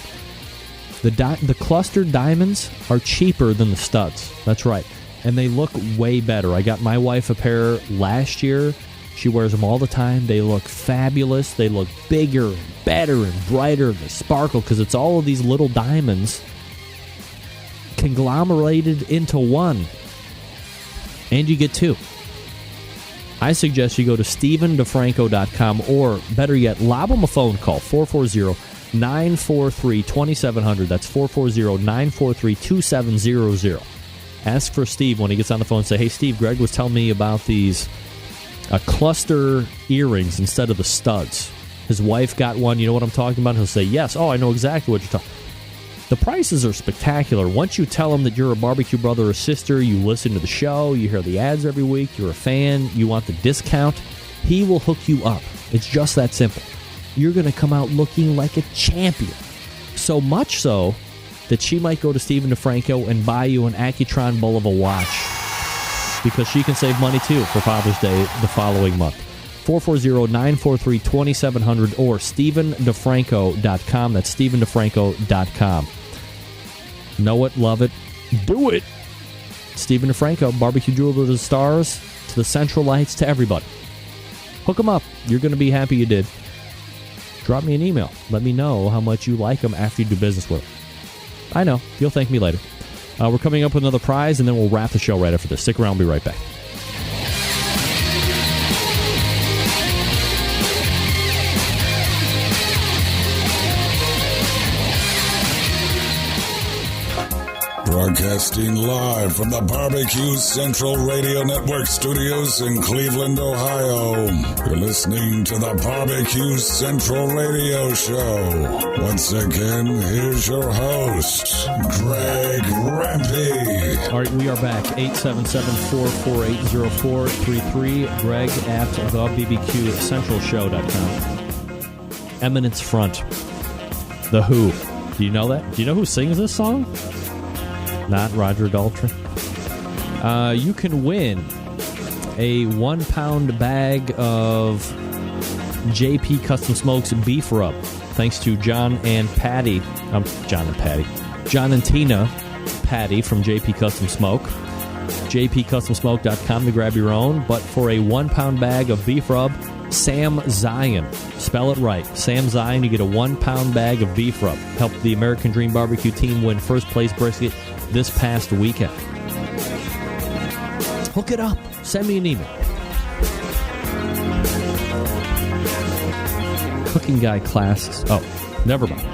The clustered diamonds are cheaper than the studs. That's right. And they look way better. I got my wife a pair last year. She wears them all the time. They look fabulous. They look bigger and better and brighter. They sparkle because it's all of these little diamonds conglomerated into one. And you get 2. I suggest you go to StephenDeFranco.com or, better yet, lob him a phone call, 440-943-2700. That's 440-943-2700. Ask for Steve when he gets on the phone and say, hey, Steve, Greg was telling me about these cluster earrings instead of the studs. His wife got one. You know what I'm talking about? He'll say, yes. Oh, I know exactly what you're talking about. The prices are spectacular. Once you tell him that you're a barbecue brother or sister, you listen to the show, you hear the ads every week, you're a fan, you want the discount, he will hook you up. It's just that simple. You're going to come out looking like a champion. So much so that she might go to Stephen DeFranco and buy you an Accutron Bulova watch because she can save money too for Father's Day the following month. 440-943-2700 or StephenDeFranco.com. That's StephenDeFranco.com. Know it, love it, do it. Stephen DeFranco, barbecue jeweler to the stars, to the Central Lights, to everybody. Hook them up. You're going to be happy you did. Drop me an email. Let me know how much you like them after you do business with them. I know. You'll thank me later. We're coming up with another prize, and then we'll wrap the show right after this. Stick around. We'll be right back. Broadcasting live from the Barbecue Central Radio Network studios in Cleveland, Ohio. You're listening to the Barbecue Central Radio Show. Once again, here's your host, Greg Rempe. All right, we are back. 877-448-0433. Greg at thebbqcentralshow.com. Eminence Front. The Who. Do you know that? Do you know who sings this song? Not Roger Daltrey. You can win a 1-pound bag of JP Custom Smokes beef rub, thanks to John and Tina Patty from JP Custom Smoke. JPCustomSmoke.com to grab your own. But for a 1-pound bag of beef rub, Sam Zion. Spell it right. Sam Zion, you get a 1-pound bag of beef rub. Helped the American Dream Barbecue team win first place brisket this past weekend. Hook it up. Send me an email. Cooking Guy classes. Oh, never mind.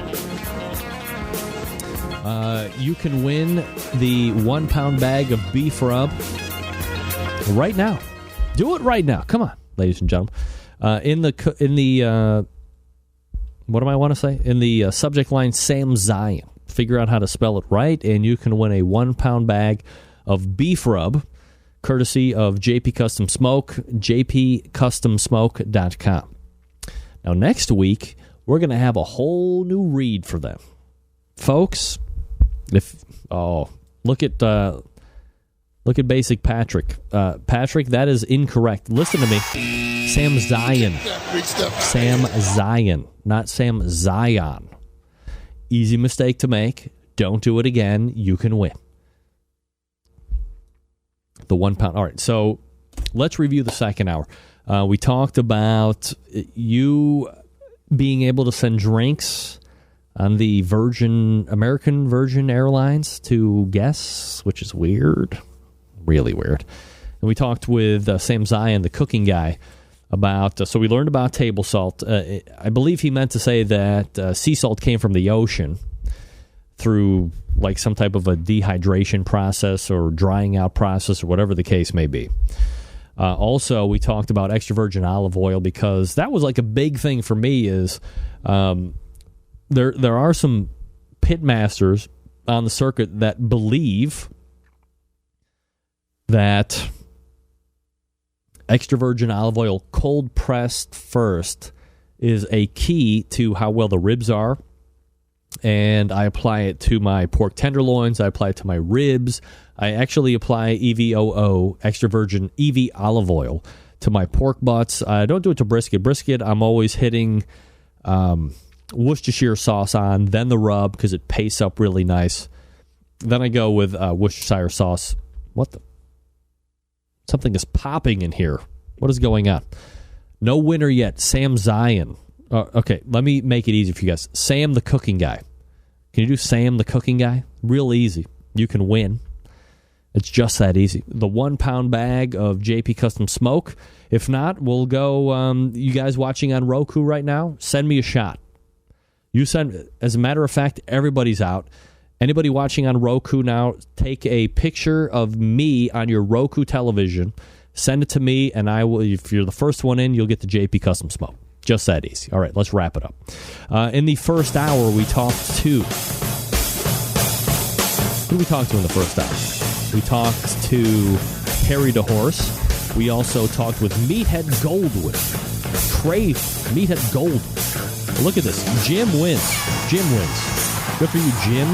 You can win the 1-pound bag of beef rub right now. Do it right now. Come on, ladies and gentlemen. In the what do I want to say? In the subject line, Sam Zion. Figure out how to spell it right, and you can win a 1-pound bag of beef rub, courtesy of JP Custom Smoke, jpcustomsmoke.com. Now, next week, we're going to have a whole new read for them. Folks, look at Basic Patrick. Patrick, that is incorrect. Listen to me. Sam Zion. Sam Zion, not Sam Zion. Easy mistake to make. Don't do it again. You can win. The 1-pound. All right, so let's review the second hour. We talked about you being able to send drinks on the American Virgin Airlines to guests, which is weird. Really weird. And we talked with Sam Zion, the cooking guy, about, so we learned about table salt. I believe he meant to say that sea salt came from the ocean through like some type of a dehydration process or drying out process or whatever the case may be. Also, we talked about extra virgin olive oil because that was like a big thing for me is there are some pit masters on the circuit that believe that extra virgin olive oil, cold pressed first, is a key to how well the ribs are. And I apply it to my pork tenderloins. I apply it to my ribs. I actually apply EVOO, extra virgin EV olive oil, to my pork butts. I don't do it to brisket. Brisket, I'm always hitting Worcestershire sauce on, then the rub because it pastes up really nice. Then I go with Worcestershire sauce. What the? Something is popping in here. What is going on? No winner yet. Sam Zion. Okay, let me make it easy for you guys. Sam the cooking guy. Can you do Sam the cooking guy? Real easy. You can win. It's just that easy. The 1-pound bag of JP Custom Smoke. If not, we'll go, you guys watching on Roku right now, send me a shot. You send, as a matter of fact, everybody's out. Anybody watching on Roku now, take a picture of me on your Roku television, send it to me, and I will. If you're the first one in, you'll get the JP Custom Smoke. Just that easy. All right, let's wrap it up. In the first hour, we talked to... Who did we talk to in the first hour? We talked to Harry DeHorse. We also talked with Meathead Goldwyn. Crave Meathead Goldwyn. Look at this. Jim wins. Jim wins. Good for you, Jim.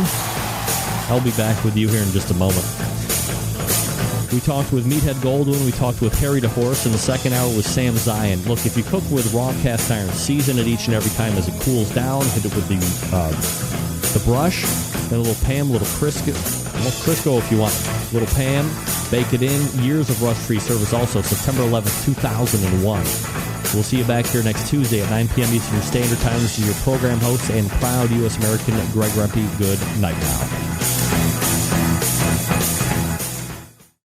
I'll be back with you here in just a moment. We talked with Meathead Goldwyn. We talked with Harry DeHorse. And the second hour was Sam Zion. Look, if you cook with raw cast iron, season it each and every time as it cools down. Hit it with the brush. Then a little Pam, a little Crisco if you want. A little Pam. Bake it in. Years of rust-free service also. September 11th, 2001. We'll see you back here next Tuesday at 9 p.m. Eastern Standard Time. This is your program host and proud U.S. American, Greg Rempe. Good night now.